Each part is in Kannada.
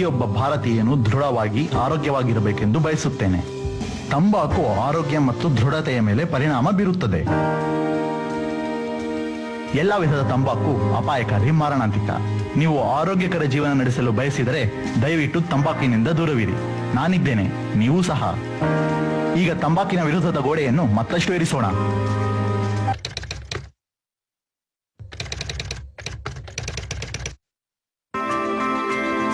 ಪ್ರತಿಯೊಬ್ಬ ಭಾರತೀಯನು ದೃಢವಾಗಿ ಆರೋಗ್ಯವಾಗಿರಬೇಕೆಂದು ಬಯಸುತ್ತೇನೆ. ತಂಬಾಕು ಆರೋಗ್ಯ ಮತ್ತು ದೃಢತೆಯ ಮೇಲೆ ಪರಿಣಾಮ ಬೀರುತ್ತದೆ. ಎಲ್ಲ ವಿಧದ ತಂಬಾಕು ಅಪಾಯಕಾರಿ, ಮಾರಣಾಂತಿಕ. ನೀವು ಆರೋಗ್ಯಕರ ಜೀವನ ನಡೆಸಲು ಬಯಸಿದರೆ ದಯವಿಟ್ಟು ತಂಬಾಕಿನಿಂದ ದೂರವಿರಿ. ನಾನಿದ್ದೇನೆ, ನೀವು ಸಹ. ಈಗ ತಂಬಾಕಿನ ವಿರುದ್ಧದ ಗೋಡೆಯನ್ನು ಮತ್ತಷ್ಟು ಏರಿಸೋಣ.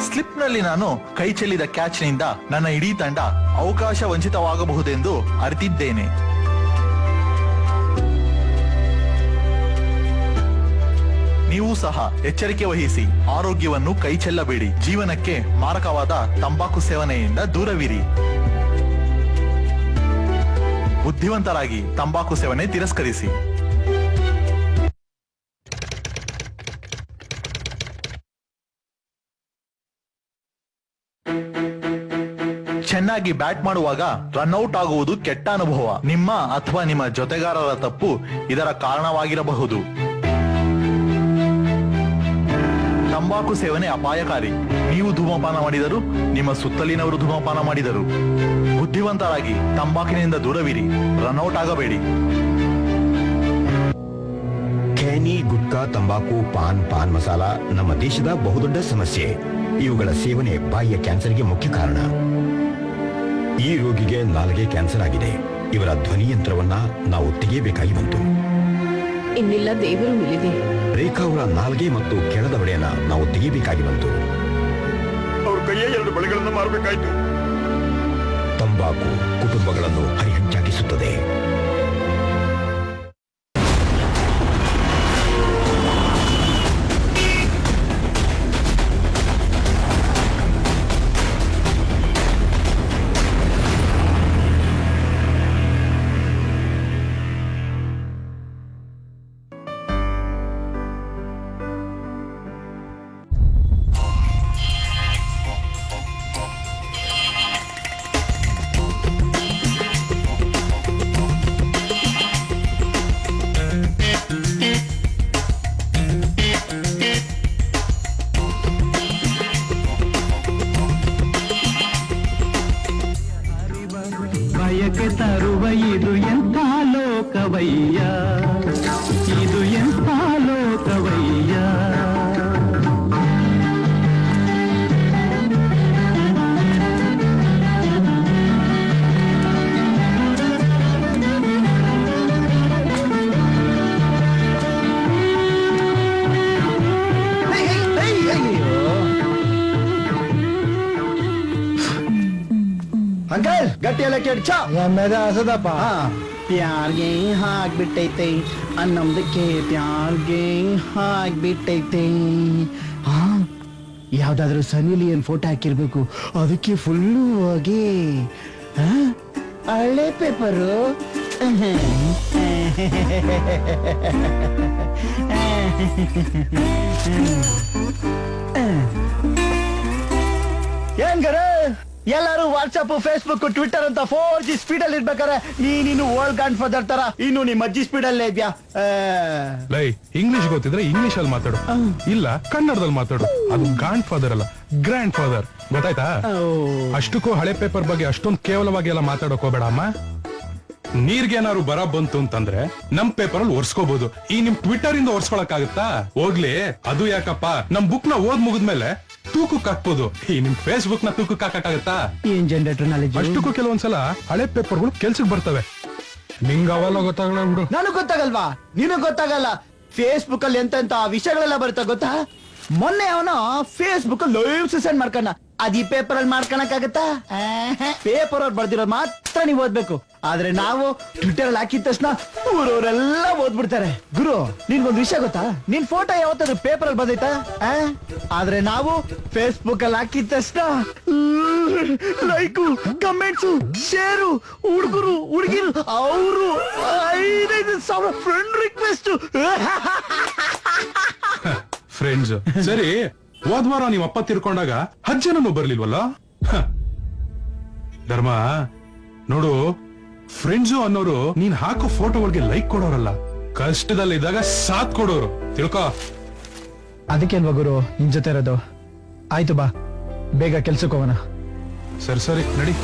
ಸ್ಲಿಪ್ನಲ್ಲಿ ನಾನು ಕೈ ಚೆಲ್ಲಿದ ಕ್ಯಾಚ್ನಿಂದ ನನ್ನ ಇಡೀ ತಂಡ ಅವಕಾಶ ವಂಚಿತವಾಗಬಹುದೆಂದು ಅರಿತಿದ್ದೇನೆ. ನೀವು ಸಹ ಎಚ್ಚರಿಕೆ ವಹಿಸಿ. ಆರೋಗ್ಯವನ್ನು ಕೈ ಚೆಲ್ಲಬೇಡಿ. ಜೀವನಕ್ಕೆ ಮಾರಕವಾದ ತಂಬಾಕು ಸೇವನೆಯಿಂದ ದೂರವಿರಿ. ಬುದ್ಧಿವಂತರಾಗಿ ತಂಬಾಕು ಸೇವನೆ ತಿರಸ್ಕರಿಸಿ. ಚೆನ್ನಾಗಿ ಬ್ಯಾಟ್ ಮಾಡುವಾಗ ರನ್ಔಟ್ ಆಗುವುದು ಕೆಟ್ಟ ಅನುಭವ. ನಿಮ್ಮ ಅಥವಾ ನಿಮ್ಮ ಜೊತೆಗಾರರ ತಪ್ಪು ಇದರ ಕಾರಣವಾಗಿರಬಹುದು. ತಂಬಾಕು ಸೇವನೆ ಅಪಾಯಕಾರಿ. ನೀವು ಧೂಮಪಾನ ಮಾಡಿದರು, ನಿಮ್ಮ ಸುತ್ತಲಿನವರು ಧೂಮಪಾನ ಮಾಡಿದರು. ಬುದ್ಧಿವಂತರಾಗಿ ತಂಬಾಕಿನಿಂದ ದೂರವಿರಿ. ರನ್ಔಟ್ ಆಗಬೇಡಿ. ಖೇನಿ, ಗುಟ್ಕಾ, ತಂಬಾಕು, ಪಾನ್ ಮಸಾಲ ನಮ್ಮ ದೇಶದ ಬಹುದೊಡ್ಡ ಸಮಸ್ಯೆ. ಇವುಗಳ ಸೇವನೆ ಬಾಯಿಯ ಕ್ಯಾನ್ಸರ್ಗೆ ಮುಖ್ಯ ಕಾರಣ. ಈ ರೋಗಿಗೆ ನಾಲಿಗೆ ಕ್ಯಾನ್ಸರ್ ಆಗಿದೆ. ಇವರ ಧ್ವನಿ ಯಂತ್ರವನ್ನ ನಾವು ತೆಗೆಯಬೇಕಾಗಿ ಬಂತು. ಇನ್ನಿಲ್ಲ, ದೇವರು ಮಿಲಿದೆ. ರೇಖಾ ಅವರ ನಾಲ್ಗೆ ಮತ್ತು ಕೆಳದ ಬಳೆಯನ್ನ ನಾವು ತೆಗೆಯಬೇಕಾಗಿ ಬಂತು. ಅವ್ರ ಕೈಯೇ 2 ಬಳೆಗಳನ್ನು ಮಾರಬೇಕಾಯ್ತು. ತಂಬಾಕು ಕುಟುಂಬಗಳನ್ನು ಹರಿಹಂಚಾಗಿಸುತ್ತದೆ. ಬಯಕೆ ತರುವ ಇದು ಎಂಥ ಲೋಕವಯ್ಯ, ಇದು ಎಂಥ ಲೋಕವಯ್ಯ. ಅಂಕಲ್ ಗಟ್ಟಿ ಎಲ್ಲ ಕೆಡ್ಚ ಎಮ್ಮೆದ ಹಸದಪ್ಪ. ಪ್ಯಾರ್ಗೆ ಹಾಕ್ಬಿಟ್ಟೈತೆ ಅನ್ನೊಂದಕ್ಕೆ, ಪ್ಯಾರ್ಗೆ ಹಾಕ್ಬಿಟ್ಟೈತೆ. ಯಾವ್ದಾದ್ರು ಸನಿ ಲಿಯೋನ್ ಫೋಟೋ ಹಾಕಿರ್ಬೇಕು, ಅದಕ್ಕೆ ಫುಲ್ಲು ಹೋಗಿ ಹಳೆ ಪೇಪರು. ಏನ್ ಗರ ಎಲ್ಲರೂ ವಾಟ್ಸ್ಆಪ್, ಫೇಸ್ಬುಕ್, ಟ್ವಿಟರ್ ಅಂತ 4G ಸ್ಪೀಡ್ ಅಲ್ಲಿ ಇರ್ಬೇಕಾರೆ ನೀನು ಓಲ್ಡ್ ಗ್ರಾಂಡ್ ಫಾದರ್ ತರ ಇನ್ನು ನಿಮ್ಮ ಅಜ್ಜಿ ಸ್ಪೀಡ್ ಅಲ್ಲೇ ಇದ್ಯಾ? ಲೈ, ಇಂಗ್ಲಿಷ್ ಗೊತ್ತಿದ್ರೆ ಇಂಗ್ಲಿಷ್ ಅಲ್ಲಿ ಮಾತಾಡು, ಇಲ್ಲ ಕನ್ನಡದಲ್ಲಿ ಮಾತಾಡು. ಅದು ಗ್ರಾಂಡ್ ಫಾದರ್ ಅಲ್ಲ, ಗ್ರ್ಯಾಂಡ್ ಫಾದರ್. ಗೊತ್ತಾಯ್ತಾ? ಅಷ್ಟಕ್ಕೂ ಹಳೆ ಪೇಪರ್ ಬಗ್ಗೆ ಅಷ್ಟೊಂದು ಕೇವಲವಾಗಿ ಎಲ್ಲ ಮಾತಾಡೋಕ್ ಹೋಗ್ಬೇಡ ಅಮ್ಮ. ನೀರ್ಗೇನಾದ್ರು ಬರ ಬಂತು ಅಂತಂದ್ರೆ ನಮ್ ಪೇಪರ್ ಅಲ್ಲಿ ಒರ್ಸ್ಕೋಬಹುದು. ಈ ನಿಮ್ ಟ್ವಿಟರ್ ಇಂದ ಒರ್ಸ್ಕೊಳಕ್ ಆಗುತ್ತಾ? ಹೋಗ್ಲಿ, ಅದು ಯಾಕಪ್ಪ, ನಮ್ ಬುಕ್ ನ ಓದ್ ಮುಗಿದ್ಮೇಲೆ ತೂಕಕ್ಕೆ ಹಾಕ್ಬೋದು. ಈ ನಿಮ್ ಫೇಸ್ಬುಕ್ ನ ತೂಕಕ್ಕೆ ಹಾಕಕ್ಕಾಗತ್ತಾ? ಏನ್ ಜನರೇಟರ್ ನಾಲೆಜ್. ಅಷ್ಟಕ್ಕೂ ಕೆಲವೊಂದ್ಸಲ ಹಳೆ ಪೇಪರ್ಗಳು ಕೆಲ್ಸಕ್ಕೆ ಬರ್ತವೆ. ನಿಂಗ ಅವೆಲ್ಲ ಗೊತ್ತಾಗಲ್ಲ ಬಿಡು. ನನಗ್ ಗೊತ್ತಾಗಲ್ವಾ? ನಿನಗ್ ಗೊತ್ತಾಗಲ್ಲ. ಫೇಸ್ಬುಕ್ ಅಲ್ಲಿ ಎಂತೆಂತ ವಿಷಯಗಳೆಲ್ಲ ಬರುತ್ತಾ ಗೊತ್ತಾ? ಮೊನ್ನೆ ಅವನು ಫೇಸ್ಬುಕ್ ಲೈವ್ ಸೆಷನ್ ಮಾಡ್ಕೊಂಡ. ಅದ್ ಈ ಪೇಪರ್ ಅಲ್ಲಿ ಮಾಡ್ಕೊಳಕ್ಕಾಗತ್ತಾ? ಪೇಪರ್ ಅವ್ರು ಬರ್ದಿರೋದು ಮಾತ್ರ ನೀವು ಓದ್ಬೇಕು. ಆದ್ರೆ ನಾವು ಟ್ವಿಟರ್ ಅಲ್ಲಿ ಹಾಕಿದ ತಕ್ಷಣ ಊರವರೆಲ್ಲ ಓದ್ಬಿಡ್ತಾರೆ. ಗುರು, ನಿನ್ಗೊಂದು ವಿಷಯ ಗೊತ್ತಾ? ನಿನ್ ಫೋಟೋ ಯಾವತ್ತಾದ್ರು ಪೇಪರ್ ಅಲ್ಲಿ ಬಂದೈತಾ? ಆದ್ರೆ ನಾವು ಫೇಸ್ಬುಕ್ ಅಲ್ಲಿ ಹಾಕಿದ ತಕ್ಷಣ ಲೈಕು, ಕಮೆಂಟ್ಸು, ಶೇರು, ಹುಡುಗರು ಹುಡುಗಿರು ಅವರು 5,000 ಫ್ರೆಂಡ್ ರಿಕ್ವೆಸ್ಟ್. ಫ್ರೆಂಡ್ಸ್ ಸರಿ, ಹೋದ್ವಾರ ನೀವ್ ಅಪ್ಪ ತಿರ್ಕೊಂಡಾಗ 10 ಜನನು ಬರ್ಲಿಲ್ವಲ್ಲ? ಧರ್ಮ ನೋಡು, ಫ್ರೆಂಡ್ಸು ಅನ್ನೋರು ನೀನ್ ಹಾಕೋ ಫೋಟೋಗಳಿಗೆ ಲೈಕ್ ಕೊಡೋರಲ್ಲ, ಕಷ್ಟದಲ್ಲಿದ್ದಾಗ ಸಾಥ್ ಕೊಡೋರು. ತಿಳ್ಕೊ. ಅದಕ್ಕೆ ಅಲ್ವಾ ಗುರು ನಿನ್ ಜೊತೆ ಇರೋದು. ಆಯ್ತು ಬಾ, ಬೇಗ ಕೆಲ್ಸಕ್ಕೆ ಹೋಗೋಣ. ಸರಿ ಸರಿ ನಡಿ.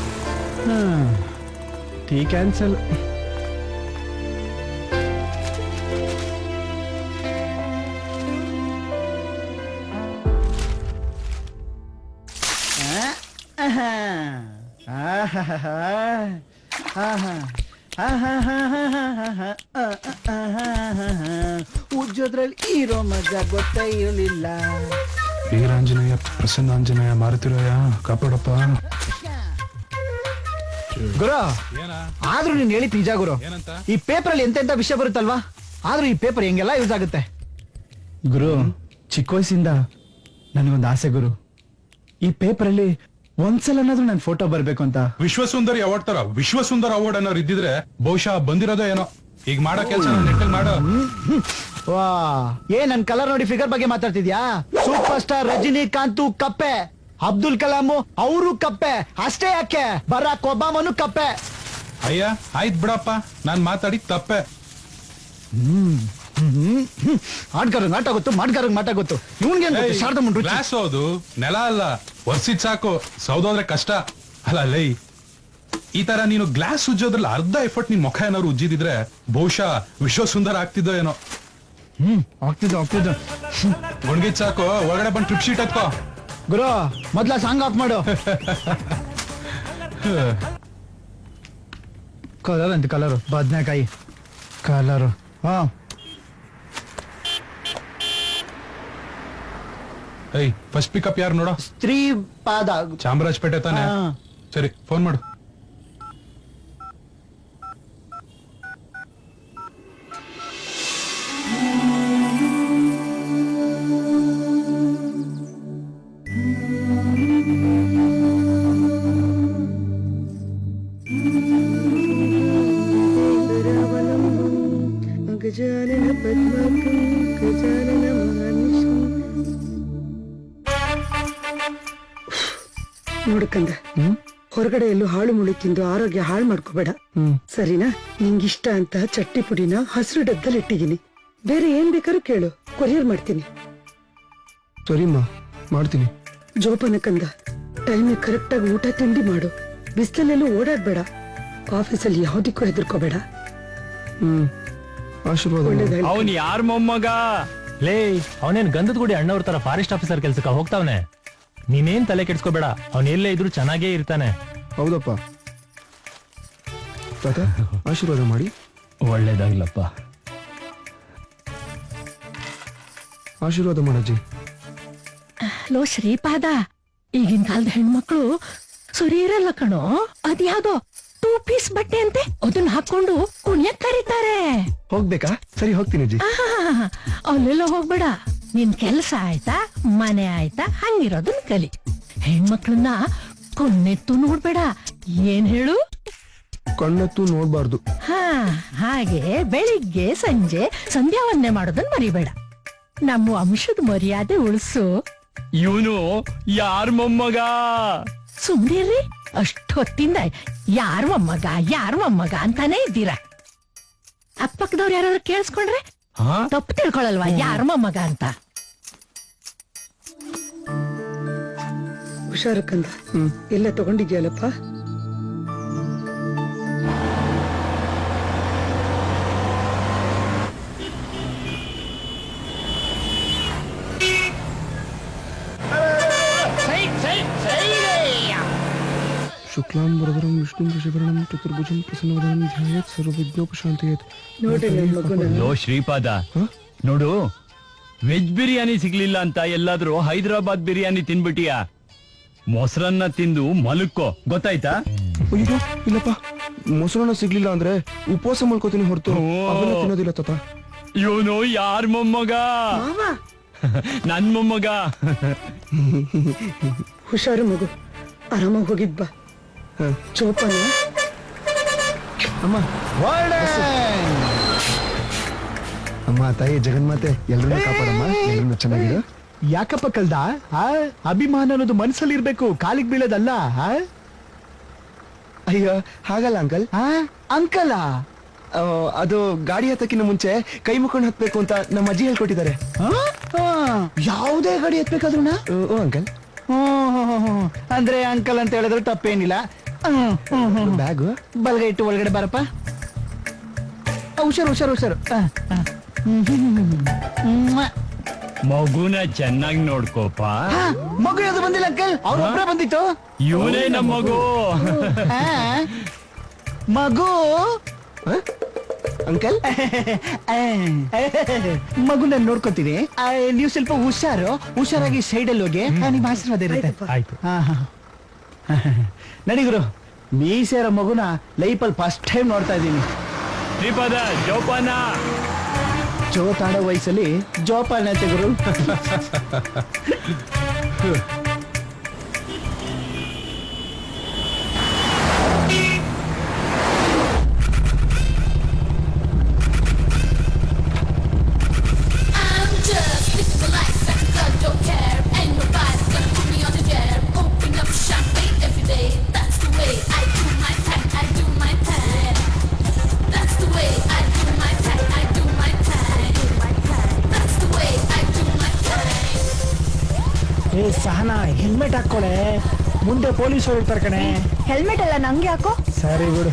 Tea cancel. ಉಜ್ಜೋದ್ರಲ್ಲಿ ಇರೋ ಮಜಾ ಗೊತ್ತೇ ಇರಲಿಲ್ಲ. ವೀರಾಂಜನೇಯ ಪ್ರಸನ್ನಾಂಜನೇಯ ಮಾರುತಿರಾಯ ಕಾಪಾಡಪ್ಪ. ಗುರು, ಆದ್ರೂ ನೀನ್ ಹೇಳಿದ್ ನಿಜ ಗುರು. ಏನಂತ? ಈ ಪೇಪರ್ ಅಲ್ಲಿ ಎಂತೆಂತ ವಿಷಯ ಬರುತ್ತಲ್ವಾ, ಆದ್ರೂ ಈ ಪೇಪರ್ ಹೆಂಗೆಲ್ಲ ಯೂಸ್ ಆಗುತ್ತೆ. ಗುರು, ಚಿಕ್ಕ ವಯಸ್ಸಿಂದ ನನಗೊಂದು ಆಸೆ ಗುರು, ಈ ಪೇಪರ್ ಅಲ್ಲಿ ಒಂದ್ಸಲನಾದ್ರೂ ನನ್ ಫೋಟೋ ಬರ್ಬೇಕು ಅಂತ. ವಿಶ್ವಸುಂದರಿ ಅವಾರ್ಡ್ ತರ ವಿಶ್ವಸುಂದರ ಅವಾರ್ಡ್ ಅನ್ನೋರು ಇದ್ದಿದ್ರೆ ಬಹುಶಃ ಬಂದಿರೋದೇ ಏನೋ. ಈಗ ಮಾಡೋ ಕೆಲಸ ನೆಟ್ಟಲ್ ಮಾಡೋ. ವಾ, ನನ್ ಕಲರ್ ನೋಡಿ ಫಿಗರ್ ಬಗ್ಗೆ ಮಾತಾಡ್ತಿದ್ಯಾ? ಸೂಪರ್ ಸ್ಟಾರ್ ರಜನಿಕಾಂತ್ ಕಪ್ಪೆ, ಅಬ್ದುಲ್ ಕಲಾಂ ಅವರು ಕಪ್ಪೆ, ಅಷ್ಟೇ ಯಾಕೆ ಬರಾಕ್ ಒಬಾಮನು ಕಪ್ಪೆ. ಅಯ್ಯ ಆಯ್ತ್ ಬಿಡಪ್ಪ, ನಾನ್ ಮಾತಾಡಿ ತಪ್ಪೆ. ಆಡ್ಗಾರ ನಾಟ ಗೊತ್ತು, ಮಾಡ್ಗಾರ ಮಾಟ ಗೊತ್ತು. ಇವ್ನ್ಗೆ ಶಾರದಾ ಮುಂಡ್ರು ಗ್ಲಾಸ್ ಹೌದು, ನೆಲ ಅಲ್ಲ. ಒರ್ಸಿದ್ ಸಾಕು, ಸೌದೋದ್ರೆ ಕಷ್ಟ ಅಲ್ಲ. ಲೈ, ಈ ತರ ನೀನು ಗ್ಲಾಸ್ ಉಜ್ಜೋದ್ರಲ್ಲಿ ಅರ್ಧ ಎಫರ್ಟ್ ನಿನ್ ಮುಖ ಏನಾದ್ರು ಉಜ್ಜಿದಿದ್ರೆ ಬಹುಶಃ ವಿಶ್ವಸುಂದರ ಆಗ್ತಿದ್ದೋ ಏನೋ. ಆಗ್ತಿದ್ದು ಗುಣ್ಗಿದ್ ಸಾಕು, ಒಳಗಡೆ ಬಂದ್ ಟ್ರಿಪ್ ಶೀಟ್ ಹತ್ಕೋ. ಗುರು, ಮೊದ್ಲ ಸಾಂಗ್ ಆಫ್ ಮಾಡು. ಕಲರ್ ಅಂತ ಕಲರು, ಬದ್ನೆಕಾಯಿ ಕಲರು. ಹಾ, ಏಯ್ ಫಸ್ಟ್ ಪಿಕಪ್ ಯಾರು ನೋಡೋ? ಸ್ತ್ರೀ ಪಾದ. ಚಾಮರಾಜಪೇಟೆ ತಾನೆ? ಹಾ. ಸರಿ ಫೋನ್ ಮಾಡು. ನೋಡ್ಕಂದ, ಹೊರಗಡೆ ಎಲ್ಲೂ ಹಾಳು ಮುಳಿ ತಿಂದು ಆರೋಗ್ಯ ಹಾಳು ಮಾಡ್ಕೋಬೇಡ, ಸರಿನಾ? ನಿಂಗಿಷ್ಟ ಅಂತ ಚಟ್ನಿ ಪುಡಿನ ಹಸಿರು ಡಬ್ಬದಲ್ಲಿ ಇಟ್ಟಿದ್ದೀನಿ. ಬೇರೆ ಏನ್ ಬೇಕಾದ್ರೂ ಕೇಳು, ಕೊರಿಯರ್ ಮಾಡ್ತೀನಿ. ಸರಿಮ್ಮ, ಮಾಡ್ತೀನಿ. ಜೋಪಾನ ಕಂದ, ಟೈಮಿಗೆ ಕರೆಕ್ಟ್ ಆಗಿ ಊಟ ತಿಂಡಿ ಮಾಡು. ಬಿಸಿಲಲ್ಲೆಲ್ಲೂ ಓಡಾಡ್ಬೇಡ. ಆಫೀಸಲ್ಲಿ ಯಾವ್ದಕ್ಕೂ ಹೆದರ್ಕೋಬೇಡ. ಆಶೀರ್ವಾದ. ಒಳ್ಳೇದಾಯ್ತು. ಅವನ್ ಯಾರ ಮೊಮ್ಮಗ? ಲೇ, ಅವನೇನ್ ಗಂಧದ ಗುಡಿ ಅಣ್ಣವ್ರ ತರ ಫಾರೆಸ್ಟ್ ಆಫೀಸರ್ ಕೆಲ್ಸಕ್ಕ ಹೋಗ್ತಾವನೆ. ನೀನೇನ್ ತಲೆ ಕೆಡ್ಸ್ಕೋಬೇಡ, ಅವನ್ ಎಲ್ಲೇ ಇದ್ರು ಚೆನ್ನಾಗೇ ಇರ್ತಾನೆ. ಹೌದಪ್ಪ ತಾತ, ಆಶೀರ್ವಾದ ಮಾಡಿ. ಒಳ್ಳೇದಾಗ್ಲಪ್ಪ. ಆಶೀರ್ವಾದ ಮಾಡಜ್ಜಿ. ಲೋ ಶ್ರೀಪಾದ, ಈಗಿನ ಕಾಲದ ಹೆಣ್ಮಕ್ಳು ಸರಿ ಇರಲ್ಲ ಕಣೋ. ಅದ್ಯಾವ್ದೋ 2 ಪೀಸ್ ಬಟ್ಟೆ ಅಂತೆ, ಅದನ್ನ ಹಾಕೊಂಡು ಕುಣಿಯಕ್ ಕರೀತಾರೆ. ಹೋಗ್ಬೇಕಾ? ಸರಿ, ಹೋಗ್ತೀನಿ ಅಜ್ಜಿ. ಅಲ್ಲೆಲ್ಲ ಹೋಗ್ಬೇಡ. ನಿನ್ ಕೆಲ್ಸ ಆಯ್ತಾ, ಮನೆ ಆಯ್ತಾ, ಹಂಗಿರೋದನ್ನ ಕಲಿ. ಹೆಣ್ಮಕ್ಳನ್ನ ಕೊನ್ನೆತ್ತು ನೋಡ್ಬೇಡ. ಏನ್ ಹೇಳು? ಕಣ್ಣೆತ್ತು ನೋಡ್ಬಾರ್ದು. ಹಾ, ಹಾಗೆ ಬೆಳಿಗ್ಗೆ ಸಂಜೆ ಸಂಧ್ಯಾವಂದನೆ ಮಾಡೋದನ್ನ ಮರಿಬೇಡ. ನಮ್ಮ ವಂಶದ ಮರ್ಯಾದೆ ಉಳಿಸು. ಇವನು ಯಾರ ಮೊಮ್ಮಗ? ಸುಮ್ನಿರ್ರಿ, ಅಷ್ಟೊತ್ತಿಂದ ಯಾರ ಮೊಮ್ಮಗ ಅಂತಾನೆ ಇದ್ದೀರಾ. ಅಕ್ಕಪಕ್ಕದವ್ರು ಯಾರಾದ್ರೂ ಕೇಳಿಸ್ಕೊಂಡ್ರೆ ತಪ್ಪು ತಿಳ್ಕೊಳಲ್ವಾ ಯಾರ ಮೊಮ್ಮಗ ಅಂತ? ಹುಷಾರು ಕಂದ, ಎಲ್ಲ ತಗೊಂಡಿದ್ಯಲ್ಲಪ್ಪ? ಶುಕ್ಲಾಂಬರಧರಂ ವಿಷ್ಣುಂ ಶಶಿವರ್ಣಂ ಚತುರ್ಭುಜಂ ಪ್ರಸನ್ನವದನಂ ಧ್ಯಾಯೇತ್ ಸರ್ವವಿಘ್ನೋಪಶಾಂತಯೇತ್. ನೋಡಿ ನನ್ ಮಗುನ. ಲೋ ಶ್ರೀಪಾದ, ನೋಡು, ವೆಜ್ ಬಿರಿಯಾನಿ ಸಿಗ್ಲಿಲ್ಲ ಅಂತ ಎಲ್ಲಾದ್ರೂ ಹೈದರಾಬಾದ್ ಬಿರಿಯಾನಿ ತಿನ್ಬಿಟ್ಟಿಯಾ? ಮೊಸರನ್ನ ತಿಂದು ಮಲಕ್ಕೋ, ಗೊತ್ತಾಯ್ತಾ? ಅಯ್ಯೋ ಇಲ್ಲಪ್ಪ, ಮೊಸರನ್ನ ಸಿಗ್ಲಿಲ್ಲ ಅಂದ್ರೆ ಉಪವಾಸ ಮಾಡ್ಕೋತೀನಿ ಹೊರತು ಅವೆಲ್ಲ ತಿನ್ನೋದಿಲ್ಲ ತಾತ. ಇವನು ಯಾರ ಮೊಮ್ಮಗ? ನನ್ ಮೊಮ್ಮಗ. ಹುಷಾರು ಮಗು, ಆರಾಮಾಗಿ ಹೋಗಿದ್ ಬಾ. ಜೋಪಾನ. ಅಮ್ಮ, ಅಮ್ಮ ತಾಯಿ ಜಗನ್ಮಾತೆ ಎಲ್ಲರನ್ನೂ ಕಾಪಾಡಮ್ಮ, ಎಲ್ಲರನ್ನೂ ಚೆನ್ನಾಗಿರು. ಯಾಕಪ್ಪ ಕಲ್ದ? ಅಭಿಮಾನ ಅನ್ನೋದು ಮನಸ್ಸಲ್ಲಿ ಇರ್ಬೇಕು, ಕಾಲಿಗೆ ಬೀಳೋದಲ್ಲ. ಅಯ್ಯೋ ಹಾಗಲ್ಲ ಅಂಕಲ್. ಅಂಕಲ ಅದು ಗಾಡಿ ಹತ್ತಕ್ಕಿಂತ ಮುಂಚೆ ಕೈ ಮುಖಂಡು ಹತ್ಬೇಕು ಅಂತ ನಮ್ಮ ಅಜ್ಜಿ ಹೇಳ್ಕೊಟ್ಟಿದ್ದಾರೆ. ಯಾವುದೇ ಗಾಡಿ ಹತ್ಬೇಕಾದ್ರು ಅಂಕಲ್. ಅಂದ್ರೆ ಅಂಕಲ್ ಅಂತ ಹೇಳಿದ್ರೆ ತಪ್ಪೇನಿಲ್ಲ. ಬ್ಯಾಗು ಬಲ್ಗೈ ಇಟ್ಟು ಒಳಗಡೆ ಬಾರಪ್ಪ. ಹುಷಾರು ಹುಷಾರು ಹುಷಾರು. ಮಗುನ ಚೆನ್ನಾಗಿ ನೋಡ್ಕೋಪ. ಮಗು ಯಾವ್ದು ಬಂದಿಲ್ಲ ಅಂಕಲ್, ಅವ್ರ ಒಬ್ಬರೇ ಬಂದಿತ್ತು. ಇವನೇ ನಮ್ಮ ಮಗು. ಮಗು ಅಂಕಲ್ ಮಗು ನಾನು ನೋಡ್ಕೊತೀನಿ. ನೀವು ಸ್ವಲ್ಪ ಹುಷಾರಾಗಿ ಸೈಡಲ್ಲಿ ಹೋಗಿ. ನಿಮ್ಮ ಆಶೀರ್ವಾದ ಇರುತ್ತೆ. ಆಯ್ತು. ನಡಿಗುರು, ಮೀಸೆರ ಮಗುನ ಲೈಫಲ್ಲಿ ಫಸ್ಟ್ ಟೈಮ್ ನೋಡ್ತಾ ಇದ್ದೀನಿ. ಶ್ರೀಪಾದ ಜೋಪಾನ. ಜೋತಾಡೋ ವಯಸ್ಸಲ್ಲಿ ಜೋಪಾನ ಅಂತೆ ಗುರು. ಸಹನಾ, ಹೆಲ್ಮೆಟ್ ಹಾಕೊಳ್ಳೆ, ಮುಂದೆ ಪೊಲೀಸರು ಇರ್ತಾರೆ ಕಣೆ. ಹೆಲ್ಮೆಟ್ ಎಲ್ಲ ನಂಗೆ ಹಾಕೋ. ಸರಿ ಬಿಡು.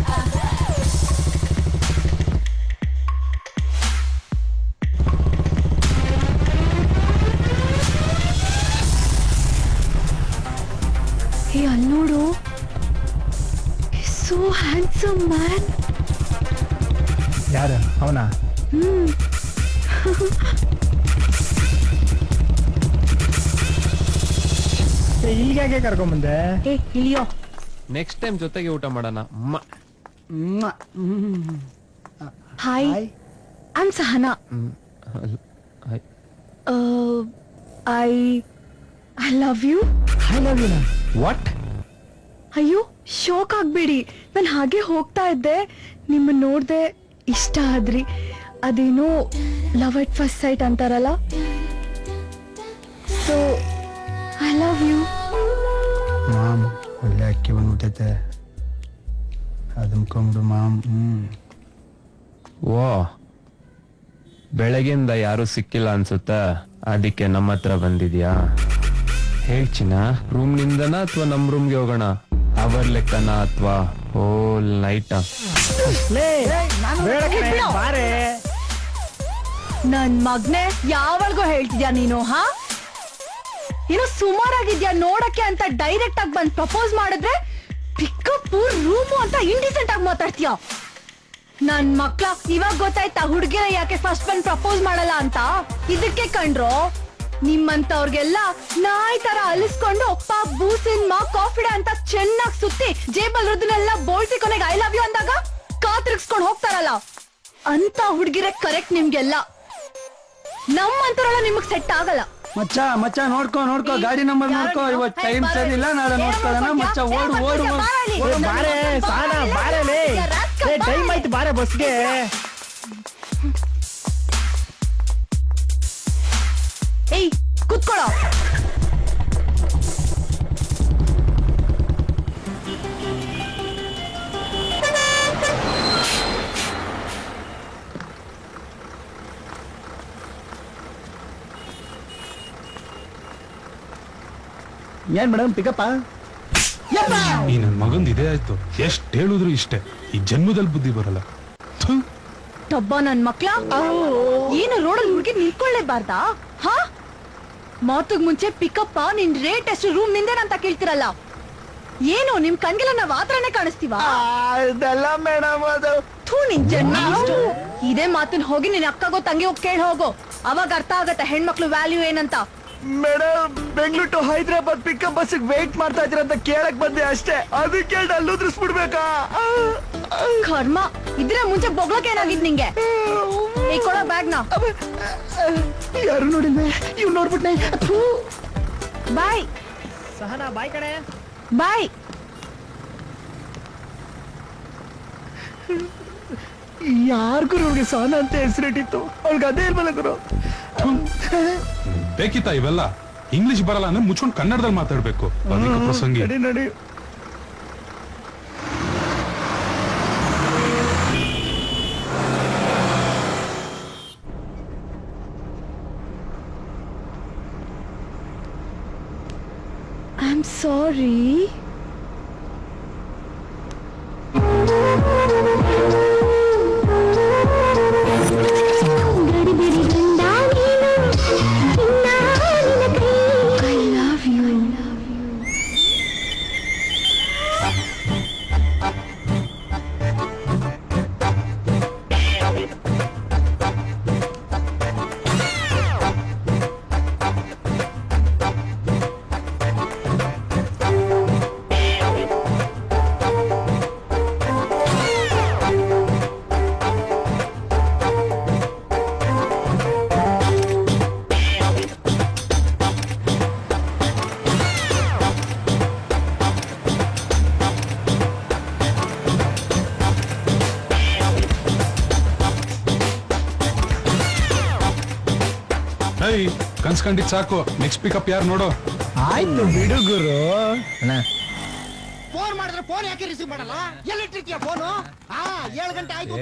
ಹೇ, ಅಲ್ಲಿ ನೋಡು, ಸೋ ಹ್ಯಾಂಡ್ಸಮ್ ಮ್ಯಾನ್. ಯಾರು ಅವನಾ? ಇಲ್ಲಿಗೆ ಕರ್ಕೊಂಬಂದೆ. ಏ ಇಳಿಯೋ. ನೆಕ್ಸ್ಟ್ ಟೈಮ್ ಜೊತೆಗೆ ಊಟ ಮಾಡೋಣ. Hi, I am Sahana. I love you. I love you. What? ಅಯ್ಯೋ, ಶೋಕ್ ಆಗ್ಬೇಡಿ. ನಾನು ಹಾಗೆ ಹೋಗ್ತಾ ಇದ್ದೆ, ನಿಮ್ಮನ್ನ ನೋಡ್ದೆ, ಇಷ್ಟ ಆದ್ರಿ. ಅದೇನೋ ಲವ್ ಅಟ್ ಫಸ್ಟ್ ಸೈಟ್ ಅಂತಾರಲ್ಲ, so I love you. Ma'am ಒಳ್ಳೆ ಅಕ್ಕಿ ಬಂದ್ಬಿಟ್ಟೈತೆ, ಅದಮ್ಕೊಂಬಿಡು ಮಾಮ್. ಓ, ಬೆಳಗಿಂದ ಯಾರು ಸಿಕ್ಕಿಲ್ಲ ಅನ್ಸುತ್ತ, ಅದಕ್ಕೆ ನಮ್ಮ ಹತ್ರ ಬಂದಿದ್ಯಾ? ಹೇಳ್ಚಿನ, ರೂಮ್ ನಿಂದನ ಅಥವಾ ನಮ್ ರೂಮ್ಗೆ ಹೋಗೋಣ? ಅವರ್ ಲೆಕ್ಕನ ಅಥವಾ ಹೋಲ್ ನೈಟ್? ನನ್ ಮಗ್ನೆ, ಯಾವಾಗ್ಲೂ ಹೇಳ್ತಿದ್ಯಾ ನೀನು? ಹಾ, ಏನೋ ಸುಮಾರಾಗಿದ್ಯಾ ನೋಡಕ್ಕೆ ಅಂತ ಡೈರೆಕ್ಟ್ ಆಗಿ ಬಂದ್ ಪ್ರಪೋಸ್ ಮಾಡಿದ್ರೆ ಪಿಕಪ್ ರೂಮು ಅಂತ ಇಂಡಿಸೆಂಟ್ ಆಗಿ ಮಾತಾಡ್ತೀಯ. ನನ್ ಮಕ್ಳ, ಇವಾಗ ಗೊತ್ತಾಯ್ತಾ ಹುಡುಗಿರ ಯಾಕೆ ಫಸ್ಟ್ ಬಂದ್ ಪ್ರಪೋಸ್ ಮಾಡಲ್ಲ ಅಂತ? ಇದಕ್ಕೆ ಕಂಡ್ರು ನಿಮ್ಮಂತವ್ರಿಗೆಲ್ಲ ನಾಯಿ ತರ ಅಲಿಸ್ಕೊಂಡು ಬೂ ಸಿನಿಮಾ ಕಾಫಿಡ ಅಂತ ಚೆನ್ನಾಗಿ ಸುತ್ತಿ ಜೇಬಲ್ ರುದನೆಲ್ಲ ಬೋಳ್ಸಿ ಕೊನೆಗೆ ಐ ಲವ್ ಯು ಅಂದಾಗ ಕಾತ್ರಿಕ್ಸ್ಕೊಂಡು ಹೋಗ್ತಾರಲ್ಲ ಅಂತ ಹುಡುಗಿರ ಕರೆಕ್ಟ್ ನಿಮ್ಗೆಲ್ಲ. ನಮ್ಮಂತರೆಲ್ಲ ನಿಮಗ್ ಸೆಟ್ ಆಗಲ್ಲ. ಮಚ್ಚ ನೋಡ್ಕೋ ಗಾಡಿ ನಂಬರ್ ನೋಡ್ಕೋ. ಇವತ್ತು ಟೈಮ್ ಸರಿ ಇಲ್ಲ, ನಾಳೆ ನೋಡ್ಕೊಳ್ಳೋಣ. ಮಚ್ಚ ಓಡು. ಬಾರೆ ಸಾನ, ಬಾರಲೇ, ಟೈಮ್ ಆಯ್ತು, ಬಾರೆ ಬಸ್ಗೆ. ಏಯ್, ಕುತ್ಕೊಳ್ಳೋ. ಏನ್ ಮೇಡಮ್ ಪಿಕಪ್ಪ? ಈ ನನ್ ಮಗಂದ್ ಇದೇ ಆಯ್ತು. ಎಷ್ಟ್ ಹೇಳಿದ್ರು ಇಷ್ಟೇ, ಈ ಜನ್ಮದಲ್ಲಿ ಬುದ್ಧಿ ಬರಲ್ಲ. ಥು. ಟೊಬ್ಬ ನನ್ ಮಕ್ಳ, ಏನು ರೋಡಲ್ಲಿ ಹುಡುಗಿ ನಿಂತ್ಕೊಳ್ಳೇಬಾರ್ದಾ? ಹಾ, ಮಾತುಗ್ ಮುಂಚೆ ಪಿಕಪ್ಪ, ನಿನ್ ರೇಟ್ ಎಷ್ಟು, ರೂಮ್ ನಿಂದೇನಂತ ಕೇಳ್ತಿರಲ್ಲ. ಏನು ನಿಮ್ ಕಣ್ಗೆಲ್ಲ ನಾವ್ ಆತರನೇ ಕಾಣಿಸ್ತೀವ? ಇದೆಲ್ಲ ಮೇಡಮ್ ಅದು. ಥೂ, ನಿನ್ ಜನ್ಮ ಇಷ್ಟು. ಇದೇ ಮಾತನ್ನ ಹೋಗಿ ನಿನ್ ಅಕ್ಕಗೋ ತಂಗಿಗೋ ಕೇಳಿ ಹೋಗೋ, ಅವಾಗ ಅರ್ಥ ಆಗತ್ತೆ ಹೆಣ್ಮಕ್ಳು ವ್ಯಾಲ್ಯೂ ಏನಂತ. Madam, Bengaluru to Hyderabad pickup ಬಸ್ಸಿಗೆ ವೇಟ್ ಮಾಡ್ತಾ ಇದ್ದೀರ ಅಂತ ಕೇಳಕ್ ಬಂದೆ ಅಷ್ಟೇ. ಅದಕ್ಕೆ ಅಲ್ಲಿ ಉದ್ರಿಸ್ಬಿಡ್ಬೇಕಾ? ಕರ್ಮ, ಇದ್ರೆ ಮುಂಚೆ ಬೊಗ್ಳಕ್ ಏನಾಗಿದ್ ನಿಂಗೆ? ಈ ಕೊಡೋ ಬ್ಯಾಗ್ನ. ಯಾರು ನೋಡಿಲ್ವೇ? ಇವ್ ನೋಡ್ಬಿಟ್ನೆ. ಬಾಯ್ ಸಹನಾ, ಬಾಯ್ ಕಡೆ. ಬಾಯ್. ಯಾರಿಗೂ ಅವ್ರಿಗೆ ಸಹನಾ ಅಂತ ಹೆಸರಿಟ್ಟಿತ್ತು, ಅವ್ಳಿಗೆ ಅದೇ ಇಲ್ವಲ್ಲ ಗುರು. ಬೇಕಿತ್ತ ಇವೆಲ್ಲ? ಇಂಗ್ಲಿಷ್ ಬರಲ್ಲ ಅಂದ್ರೆ ಮುಚ್ಕೊಂಡು ಕನ್ನಡದಲ್ಲಿ ಮಾತಾಡ್ಬೇಕು. ಅಧಿಕ ಪ್ರಸಂಗಿ. ನಡಿ. I'm sorry. I love you. ಏಯ್ ಕನ್ಸ್ಕೊಂಡಿದ್ ಸಾಕು, ನೆಕ್ಸ್ಟ್ ಪಿಕಪ್ ಯಾರು ನೋಡು. ಆಯ್ತು ಬಿಡುಗುರು. ಫೋನ್ ಮಾಡಿದ್ರೆ ಫೋನ್ ಯಾಕೆ ರಿಸೀವ್ ಮಾಡಲ್ಲ? ಎಲ್ಲಿಟ್ಟಿರ್ತೀಯ ಫೋನು? 7 ಗಂಟೆ ಆಯ್ತು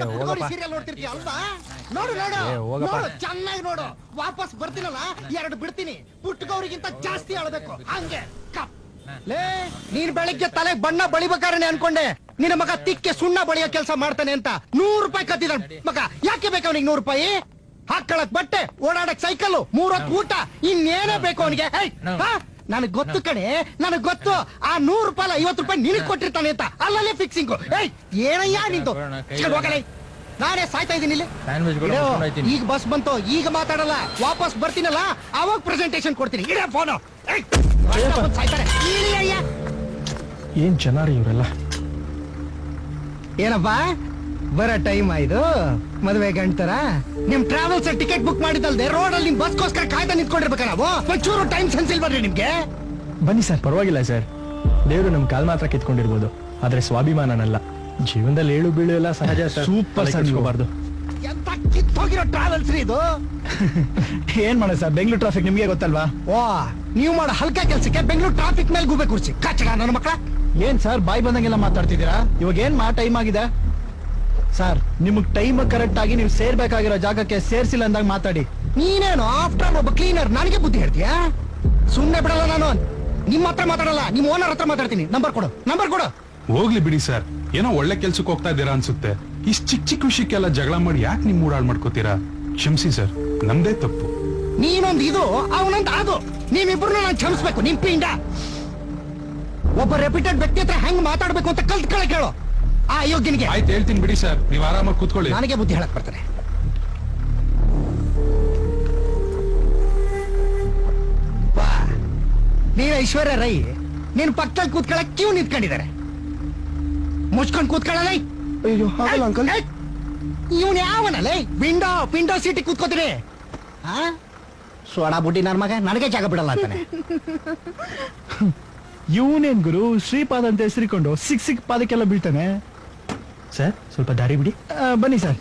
ಸೀರಿಯಲ್ ನೋಡ್ತಿರ್ತೀಯ ಅಲ್ವಾ? ನೋಡು ಚೆನ್ನಾಗಿ ನೋಡು. ವಾಪಸ್ ಬರ್ತೀನಲ್ಲ 2 ಬಿಡ್ತೀನಿ. ಪುಟ್ಟಗೌರಿಗಿಂತ ಜಾಸ್ತಿ ಆಳ್ಬೇಕು ಹಂಗೆ. ಲೇ ನೀನ್ ಬೆಳಿಗ್ಗೆ ತಲೆ ಬಣ್ಣ ಬಳಿಬೇಕಾರೆ ಅನ್ಕೊಂಡೆ ನಿನ್ನ ಮಗ ತಿಕ್ಕೆ ಸುಣ್ಣ ಬಳಿಯೋ ಕೆಲಸ ಮಾಡ್ತಾನೆ ಅಂತ. 100 ರೂಪಾಯಿ ಕತ್ತಿದ ಮಗ. ಯಾಕೆ ಬೇಕು ಅವನಿಗೆ 100 ರೂಪಾಯಿ? ಹಾಕೊಳ್ಳಕ್ ಬಟ್ಟೆ, ಓಡಾಡಕ್ ಸೈಕಲ್, 3 ಹೊತ್ತು ಊಟ, ಇನ್ನೇನೇ ಬೇಕು ಅವನಿಗೆ? ನನಗ್ ಗೊತ್ತು ಕಣೆ, ನನಗ್ ಗೊತ್ತು. ಆ 100 ರೂಪಾಯಿ 50 ರೂಪಾಯಿ ನಿನಗ್ ಕೊಟ್ಟಿರ್ತಾನೆ ಅಂತ. ಅಲ್ಲಲ್ಲೇ ಫಿಕ್ಸಿಂಗು. ಏನಯ್ಯ ನಿಂದು? ನಾನೇ ಸಾಯ್ತಾ ಇದ್ದೀನಿ ಇಲ್ಲಿ. ಈಗ ಬಸ್ ಬಂತು, ಈಗ ಮಾತಾಡಲ್ಲ. ವಾಪಸ್ ಬರ್ತೀನಲ್ಲ ಅವಾಗ ಪ್ರೆಸೆಂಟೇಶನ್ ಕೊಡ್ತೀನಿ. ಇಡೇ ಫೋನು. ಸಾಯ್ತಾರೆ. ಏನ್ ಚೆನ್ನಾರಿ ಇವರೆಲ್ಲ. ಏನಪ್ಪಾ ಬರೋ ಟೈಮ್ ಆಯ್ತು ಮದುವೆ ಗಂಟರ? ನಿಮ್ ಟ್ರಾವೆಲ್ಸ್ ಟಿಕೆಟ್ ಬುಕ್ ಮಾಡಿದಲ್ದೆ ರೋಡ್ ಅಲ್ಲಿ ನಿಮ್ ಬಸ್ಗೋಸ್ಕರ ಕಾಯ್ತಾ ನಿಂತ್ಕೊಂಡಿರ್ಬೇಕ ನಾವು? ಒಂಚೂರು ಟೈಮ್ ಸೆನ್ಸ್ ಇಲ್ವಲ್ರಿ ನಿಮ್ಗೆ? ಬನ್ನಿ ಸರ್, ಪರವಾಗಿಲ್ಲ ಸರ್. ದೇವ್ರು ನಮ್ ಕಾಲ್ ಮಾತ್ರ ಕಿತ್ಕೊಂಡಿರ್ಬೋದು, ಆದ್ರೆ ಸ್ವಾಭಿಮಾನನಲ್ಲ. ಜೀವನದಲ್ಲಿ ಏಳು ಬೀಳು ಎಲ್ಲ ಸಹಜ ಸರ್. Super sir. ಎಂತ ಕಿತ್ತೋಗಿರೋ ಟ್ರಾವೆಲ್ಸ್ ರೀ ಇದು. ಏನ್ ಮಾಡ ಸರ್, ಬೆಂಗಳೂರು ಟ್ರಾಫಿಕ್ ನಿಮ್ಗೆ ಗೊತ್ತಲ್ವಾ? ಓ, ನೀವು ಮಾಡೋ ಹಲ್ಕ ಕೆಲ್ಸಕ್ಕೆ ಬೆಂಗಳೂರು ಟ್ರಾಫಿಕ್ ಮೇಲೆ ಗೂಬೆ ಕುರ್ಸಿ ಕಚ್ಚಡ ನನ್ನ ಮಕ್ಕಳ. ಏನ್ ಸರ್ ಬಾಯ್ ಬಂದಂಗೆಲ್ಲ ಮಾತಾಡ್ತಿದ್ದೀರಾ? ಇವಾಗ ಏನ್ ಟೈಮ್ ಆಗಿದೆ ಸರ್. ನಿಮಗ್ ಟೈಮ್ ಕರೆಕ್ಟ್ ಆಗಿ ನೀವು ಸೇರ್ಬೇಕಾಗಿರೋ ಜಾಗಕ್ಕೆ ಸೇರ್ಸಿಲ್ಲ ಅಂದಾಗ ಮಾತಾಡಿ. ನೀನೇನು ಆಫ್ಟರ್ ಒಬ್ಬ ಕ್ಲೀನರ್ ನನಗೆ ಬುದ್ಧಿ ಹೇಳ್ತೀಯಾ? ಸುಮ್ನೆ ಬಿಡಲ್ಲ ನಾನು. ನಿಮ್ಮ ಹತ್ರ ಮಾತಾಡಲ್ಲ, ನಿಮ್ ಓನರ್ ಹತ್ರ ಮಾತಾಡ್ತೀನಿ. ನಂಬರ್ ಕೊಡು. ಹೋಗ್ಲಿ ಬಿಡಿ ಸರ್, ಏನೋ ಒಳ್ಳೆ ಕೆಲ್ಸಕ್ಕೆ ಹೋಗ್ತಾ ಇದ್ದೀರಾ ಅನ್ಸುತ್ತೆ. ಇಷ್ಟ ಚಿಕ್ಕ ವಿಷಯಕ್ಕೆಲ್ಲ ಜಗಳ ಮಾಡಿ ಯಾಕೆ ನಿಮ್ ಮೂಡ್ ಹಾಳು ಮಾಡ್ಕೋತೀರಾ? ಕ್ಷಮಿಸಿ ಸರ್, ನಮ್ದೇ ತಪ್ಪು. ನೀನೊಂದು ಇದು, ಅವನೊಂದು ಅದು. ನೀವಿಬ್ರು ನಾನು ಕ್ಷಮಿಸ್ಬೇಕು. ನಿಮ್ ಪಿಂಡ ಒಬ್ಬ ರೆಪ್ಯೂಟೆಡ್ ವ್ಯಕ್ತಿ ಹತ್ರ ಹೆಂಗ್ ಮಾತಾಡ್ಬೇಕು ಅಂತ ಕಲ್ತ್ಕೊಳ್ಳ ಕೇಳು ಆ ಅಯೋಗ್ಯನಿಗೆ. ಆಯ್ತು ಹೇಳ್ತೀನಿ ಬಿಡಿ ಸರ್, ನೀವು ಆರಾಮಾಗಿ ಕೂತ್ಕೊಳ್ಳಿ. ನನಗೆ ಬುದ್ಧಿ ಹೇಳಕ್ ಬರ್ತಾರೆ. ನೀನ ಐಶ್ವರ್ಯ ರೈ ನೀನ್ ಪಕ್ಕದಲ್ಲಿ ಕೂತ್ಕೊಳ್ಳಕ್ ಕ್ಯೂ ನಿಂತ್ಕೊಂಡಿದ್ದಾರೆ. ಮುಚ್ಕೊಂಡ್ ಕೂತ್ಕೊಳ್ಳಲ್ಲ. ಇವನ್ ಯಾವನಲ್ಲ ವಿಂಡೋ ಸೀಟಿಗೆ ಕೂತ್ಕೋತೀನಿ. ಸೋಡಾ ಬುಡ್ಡಿ ನನ್ನ ಮಗ ನನಗೆ ಜಾಗ ಬಿಡಲ್ಲ ಅಂತಾನೆ. ಇವನೇನ್ ಗುರು ಶ್ರೀಪಾದ ಅಂತ ಹೆಸರಿಕೊಂಡು ಸಿಕ್ ಪಾದಕ್ಕೆಲ್ಲ ಬೀಳ್ತಾನೆ. ಸರ್ ಸ್ವಲ್ಪ ದಾರಿ ಬಿಡಿ. ಬನ್ನಿ ಸರ್.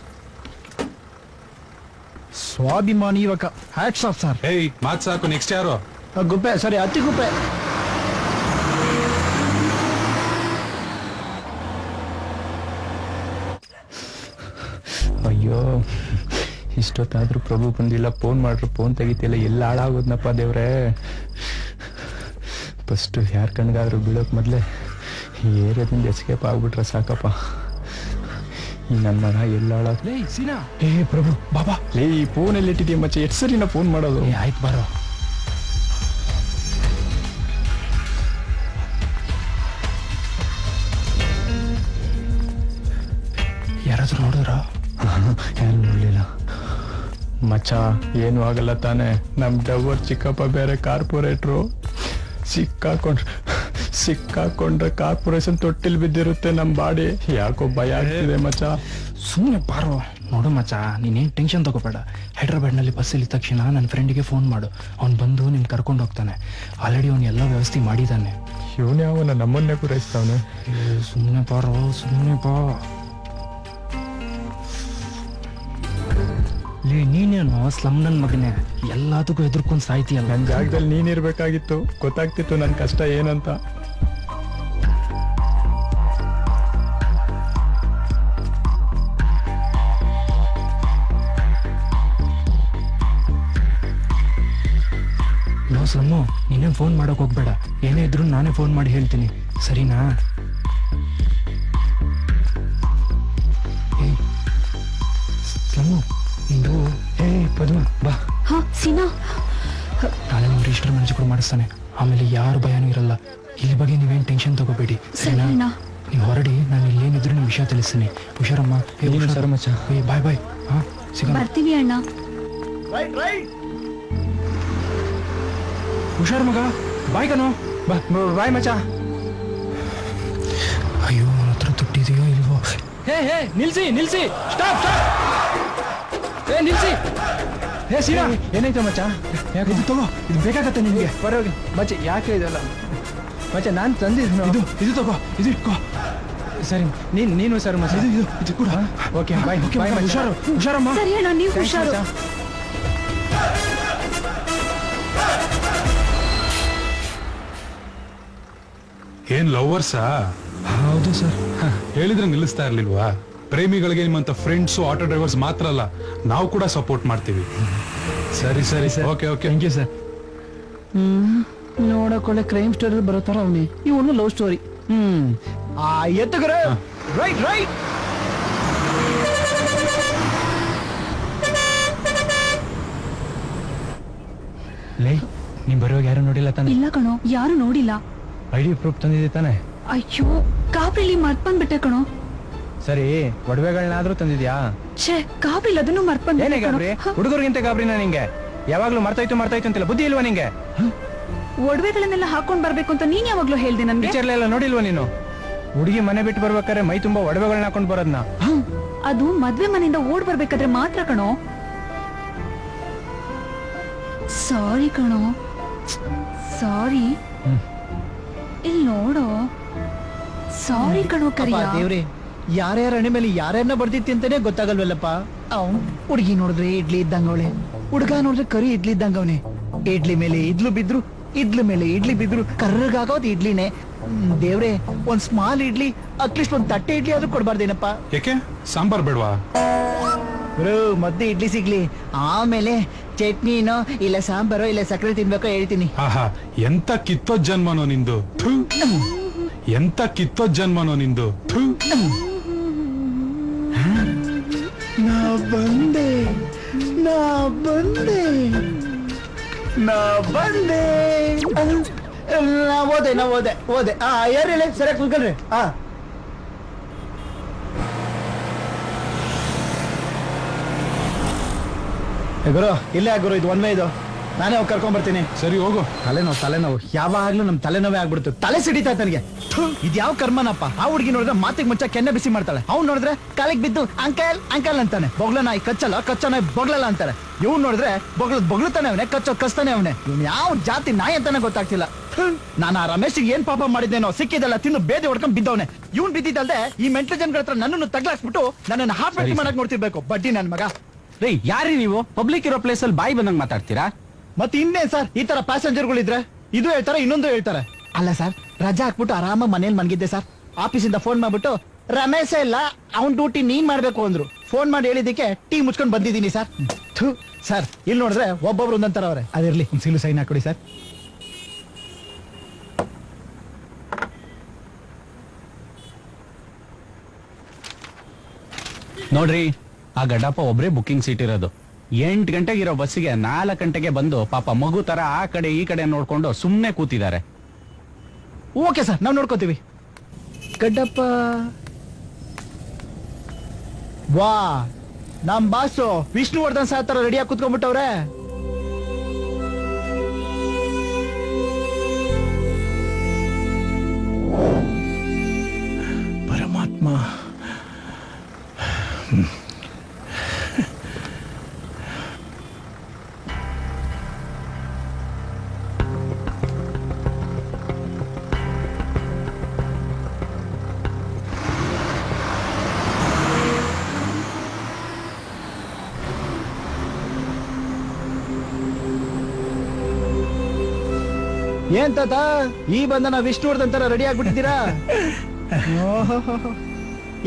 ಸ್ವಾಭಿಮಾನಿ ಯುವಕ. Hats off sir. ಏಯ್ ಮಾತ್ ಸಾಕು, ನೆಕ್ಸ್ಟ್ ಯಾರು? ಗುಪ್ಪೆ, ಸಾರಿ ಅತಿ ಗುಪ್ಪೆ. ಅಯ್ಯೋ, ಇಷ್ಟೊತ್ತಾದ್ರೂ ಪ್ರಭು ಬಂದಿಲ್ಲ. ಫೋನ್ ಮಾಡ್ರು, ಫೋನ್ ತೆಗಿತಿಲ್ಲ. ಎಲ್ಲ ಹಾಳಾಗೋದ್ನಪ್ಪ ದೇವ್ರೆ. ಫಸ್ಟ್ ಯಾರ ಕಣ್ಗಾದ್ರೂ ಬೀಳೋಕ್ ಮೊದ್ಲೇ ಈ ಏರಿಯಾದಿಂದ ಎಸ್ಕೇಪ್ ಆಗ್ಬಿಟ್ರೆ ಸಾಕಪ್ಪ. ಈ ನನ್ನ ಮಗ ಎಲ್ಲ ಹಾಳಾಗ್ಲೇ. ಏ ಪ್ರಭು ಬಾಬಾ, ಲೇ ಈ ಫೋನಲ್ಲಿ ಇಟ್ಟಿದ್ದೀಯ ಮಚ್ಚೆ, ಎಷ್ಟು ಸರಿ ನಾ ಫೋನ್ ಮಾಡೋದು? ಆಯ್ತು ಬಾರೋ. ಯಾರಾದ್ರೂ ನೋಡಿದ್ರ? ಯಾರು ನೋಡ್ಲಿಲ್ಲ ಮಚ್ಚ. ಏನು ಆಗಲ್ಲ ತಾನೆ? ನಮ್ ಡವರ್ ಚಿಕ್ಕಪ್ಪ ಬೇರೆ ಕಾರ್ಪೊರೇಟ್ರು. ಸಿಕ್ಕಾಕೊಂಡ್ರೆ ಕಾರ್ಪೊರೇಷನ್ ತೊಟ್ಟಿಲ್ ಬಿದ್ದಿರುತ್ತೆ ನಮ್ ಬಾಡಿ. ಯಾಕೋ ಭಯ ಆಗ್ತಿದೆ ಮಚ್ಚ. ಸುಮ್ಮನೆ ಬಾರೋ. ನೋಡು ಮಚ್ಚ, ನೀನೇನ್ ಟೆನ್ಷನ್ ತಗೋಬೇಡ. ಹೈದ್ರಾಬಾದ್ನಲ್ಲಿ ಬಸ್ ಇಲ್ಲಿದ ತಕ್ಷಣ ನನ್ನ ಫ್ರೆಂಡಿಗೆ ಫೋನ್ ಮಾಡು. ಅವ್ನು ಬಂದು ನಿನ್ ಕರ್ಕೊಂಡು ಹೋಗ್ತಾನೆ. ಆಲ್ರೆಡಿ ಅವ್ನು ಎಲ್ಲ ವ್ಯವಸ್ಥೆ ಮಾಡಿದ್ದಾನೆ. ಇವನೇ ಅವನ ನಮ್ಮನ್ನೇ ಪೂರೈಸ್ತಾವನೆ. ಸುಮ್ಮನೆ ಬಾರೋ, ಸುಮ್ಮನೆ ಬಾ. ಲೇ ನೀನೇನು ಸ್ಲಮ್ ನನ್ ಮಗನೇ, ಎಲ್ಲದಕ್ಕೂ ಎದುರ್ಕೊಂಡ್ ಸಾಯ್ತೀಯಲ್ಲ. ನನ್ ಜಾಗದಲ್ಲಿ ನೀನಿರ್ಬೇಕಾಗಿತ್ತು, ಗೊತ್ತಾಗ್ತಿತ್ತು ನನ್ ಕಷ್ಟ ಏನಂತ. ನೋ ಸ್ಲಮ್ಮು ನೀನೇ ಫೋನ್ ಮಾಡಕ್ ಹೋಗ್ಬೇಡ, ಏನೇ ಇದ್ರು ನಾನೇ ಫೋನ್ ಮಾಡಿ ಹೇಳ್ತೀನಿ, ಸರಿನಾ? ಏಯ್ ಸ್ಲಮ್ಮು, ನಿಂದು ಪದ್ಮ ಬಾ. ಹಾ ಸೀನಾ, ನಾಳೆ ನಿಮ್ ರಿಜಿಸ್ಟರ್ ಮ್ಯಾನೇಜ್ ಕೂಡ ಮಾಡಿಸ್ತಾನೆ, ಆಮೇಲೆ ಯಾರು ಭಯನೂ ಇರಲ್ಲ. ಇಲ್ಲಿ ಬಗ್ಗೆ ನೀವೇನ್ ಟೆನ್ಷನ್ ತಗೋಬೇಡಿ, ಸರಿನಾ? ನೀವು ಹೊರಡಿ, ನಾನು ಇಲ್ಲೇನಿದ್ರು ನಿಮ್ ವಿಷಯ ತಿಳಿಸ್ತೀನಿ. ಹುಷಾರಮ್ಮ. ಸರ್ ಮಚ್ಚ, ಬಾಯ್ ಬಾಯ್. ಹಾ ಸಿಗೋಣ. ಬರ್ತೀವಿ ಅಣ್ಣ. ಹುಷಾರ್ ಮಗ, ಬಾಯ್ ಕಣೋ. ಬಾಯ್ ಮಚ್ಚ. ಅಯ್ಯೋ ನನ್ನ ಹತ್ರ ದುಡ್ಡಿದೆಯೋ ಇಲ್ವೋ? ಹೇ ನಿಲ್ಸಿ ನಿಲ್ಸಿ, ಸ್ಟಾಪ್ ಸ್ಟಾಪ್, ನಿಲ್ಸಿ. ಹೇ ಸೀನಾ, ಏನಾಯ್ತು ಮಚ್ಚ? ಯಾಕೆ ಇದು ತಗೋ, ಇದು ಬೇಕಾಗತ್ತೆ ನಿನ್ಗೆ. ಪರವಾಗಿ ಮಚ್ಚ, ಯಾಕೆ ಇದಲ್ಲ ಮಚ್ಚ, ನಾನು ತಂದಿದ್ದು. ಇದು ತಗೋ, ಇದು ಇಟ್ಕೋ. ಸರಿ, ನೀನು ಸರ್ ಮಚ್ಚ, ಇದು ಕೂಡ. ಓಕೆ ಬಾಯ್ ಬಾಯ್. ಹುಷಾರು ಹುಷಾರಮ್ಮ. ಸರಿ ಅಣ್ಣ, ನೀವು ಹುಷಾರು. ಏನ್ ಲವರ್ಸಾ? ಹೌದು ಸರ್. ಹೇಳಿದ್ರೆ ನಿಲ್ಲಿಸ್ತಾ ಇರ್ಲಿಲ್ವಾ? ಪ್ರೇಮಿಗಳಿಗೆ ನಿಮ್ಮಂತ ಫ್ರೆಂಡ್ಸು, ಆಟೋ ಡ್ರೈವರ್ಸ್ ಮಾತ್ರ ಅಲ್ಲ, ನಾವು ಕೂಡ ಸಪೋರ್ಟ್ ಮಾಡ್ತೀವಿ. ಸರಿ ಸರಿ sir, okay okay, thank you sir. ನೋಡಕೊಳ್ಳೆ ಕ್ರೈಮ್ ಸ್ಟೋರಿ ಬರೋ ತರ ಅವನಿ, ಇವನು ಲವ್ ಸ್ಟೋರಿ. ಎತ್ತುಗರ ರೈಟ್ ರೈಟ್. ಲೇ, ನೀನ್ ಬರುವಾಗ ಯಾರು ನೋಡಿಲ್ಲ ತಾನೆ? ಇಲ್ಲ ಕಣೋ, ಯಾರು ನೋಡಿಲ್ಲ. ಐಡಿ ಪ್ರೂಫ್ ತಂದಿದ್ದೆ ತಾನೆ? ಅಯ್ಯೋ, ಕಾಬ್ರಿಲಿ ಮರ್ತ್ ಬಂದ್ಬಿಟ್ಟೆ ಕಣೋ. ಸರಿ, ಒಡವೆಗಳನ್ನಾದ್ರೂ ತಂದಿದ್ಯಾ? ಛೇ, ಕಾಬ್ರಿಲ್ ಅದನ್ನು ಮರ್ತ್ ಏನೇ ಬಂದ್ಬಿಟ್ಟೆ ಕಣೋ. ಗಾಬ್ರಿ? ಹುಡುಗರಿಗಿಂತ ಗಾಬ್ರಿನ ನಿಂಗೆ? ಯಾವಾಗ್ಲೂ ಮರ್ತಾಯ್ತು ಅಂತಿಲ್ಲ, ಬುದ್ಧಿ ಇಲ್ವಾ ನಿಂಗೆ? ಒಡವೆಗಳನ್ನೆಲ್ಲ ಹಾಕೊಂಡ್ ಬರ್ಬೇಕು ಅಂತ ನೀನ್ ಯಾವಾಗ್ಲೂ ಹೇಳ್ದೆ ನನ್ಗೆ. ಪಿಕ್ಚರ್ಲೆಲ್ಲ ನೋಡಿಲ್ವಾ ನೀನು? ಹುಡುಗಿ ಮನೆ ಬಿಟ್ಟು ಬರ್ಬೇಕಾದ್ರೆ ಮೈ ತುಂಬಾ ಒಡವೆಗಳನ್ನ ಹಾಕೊಂಡ್ ಬರೋದ್ನ. ಅದು ಮದ್ವೆ ಮನೆಯಿಂದ ಓಡ್ ಬರ್ಬೇಕಾದ್ರೆ ಮಾತ್ರ ಕಣೋ. ಸಾರಿ ಕಣೋ, ಸಾರಿ. ಇಲ್ಲಿ ನೋಡೋ, ಸಾರಿ ಕಣೋ. ಕರಿಯ ದೇವ್ರೆ, ಯಾರ್ಯಾರ ಹಣೆ ಮೇಲೆ ಯಾರ್ಯಾರನ್ನ ಬರ್ದಿತ್ತಿ ಅಂತಾನೆ ಗೊತ್ತಾಗಲ್ವಲ್ಲಪ್ಪ. ಅವ್ನು ಹುಡುಗಿ ನೋಡಿದ್ರೆ ಇಡ್ಲಿ ಇದ್ದಂಗವಳೆ, ಹುಡುಗ ನೋಡಿದ್ರೆ ಕರಿ ಇಡ್ಲಿ ಇದ್ದಂಗವನೆ. ಇಡ್ಲಿ ಮೇಲೆ ಇಡ್ಲು ಬಿದ್ರು, ಇಡ್ಲಿ ಮೇಲೆ ಇಡ್ಲಿ ಬಿದ್ರು ಕರ್ರಗಾಗೋದು ಇಡ್ಲಿನೇ. ದೇವ್ರೆ, ಒಂದ್ ಸ್ಮಾಲ್ ಇಡ್ಲಿ, ಅಟ್ಲೀಸ್ಟ್ ಒಂದ್ ತಟ್ಟೆ ಇಡ್ಲಿ ಆದ್ರೂ ಕೊಡ್ಬಾರ್ದೇನಪ್ಪ? ಯಾಕೆ ಸಾಂಬಾರ್ ಬೇಡವಾ? ಮೊದ್ಲು ಇಡ್ಲಿ ಸಿಗ್ಲಿ, ಆಮೇಲೆ ಚಟ್ನಿನೋ ಇಲ್ಲ ಸಾಂಬಾರೋ ಇಲ್ಲ ಸಕ್ಕರೆ ತಿನ್ಬೇಕೋ ಹೇಳ್ತೀನಿ. ಆಹಾ, ಎಂತ ಕಿತ್ತೋ ಜನ್ಮನೋ ನಿಂದು. ಥು. ಎಂತ ಕಿತ್ತೋ ಜನ್ಮನೋ ನಿಂದು. ಥು. ನಾ ಬಂದೆ, ನಾ ಬಂದೆ, ನಾ ಬಂದೆ. ನಾ ಓದೆ. ಯಾರು ಹೇಳಿ ಸರಿಯಾಗಿ ಕುತ್ಕೊಳ್ರಿ. ಗುರು ಇಲ್ಲೇ ಗುರು, ಇದು ಒನ್ ವೇ, ಇದು ನಾನೇ ಹೋಗಿ ಕರ್ಕೊಂಡ್ ಬರ್ತೀನಿ. ಸರಿ ಹೋಗು. ತಲೆನೋವು ಯಾವಾಗ್ಲೂ ನಮ್ ತಲೆನೋವೇ ಆಗ್ಬಿಡ್ತು. ತಲೆ ಸಿಡಿತಾ ನನಗೆ. ಇದು ಯಾವ ಕರ್ಮನಪ್ಪ? ಆ ಹುಡುಗಿ ನೋಡಿದ್ರೆ ಮಾತಿಗೆ ಮುಂಚೆ ಕೆನ್ನೆ ಬಿಸಿ ಮಾಡ್ತಾಳೆ, ಅವ್ನು ನೋಡಿದ್ರೆ ಕಾಲಿಗೆ ಬಿದ್ದು ಅಂಕಲ್ ಅಂಕಲ್ ಅಂತಾನೆ. ಬೊಗ್ಲ ನಾಯಿ ಕಚ್ಚ ನಾಯಿ ಬೊಗ್ಲಲ್ಲ ಅಂತಾರೆ. ಇವ್ನು ನೋಡಿದ್ರೆ ಬೊಗ್ಲತಾನೆ ಅವನೇ, ಕಚ್ತಾನೆ ಅವನೇ. ಇವ್ನು ಯಾವ ಜಾತಿ ನಾಯಿ ಅಂತಾನೆ ಗೊತ್ತಾಗ್ತಿಲ್ಲ. ನಾನು ಆ ರಮೇಶಿಗೆ ಏನ್ ಪಾಪ ಮಾಡಿದ್ದೇನೋ, ಸಿಕ್ಕಿದಲ್ಲ ತಿನ್ನು ಬೇದಿ ಹೊಡ್ಕೊಂಡ್ ಬಿದ್ದವನೆ. ಇವ್ನು ಬಿದ್ದಿದ್ದಲ್ದೆ ಈ ಮೆಂಟಲ್ ಜನಗಳ ಹತ್ರ ನನ್ನನ್ನು ತಗ್ಲಾಕ್ಸ್ಬಿಟ್ಟು ನನ್ನನ್ನು ಹಾಫ್ ಮಾಡಕ್ ನೋಡ್ತಿರ್ಬೇಕು, ಬಡ್ಡಿ ನನ್ ಮಗ. ರೀ, ಯಾರಿ ನೀವು? ಪಬ್ಲಿಕ್ ಇರೋ ಪ್ಲೇಸ್ ಅಲ್ಲಿ ಬಾಯಿ ಬಂದಂಗ್ ಮಾತಾಡ್ತೀರಾ? ಮತ್ತೆ ಇನ್ನೇನ್ ಸರ್, ಈ ತರ ಪ್ಯಾಸೆಂಜರ್ಗಳಿದ್ರೆ ಇದು ಹೇಳ್ತಾರೆ, ಇನ್ನೊಂದು ಹೇಳ್ತಾರೆ. ಅಲ್ಲ ಸರ್, ರಜಾ ಹಾಕ್ಬಿಟ್ಟು ಆರಾಮ ಮನೇಲಿ ಮನ್ಗಿದ್ದೆ ಸರ್. ಆಫೀಸಿಂದ ಫೋನ್ ಮಾಡ್ಬಿಟ್ಟು ರಮೇಶ ಇಲ್ಲ, ಅವ್ನ್ ಡ್ಯೂಟಿ ನೀನ್ ಮಾಡ್ಬೇಕು ಅಂದ್ರು. ಫೋನ್ ಮಾಡಿ ಹೇಳಿದಕ್ಕೆ ಟೀ ಮುಚ್ಕೊಂಡ್ ಬಂದಿದ್ದೀನಿ ಸರ್. ಸರ್, ಇಲ್ಲಿ ನೋಡಿದ್ರೆ ಒಬ್ಬೊಬ್ರು ಒಂದಂತರ ಅವ್ರೆ. ಅದಿರ್ಲಿ, ಒಂದ್ ಸೀಲು ಸೈನ್ ಹಾಕೊಡಿ ಸರ್. ನೋಡ್ರಿ, ಆ ಗಡ್ಡಪ್ಪ ಒಬ್ರೇ ಬುಕಿಂಗ್ ಸೀಟ್ ಇರೋದು. 8 ಗಂಟೆಗೆ ಇರೋ ಬಸ್ಸಿಗೆ 4 ಗಂಟೆಗೆ ಬಂದು ಪಾಪ ಮಗು ತರ ಆ ಕಡೆ ಈ ಕಡೆ ನೋಡ್ಕೊಂಡು ಸುಮ್ನೆ ಕೂತಿದ್ದಾರೆ. ಓಕೆ ಸರ್, ನಾವ್ ನೋಡ್ಕೋತೀವಿ. ಗಡ್ಡಪ್ಪ ವಾ, ನಮ್ ಬಾಸು ವಿಷ್ಣುವರ್ಧನ್ ಸಹ ತರ ರೆಡಿಯಾಗಿ ಕುತ್ಕೊಂಡ್ಬಿಟ್ಟವ್ರೆ. ಪರಮಾತ್ಮ. ಏನ್ ತಾತ, ಈ ಬಂದನ ವಿಷ್ಣುವರ್ಧನ್ ತರ ರೆಡಿ ಆಗ್ಬಿಟ್ಟಿದ್ದೀರಾ?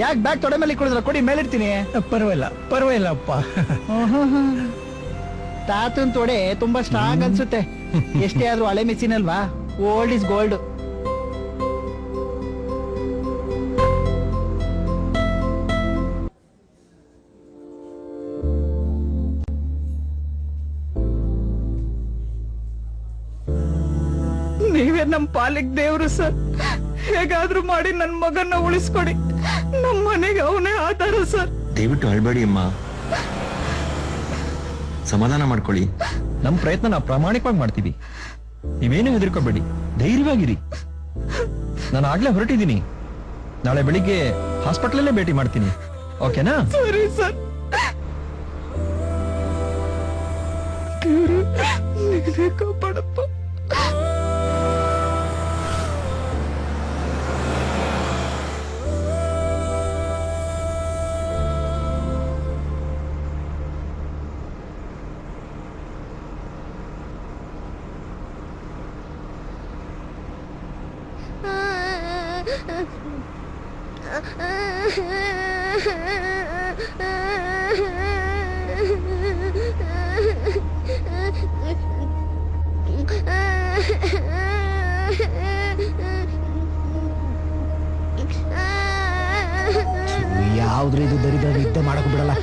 ಯಾಕೆ ಬ್ಯಾಗ್ ತೊಡೆ ಮೇಲೆ ಕೊಡಿದ್ರ? ಕೊಡಿ, ಮೇಲಿಡ್ತೀನಿ. ಪರವಾಗಿಲ್ಲ ಅಪ್ಪ. ತಾತನ್ ತೊಡೆ ತುಂಬಾ ಸ್ಟ್ರಾಂಗ್ ಅನ್ಸುತ್ತೆ. ಎಷ್ಟೇ ಆದ್ರೂ ಹಳೆ ಮೆಷಿನ್ ಅಲ್ವಾ, ಓಲ್ಡ್ ಇಸ್ ಗೋಲ್ಡ್. ನೀವೇ ನಮ್ ಪಾಲಿಗೆ ದೇವ್ರು ಸರ್. ಹೇಗಾದ್ರೂ ಮಾಡಿ ನನ್ ಮಗನ್ನ ಉಳಿಸ್ಕೊಡಿ. ನಮ್ ಮನೆಗೆ ಅವನೇ ಆಧಾರ ಸರ್. ದಯವಿಟ್ಟು ಅಳ್ಬೇಡಿ ಅಮ್ಮ, ಸಮಾಧಾನ ಮಾಡ್ಕೊಳ್ಳಿ. ನಮ್ ಪ್ರಯತ್ನ ನಾವು ಪ್ರಾಮಾಣಿಕವಾಗಿ ಮಾಡ್ತೀವಿ. ನೀವೇನು ಹೆದರ್ಕೋಬೇಡಿ, ಧೈರ್ಯವಾಗಿರಿ. ನಾನು ಆಗ್ಲೇ ಹೊರಟಿದ್ದೀನಿ. ನಾಳೆ ಬೆಳಿಗ್ಗೆ ಹಾಸ್ಪಿಟಲಲ್ಲೇ ಭೇಟಿ ಮಾಡ್ತೀನಿ. ಓಕೆನಾ? ಸರಿ ಸರ್. ದೇವ್ರು ನೀನೇ ಕಾಪಾಡಪ್ಪ. ಯಾವ್ದ್ರಿ ಇದು ದರಿದ್ರ ಯುದ್ಧ ಮಾಡಕ್ ಬಿಡಲ್ಲ.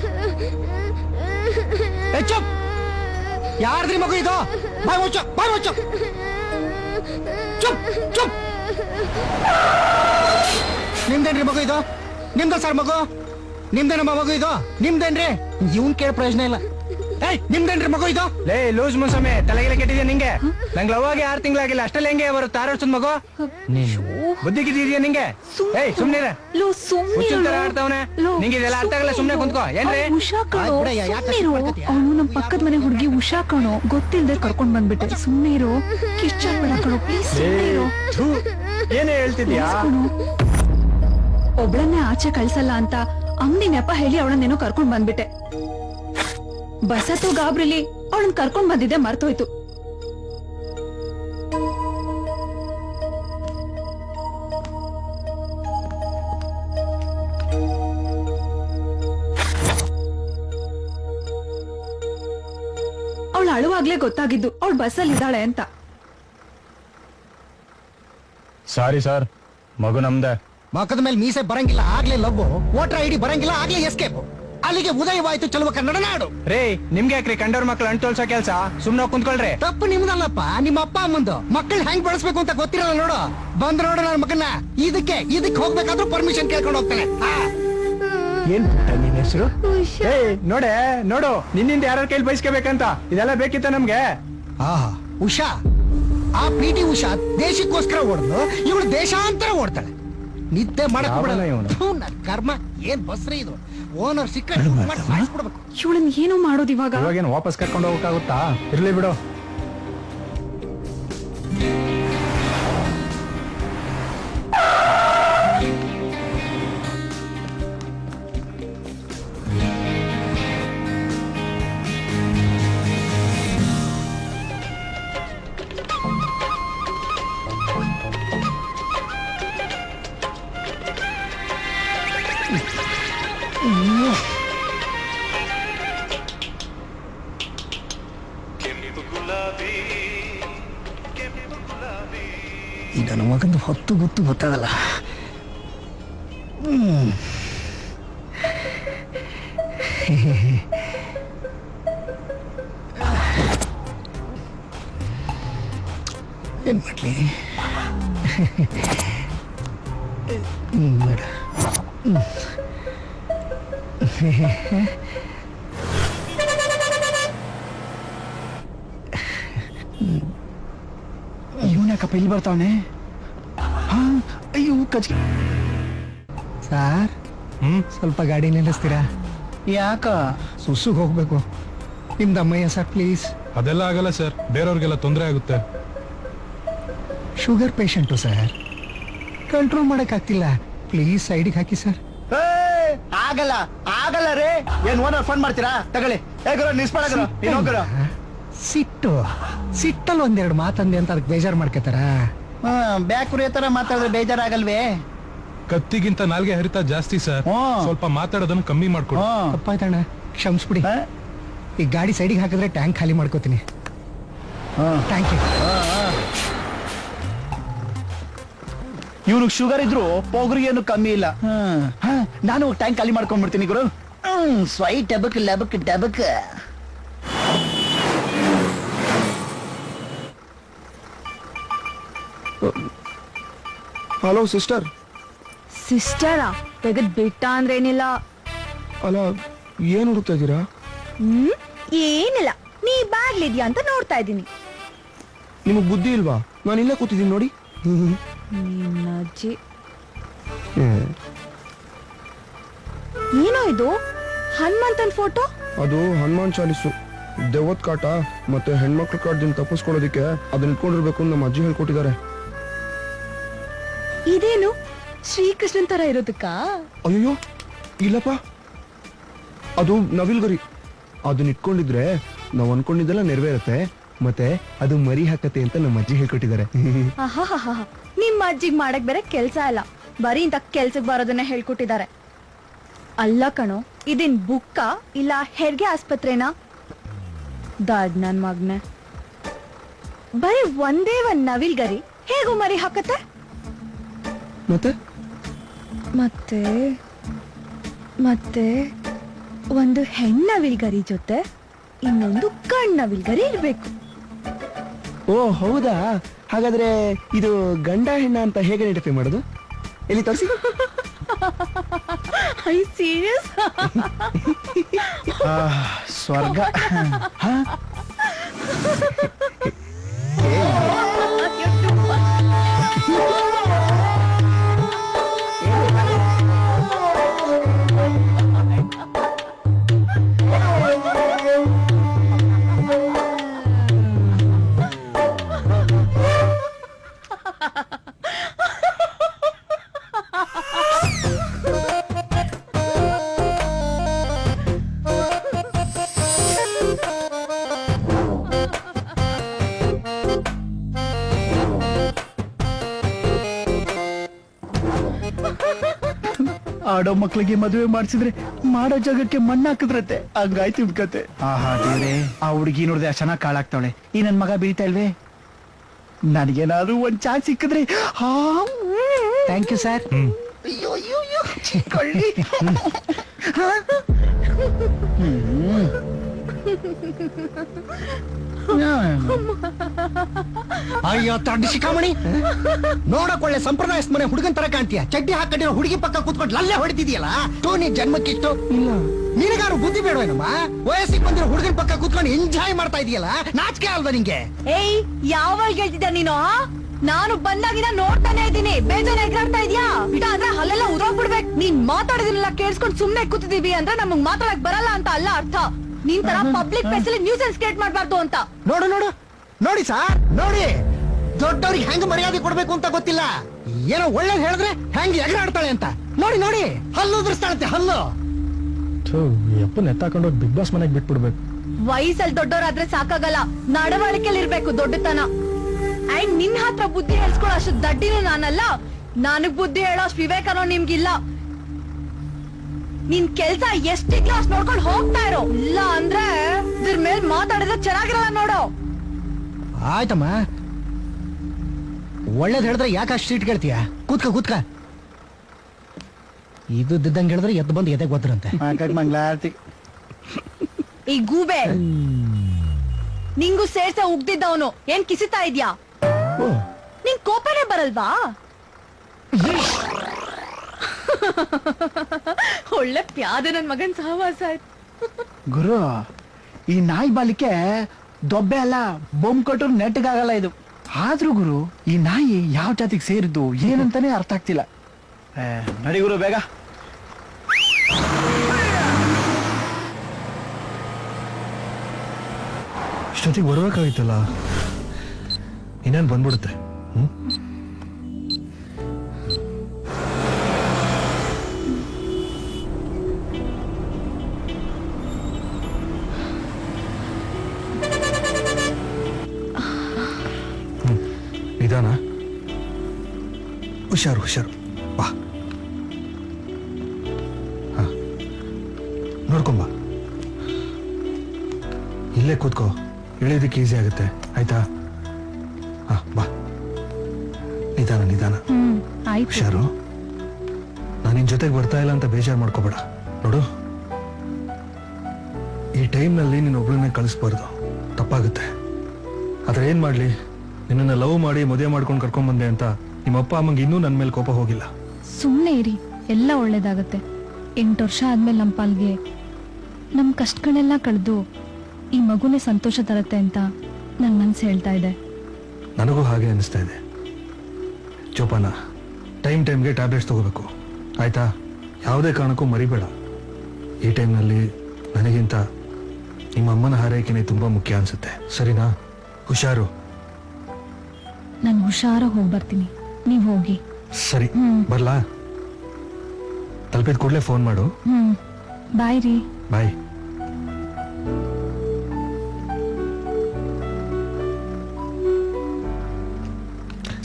ಯಾರ್ದ್ರಿ ಮಗು ಇದು? ಬಾಯ್ ಮುಚ್ಚು, ಬಾಯ್ ಮುಚ್ಚು. ಚುಪ್ ಚುಪ್. ನಿಮ್ದೇನ್ರಿ ಮಗು ಇದು? ನಿಮ್ದ ಸರ್ ಮಗು? ನಿಮ್ದೇನಮ್ಮ ಮಗು ಇದು? ನಿಮ್ದೇನ್ರಿ? ಇವನ್ ಕೇಳ ಪ್ರಯೋಜನ ಇಲ್ಲ. ನಿಮ್ದೇನ್ರಿ ಮಗು ಇದು? ಲೇ ಲೂಸ್ ಮುನ್ಸಮೆ, ತಲೆಗೆಲ್ಲ ಕೆಟ್ಟಿದ್ಯಾ ನಿಂಗೆ? ನಂಗೆ ಲವ್ವಾಗಿ 6 ತಿಂಗಳಾಗಿಲ್ಲ, ಅಷ್ಟಲ್ಲಿ ಹೆಂಗೆ ಬರುತ್ತೆ 6 ವರ್ಷದ ಮಗು? ಬುದ್ಧಿ ಗಿದ್ದಿದ್ಯಾ ನಿಂಗೆ? ಏಯ್ ಸುಮ್ನಿರ, ಹುಚ್ಚುಂತರ ಆಡ್ತಾವನೆ. ನಿಂಗೆ ಇದೆಲ್ಲ ಅರ್ಥ ಆಗಲ್ಲ, ಸುಮ್ನೆ ಕುಂತ್ಕೋ. ಏನ್ರಿ? ಉಷಾ ಕಣೋ, ಅವನು ನಮ್ ಪಕ್ಕದ ಮನೆ ಹುಡುಗಿ ಉಷಾ ಕಣೋ, ಗೊತ್ತಿಲ್ದೆ ಕರ್ಕೊಂಡ್ ಬಂದ್ಬಿಟ್ಟೆ. ಸುಮ್ನೆ ಇರು, ಕಿಶ್ಚನ್ ಬೇಡ ಕಣೋ, ಪ್ಲೀಸ್ ಸುಮ್ನೆ ಇರು. ಏನೇ ಹೇಳ್ತಿದ್ಯಾ? ಒಬ್ಳನ್ನೇ ಆಚೆ ಕಳ್ಸಲ್ಲ ಅಂತ ಅಂಗಡಿ ನೆಪ ಹೇಳಿ ಅವಳನ್ನೇನೋ ಕರ್ಕೊಂಡ್ ಬಂದ್ಬಿಟ್ಟೆ. ಬಸತ್ತು ಗಾಬ್ರಿಲಿ ಅವಳನ್ ಕರ್ಕೊಂಡ್ ಬಂದಿದ್ದೆ ಮರ್ತೋಯ್ತು. ಅವಳು ಅಳುವಾಗ್ಲೇ ಗೊತ್ತಾಗಿದ್ದು ಅವಳು ಬಸ್ಸಲ್ಲಿ ಇದ್ದಾಳೆ ಅಂತ. ಸಾರಿ ಸರ್, ಮಗು ನಮ್ದೆ. ಮಕ್ಕದ ಮೇಲೆ ಮೀಸೆ ಬರಂಗಿಲ್ಲ ಆಗ್ಲೇ ಲವ್, ವೋಟರ್ ಐಡಿ ಬರಂಗಿಲ್ಲ ಆಗ್ಲೇ ಎಸ್ಕೇಪ್. ಅಲ್ಲಿಗೆ ಉದಯವಾಯ್ತು ಚಲುವ ಕನ್ನಡ ನಾಡು. ರೇ ನಿಮ್ಗೆ ಯಾಕ್ರಿ ಕಂಡವ್ರ ಮಕ್ಳು ಅಂಟು ತೋಲ್ಸೋ ಕೆಲ್ಸ? ಸುಮ್ನೆ ಕುಂತ್ಕೊಳ್ರಿ. ತಪ್ಪು ನಿಮ್ದಲ್ಲಪ್ಪ, ನಿಮ್ಮ ಅಪ್ಪ ಅಮ್ಮಂದು. ಮಕ್ಕಳು ಹೆಂಗ್ ಬೆಳೆಸ್ಬೇಕು ಅಂತ ಗೊತ್ತಿರಲ್ಲ ನೋಡು. ಬಂದ್ ನೋಡು ನನ್ನ ಮಗನ್ನ. ಇದಕ್ಕೆ ಹೋಗ್ಬೇಕಾದ್ರೂ ಪರ್ಮಿಷನ್ ಕೇಳ್ಕೊಂಡು ಹೋಗ್ತಾನೆ. ಏನ್ ನಿನ್ ಹೆಸರು? ನೋಡೆ ನೋಡು, ನಿನ್ನಿಂದ ಯಾರ ಕೈಲಿ ಬಯಸ್ಕೋಬೇಕಂತ. ಇದೆಲ್ಲ ಬೇಕಿತ್ತ ನಮ್ಗೆ? ಉಷಾ, ಆ PT ಉಷಾ ದೇಶಕ್ಕೋಸ್ಕರ ಓಡಿದ್ಲು, ಇವಳು ದೇಶಾಂತರ ಓಡ್ತಾಳೆ. ನಿದ್ದೆ ಮಾಡಕ್ ಬಿಡಲ್ಲ ಇವನು. ಕರ್ಮ, ಏನ್ ಬಸ್ರಿ ಇದು. ಓನರ್ ಸಿಕ್ಕ ಸಾಯಿಸ್ಬಿಡ್ಬೇಕು. ಇವಳನ್ ಏನು ಮಾಡೋದು ಇವಾಗ? ಇವಾಗೇನು ವಾಪಸ್ ಕರ್ಕೊಂಡು ಹೋಗಕ್ಕಾಗುತ್ತಾ? ಇರ್ಲಿ ಬಿಡು. ಈ ನನ್ನ ಮಗಂದು ಹೊತ್ತು ಗೊತ್ತು ಗೊತ್ತಾಗಲ್ಲ. ಏನ್ ಮಾಡ್ಲಿ? ಬೇಡ. ಇವನ್ಯಾಕಪ್ಪ ಇಲ್ಲಿ ಬರ್ತಾವನೆ? ಅಯ್ಯೋ ಕಚ್. ಸಾರ್, ಸ್ವಲ್ಪ ಗಾಡಿ ನಿಲ್ಲಿಸ್ತೀರಾ? ಯಾಕ? ಸುಸುಗ್ ಹೋಗ್ಬೇಕು. ನಿಮ್ದು ಅಮ್ಮಯ್ಯ ಸರ್ ಪ್ಲೀಸ್. ಅದೆಲ್ಲ ಆಗಲ್ಲ ಸರ್, ಬೇರೆಯವ್ರಿಗೆಲ್ಲ ತೊಂದರೆ ಆಗುತ್ತೆ. ಶುಗರ್ ಪೇಷಂಟು ಸರ್, ಕಂಟ್ರೋಲ್ ಮಾಡಕ್ ಆಗ್ತಿಲ್ಲ. ಪ್ಲೀಸ್ ಸೈಡಿಗೆ ಹಾಕಿ ಸರ್. ಆಗಲ್ಲ ಆಗಲ್ಲ ರೇ. ಏನ್ ಓನರ್ ಫೋನ್ ಮಾಡ್ತೀರಾ? ತಗೊಳ್ಳಿ. ಹೇಗ್ರ ನಿಲ್ಸ್ಬೇಡ, ಇನ್ನೊಬ್ಬರ ಸಿಟ್ಟಲ್ಲಿ ಒಂದೆರಡು ಮಾತಂದೆ ಅಂತ ಅದಕ್ಕೆ ಬೇಜಾರ್ ಮಾಡ್ಕೋತಾರ. ಬ್ಯಾಕುರಿ ತರ ಮಾತಾಡಿದ್ರೆ ಬೇಜಾರಾಗಲ್ವೇ? ಕತ್ತಿಗಿಂತ ನಾಲ್ಗೆ ಹರಿತ ಜಾಸ್ತಿ ಸರ್. ಸ್ವಲ್ಪ ಮಾತಾಡೋದನ್ನ ಕಮ್ಮಿ ಮಾಡ್ಕೊಡಿ. ತಪ್ಪಾಯ್ತಣ್ಣ, ಕ್ಷಮಿಸ್ಬಿಡಿ. ಈ ಗಾಡಿ ಸೈಡಿಗೆ ಹಾಕಿದ್ರೆ ಟ್ಯಾಂಕ್ ಖಾಲಿ ಮಾಡ್ಕೋತೀನಿ. Thank you. ಇವ್ನಿಗೆ ಶುಗರ್ ಇದ್ರು ಪೊಗರಿಗೇನು ಕಮ್ಮಿ ಇಲ್ಲ. ನಾನು ಟ್ಯಾಂಕ್ ಖಾಲಿ ಮಾಡ್ಕೊಂಡ್ಬಿಡ್ತೀನಿ ಗುರು. ಸ್ವೈ ಟಬಕ್ ಲಬಕ್ ಡಬಕ್. Hello sister. ಸಿಸ್ಟರಾ ತೆಗೆದ್ ಬಿಟ್ಟ ಅಂದ್ರೇನಿಲ್ಲ. ಅಲ್ಲ ಏನ್ ಹುಡುಕ್ತಾ ಇದ್ದೀರಾ? ಏನಿಲ್ಲ, ನೀ ಬ್ಯಾಗ್ಲಿದ್ಯಾ ಅಂತ ನೋಡ್ತಾ ಇದ್ದೀನಿ. ನಿಮಗ್ ಬುದ್ಧಿ ಇಲ್ವಾ? ನಾನು ಇಲ್ಲೇ ಕೂತಿದ್ದೀನಿ ನೋಡಿ. ನಿನ್ನ ಅಜ್ಜಿ. ಏನೋ ಇದು ಹನುಮಂತನ್ ಫೋಟೋ? ಅದು ಹನುಮಾನ್ ಚಾಲಿಸು. ದೆವ್ವತ್ ಕಾಟ ಮತ್ತೆ ಹೆಣ್ಮಕ್ಳ ಕಾಟದಿಂದ ತಪ್ಪಿಸ್ಕೊಳ್ಳೋದಿಕ್ಕೆ ಅದನ್ನ ಇಟ್ಕೊಂಡಿರ್ಬೇಕು ಅಂತ ನಮ್ಮ ಅಜ್ಜಿ ಹೇಳ್ಕೊಟ್ಟಿದ್ದಾರೆ. ಇದೇನು ಶ್ರೀಕೃಷ್ಣನ್ ತರ ಇರೋದಕ್ಕ? ಅಯ್ಯೋ ಇಲ್ಲಪ್ಪ, ಅದು ನವಿಲ್ಗರಿ. ಅದನ್ನ ಇಟ್ಕೊಂಡಿದ್ರೆ ನಾವ್ ಅನ್ಕೊಂಡಿದ್ದೆಲ್ಲ ನೆರವೇರುತ್ತೆ, ಮತ್ತೆ ಅದು ಮರಿ ಹಾಕತ್ತೆ ಅಂತ ನಮ್ಮ ಅಜ್ಜಿ ಹೇಳ್ಕೊಟ್ಟಿದ್ದಾರೆ. ನಿಮ್ಮ ಅಜ್ಜಿಗ್ ಮಾಡಕ್ ಬೇರೆ ಕೆಲ್ಸ ಇಲ್ಲ, ಬರೀ ಇಂತ ಕೆಲ್ಸಕ್ ಬರೋದನ್ನ ಹೇಳ್ಕೊಟ್ಟಿದ್ದಾರೆ. ಅಲ್ಲ ಕಣೋ, ಇದೇನ್ ಬುಕ್ಕ ಇಲ್ಲ ಹೆರಿಗೆ ಆಸ್ಪತ್ರೆನಾ? ದಡ್ ನನ್ ಮಗ್ನೆ, ಬರೀ ಒಂದೇ ಒಂದ್ ನವಿಲ್ಗರಿ ಹೇಗೂ ಮರಿ ಹಾಕತ್ತೆ? ಮತ್ತೆ ಮತ್ತೆ ಮತ್ತೆ ಒಂದು ಹೆಣ್ಣವಿಲ್ಗರಿ ಜೊತೆ ಇನ್ನೊಂದು ಗಂಡವಿಲ್ಗರಿ ಇರ್ಬೇಕು. ಓ ಹೌದಾ? ಹಾಗಾದ್ರೆ ಇದು ಗಂಡ ಹೆಣ್ಣ ಅಂತ ಹೇಗೆ ಐಡೆಂಟಿಫೈ ಮಾಡೋದು? ಎಲ್ಲಿ ತೋರಿಸಿ. I serious? ಸ್ವರ್ಗ. ಆಡೋ ಮಕ್ಳಿಗೆ ಮದುವೆ ಮಾಡಿಸಿದ್ರೆ ಮಾಡೋ ಜಾಗಕ್ಕೆ ಮಣ್ಣು ಹಾಕಿದ್ರತ್ತೆ. ಹಂಗಾಯ್ತು ಇವ್ ಕತೆ. ಆಹಾ ದೇವ್ರೆ, ಆ ಹುಡುಗಿ ನೋಡಿದ್ರೆ ಚೆನ್ನಾಗ್ ಕಾಳಾಗ್ತಾವಳೆ. ಈ ನನ್ ಮಗ ಬೀಳ್ತಾ ಇಲ್ವೇ? ನನಗೇನಾದ್ರು ಒಂದ್ ಚಾನ್ಸ್ ಸಿಕ್ಕಿದ್ರೆ. Thank you sir. ಅಯ್ಯೋ ತಡ್ಡ ಶಿಖಾಮಣಿ, ನೋಡಕ್ ಒಳ್ಳೆ ಸಂಪ್ರದಾಯ ಮನೆ ಹುಡುಗನ್ ತರ ಕಾಣ್ತೀಯ. ಚಡ್ಡಿ ಹಾಕೊಂಡಿರೋ ಹುಡುಗಿ ಪಕ್ಕ ಕೂತ್ಕೊಂಡು ಲಲ್ಲೆ ಹೊಡಿತಿದ್ಯಲ್ಲ. ನೀ ಜನ್ಮಕ್ಕಿಷ್ಟು ನಿನಗಾರು ಬುದ್ಧಿ ಬೇಡವೇನಮ್ಮ? ವಯಸ್ಸಿಗೆ ಬಂದಿರೋ ಹುಡುಗನ್ ಪಕ್ಕ ಕೂತ್ಕೊಂಡು ಎಂಜಾಯ್ ಮಾಡ್ತಾ ಇದೀಯಲ್ಲ, ನಾಚಿಕೆ ಅಲ್ವಾ ನಿಂಗೆ? ಏಯ್, ಯಾವಾಗ ಹೇಳ್ತಿದ್ದ ನೀನು? ನಾನು ಬಂದಾಗಿನ ನೋಡ್ತಾನೆ ಇದ್ದೀನಿ. ಬೇಜಾರ ಎಗ್ರಾಡ್ತಾ ಇದ್ಯಾ? ಬಿಡ ಅಂದ್ರೆ ಅಲ್ಲೆಲ್ಲ ಉದ್ರೋಗ್ಬಿಡ್ಬೇಕು. ನೀನ್ ಮಾತಾಡೋದಿಲ್ಲ ಕೇಳಿಸ್ಕೊಂಡು ಸುಮ್ನೆ ಕೂತಿದೀವಿ ಅಂದ್ರೆ ನಮಗ್ ಮಾತಾಡಕ್ ಬರಲ್ಲ ಅಂತ ಅಲ್ಲ ಅರ್ಥ. ನೀನ್ ತರ ಪಬ್ಲಿಕ್ ಪ್ಲೇಸ್ ಅಲ್ಲಿ ನ್ಯೂಸೆನ್ಸ್ ಕ್ರಿಯೇಟ್ ಮಾಡ್ಬಾರ್ದು ಅಂತ. ನೋಡು ನೋಡು ನೋಡಿ ಸಾರ್, ನೋಡಿ ದೊಡ್ಡವ್ರಿಗೆ ಹೆಂಗ್ ಮರ್ಯಾದೆ ಕೊಡ್ಬೇಕು ಅಂತ ಗೊತ್ತಿಲ್ಲ. ಏನೋ ಒಳ್ಳೇದ್ ಹೇಳಿದ್ರೆ ಹೆಂಗ್ ಎಗರಾಡ್ತಾಳೆ ಅಂತ ನೋಡಿ ನೋಡಿ. ಹಲ್ಲು ಉದುರಿಸ್ತಾಳಂತೆ, ಹಲ್ಲು. ಅಪ್ಪನ ಎತ್ತಾಕೊಂಡೋಗಿ ಬಿಗ್ ಬಾಸ್ ಮನೆಗೆ ಬಿಟ್ಬಿಡ್ಬೇಕು. ವಯಸ್ಸಲ್ಲಿ ದೊಡ್ಡವರಾದ್ರೆ ಸಾಕಾಗಲ್ಲ, ನಡವಳಿಕೆಯಲ್ಲಿ ಇರ್ಬೇಕು ದೊಡ್ಡತನ. ಅಂಡ್ ನಿನ್ ಹತ್ರ ಬುದ್ಧಿ ಹೇಳ್ಸ್ಕೊಳ್ಳೋ ಅಷ್ಟು ದಡ್ಡಿನೂ ನಾನಲ್ಲ. ನನಗ್ ಬುದ್ಧಿ ಹೇಳೋ ಅಷ್ಟು ವಿವೇಕನೋ ನಿಮ್ಗಿಲ್ಲ. ನಿನ್ ಕೆಲ್ಸ ಎಷ್ಟಿದ್ಯೋ ಅಷ್ಟು ನೋಡ್ಕೊಂಡು ಹೋಗ್ತಾ ಇರೋ. ಇಲ್ಲ ಅಂದ್ರೆ ಇದ್ರ ಮೇಲ್ ಮಾತಾಡಿದ್ರೆ ಚೆನ್ನಾಗಿರಲ್ಲ ನೋಡು. ಆಯ್ತಮ್ಮ, ಒಳ್ಳೇದ್ ಹೇಳಿದ್ರೆ ಯಾಕೆ ಅಷ್ಟು ಸೀಟ್ ಕೇಳ್ತೀಯ? ಕೂತ್ಕ ಕೂತ್ಕ. ಇದ್ದಂಗೆ ಹೇಳಿದ್ರೆ ಎದ್ದು ಬಂದು ಎದೆ ಗೊತ್ತರಂತೆ. ಮಂಗ್ಲಾರ್ತಿ. ಈ ಗೂಬೆ ನಿಂಗೂ ಸೇರ್ಸ ಉಗ್ದಿದ್ದವನು ಏನ್ ಕಿಸಿತಾ ಇದ್ಯಾ? ನಿಂಗ್ ಕೋಪನೇ ಬರಲ್ವಾ? ಒಳ್ಳೆ ಪ್ಯಾದೆ ನನ್ ಮಗನ್ ಸಹವಾಸ ಆಯ್ತು. ಗುರು, ಈ ನಾಯಿ ಬಾಲಿಕೆ ದೊಬ್ಬೆ ಅಲ್ಲ, ಬೊಂಬ್ ಕೊಟ್ಟರು ನೆಟ್ಗಾಗಲ್ಲ ಇದು. ಆದ್ರೂ ಗುರು, ಈ ನಾಯಿ ಯಾವ ಜಾತಿಗೆ ಸೇರಿದ್ದು ಏನಂತಾನೆ ಅರ್ಥ ಆಗ್ತಿಲ್ಲ. ನಡಿ ಗುರು ಬೇಗ. ಇಷ್ಟೊತ್ತಿಗೆ ಬರ್ಬೇಕಾಗಿತ್ತಲ್ಲ, ಇನ್ನೇನು ಬಂದ್ಬಿಡುತ್ತೆ. ನಿಧಾನ, ಹುಷಾರು ಹುಷಾರು. ಬಾ, ನೋಡ್ಕೊಂಬ. ಇಲ್ಲೇ ಕೂತ್ಕೋ, ಇಳಿಯೋದಕ್ಕೆ ಈಸಿ ಆಗುತ್ತೆ, ಆಯ್ತಾ? ಹಾ ಬಾ, ನಿಧಾನ ನಿಧಾನ. ಆಯ್ತು. ಹುಷಾರು. ನಾನು ನಿನ್ ಜೊತೆಗೆ ಬರ್ತಾ ಇಲ್ಲ ಅಂತ ಬೇಜಾರು ಮಾಡ್ಕೋಬೇಡ. ನೋಡು, ಈ ಟೈಮ್ನಲ್ಲಿ ನೀನು ಒಬ್ಳನ್ನೇ ಕಳಿಸ್ಬಾರ್ದು, ತಪ್ಪಾಗುತ್ತೆ. ಆದ್ರೆ ಏನ್ ಮಾಡ್ಲಿ, ನಿನ್ನನ್ನು ಲವ್ ಮಾಡಿ ಮದುವೆ ಮಾಡ್ಕೊಂಡು ಕರ್ಕೊಂಡ್ ಬಂದೆ ಅಂತ ನಿಮ್ಮ ಅಪ್ಪ ಅಮ್ಮಂಗೆ ಇನ್ನೂ ನನ್ನ ಮೇಲೆ ಕೋಪ ಹೋಗಿಲ್ಲ. ಸುಮ್ಮನೆ ಇರಿ, ಎಲ್ಲ ಒಳ್ಳೇದಾಗತ್ತೆ. 8 ವರ್ಷ ಆದ್ಮೇಲೆ ನಮ್ಮ ಪಾಲ್ಗೆ ನಮ್ಮ ಕಷ್ಟಗಳೆಲ್ಲ ಕಳೆದು ಈ ಮಗುನೇ ಸಂತೋಷ ತರತ್ತೆ ಅಂತ ನನ್ನ ಮನ್ಸು ಹೇಳ್ತಾ ಇದೆ. ನನಗೂ ಹಾಗೆ ಅನಿಸ್ತಾ ಇದೆ. ಜೋಪಾನ, ಟೈಮ್ಗೆ ಟ್ಯಾಬ್ಲೆಟ್ಸ್ ತಗೋಬೇಕು, ಆಯ್ತಾ? ಯಾವುದೇ ಕಾರಣಕ್ಕೂ ಮರಿಬೇಡ. ಈ ಟೈಮ್ನಲ್ಲಿ ನನಗಿಂತ ನಿಮ್ಮ ಅಮ್ಮನ ಹಾರೈಕೆನೇ ತುಂಬಾ ಮುಖ್ಯ ಅನ್ಸುತ್ತೆ, ಸರಿನಾ? ಹುಷಾರು. ನಾನು ಹುಷಾರಾಗಿ ಹೋಗಿ ಬರ್ತೀನಿ, ನೀವು ಹೋಗಿ. ಸರಿ, ಬರ್ಲಾ? ತಲುಪಿದ ಕೂಡಲೇ ಫೋನ್ ಮಾಡು. ಬಾಯ್ ರೀ. ಬಾಯ್.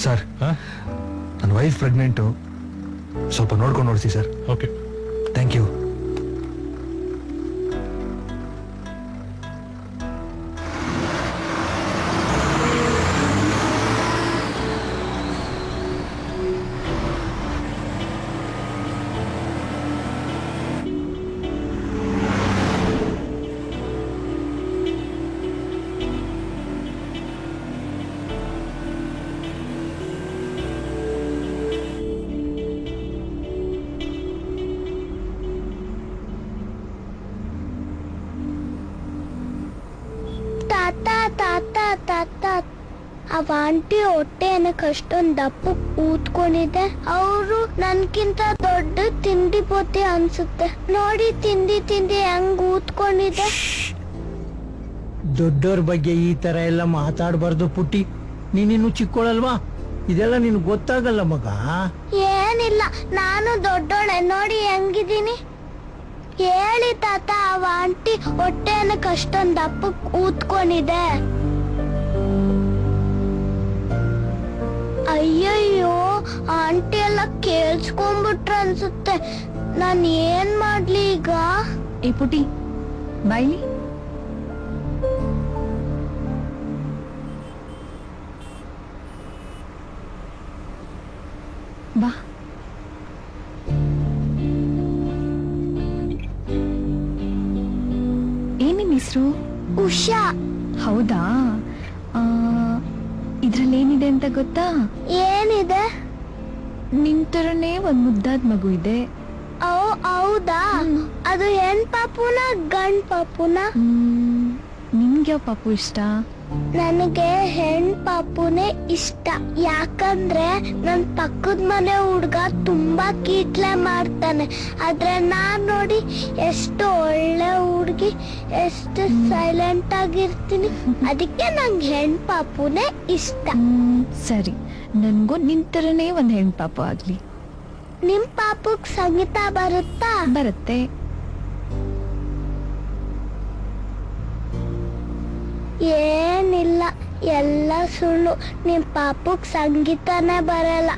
ಸರ್, ನನ್ನ ವೈಫ್ ಪ್ರೆಗ್ನೆಂಟು, ಸ್ವಲ್ಪ ನೋಡ್ಕೊಂಡು ನೋಡ್ಸಿ ಸರ್. Okay, thank you. ಅವ ಆಂಟಿ ಹೊಟ್ಟೆ ಏನಕ್ಕೆ ಅಷ್ಟೊಂದು ದಪ್ಪ ಊದ್ಕೊಂಡಿದೆ. ಅವರು ನನ್ಕಿಂತ ದೊಡ್ಡ ತಿಂಡಿ ಪೋತಿ ಅನ್ಸುತ್ತೆ. ನೋಡಿ ತಿಂಡಿ ಹೆಂಗ್ ಊದ್ಕೊಂಡಿದೆ. ದೊಡ್ಡವ್ರ ಬಗ್ಗೆ ಈ ತರ ಎಲ್ಲ ಮಾತಾಡಬಾರ್ದು ಪುಟ್ಟಿ. ನೀನಿನ್ನು ಚಿಕ್ಕೋಳಲ್ವಾ, ಇದೆಲ್ಲ ನಿನ್ ಗೊತ್ತಾಗಲ್ಲ ಮಗ. ಏನಿಲ್ಲ, ನಾನು ದೊಡ್ಡೋಳೆ, ನೋಡಿ ಹೆಂಗಿದ್ದೀನಿ. ಹೇಳಿ ತಾತ, ಅವ ಆಂಟಿ ಹೊಟ್ಟೆ ಏನಕ್ಕೆ ಅಷ್ಟೊಂದು ದಪ್ಪ ಊದ್ಕೊಂಡಿದೆ. ಅಯ್ಯಯ್ಯೋ, ಆಂಟಿ ಎಲ್ಲ ಕೇಳಿಸ್ಕೊಂಡ್ಬಿಟ್ರ ಅನ್ಸುತ್ತೆ. ನಾನು ಏನ್ ಮಾಡ್ಲಿ ಈಗ? ಏ ಪುಟಿ, ಬಾಯ್ಲಿ. ಬಾ. ಏನಿನ್ ಹೆಸರು? ಉಷಾ. ಹೌದಾ? ಇದ್ರಲ್ಲೇನಿದೆ ಅಂತ ಗೊತ್ತಾ? ಏನಿದೆ? ನಿಂತರನೇ ಒಂದ್ ಮುದ್ದಾದ ಮಗು ಇದೆ. ಹೌದಾ? ಅದು ಹೆಣ್ ಪಾಪುನ ಗಂಡ್ ಪಾಪುನ? ನಿಮ್ಗೆ ಯಾವ ಪಾಪು ಇಷ್ಟ? ನನಗೆ ಹೆಣ್ ಪಾಪುನೇ ಇಷ್ಟ. ಯಾಕಂದ್ರೆ ನನ್ ಪಕ್ಕದ ಮನೆ ಹುಡ್ಗ ತುಂಬಾ ಕೀಟ್ಲೆ ಮಾಡ್ತಾನೆ. ಆದ್ರೆ ನಾನ್ ನೋಡಿ ಎಷ್ಟು ಒಳ್ಳೆ ಹುಡ್ಗಿ, ಎಷ್ಟು ಸೈಲೆಂಟ್ ಆಗಿರ್ತೀನಿ. ಅದಕ್ಕೆ ನಂಗೆ ಹೆಣ್ ಪಾಪುನೇ ಇಷ್ಟ. ಸರಿ, ನನ್ಗೂ ನಿಂತರನೇ ಒಂದ್ ಹೆಣ್ ಪಾಪು ಆಗ್ಲಿ. ನಿಮ್ ಪಾಪುಗ್ ಸಂಗೀತ ಬರುತ್ತಾ? ಬರುತ್ತೆ. ಏನಿಲ್ಲ, ಎಲ್ಲ ಸುಳ್ಳು. ನಿಮ್ ಪಾಪುಗ್ ಸಂಗೀತನೇ ಬರಲ್ಲ.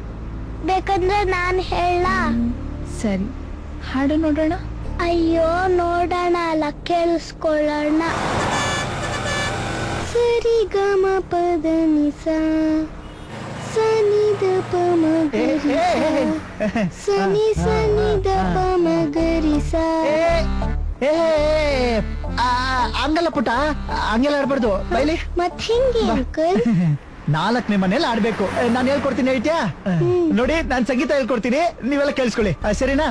ಬೇಕಂದ್ರೆ ನಾನ್ ಹೇಳ? ಸರಿ, ಹಾಡು ನೋಡೋಣ. ಅಯ್ಯೋ, ನೋಡೋಣ ಅಲ್ಲ, ಕೇಳಿಸ್ಕೊಳ್ಳೋಣ. ಸರಿ ಗ ಮ ಪದ ನಿ ಸ, ಸನಿ ದ ಪ ಮ ಗರಿ ಸ, ಸನಿ ಸನಿ ದ ಪ ಮ ಗರಿ ಸ. ಹಂಗಲ್ಲ ಪುಟ, ಹಂಗೆಲ್ಲ ಆಡ್ಬಾರ್ದು, ಬೈಲಿ. ಮತ್ ಹಿಂಗೆ ಅಂಕಲ್? 4ನೇ ಮನೇಲಿ ಆಡ್ಬೇಕು. ನಾನು ಹೇಳ್ಕೊಡ್ತೀನಿ, ಹೇಳ್ತೀಯಾ? ನೋಡಿ, ನಾನ್ ಸಂಗೀತ ಹೇಳ್ಕೊಡ್ತೀನಿ, ನೀವೆಲ್ಲ ಕೇಳಿಸ್ಕೊಳ್ಳಿ, ಸರಿನಾ?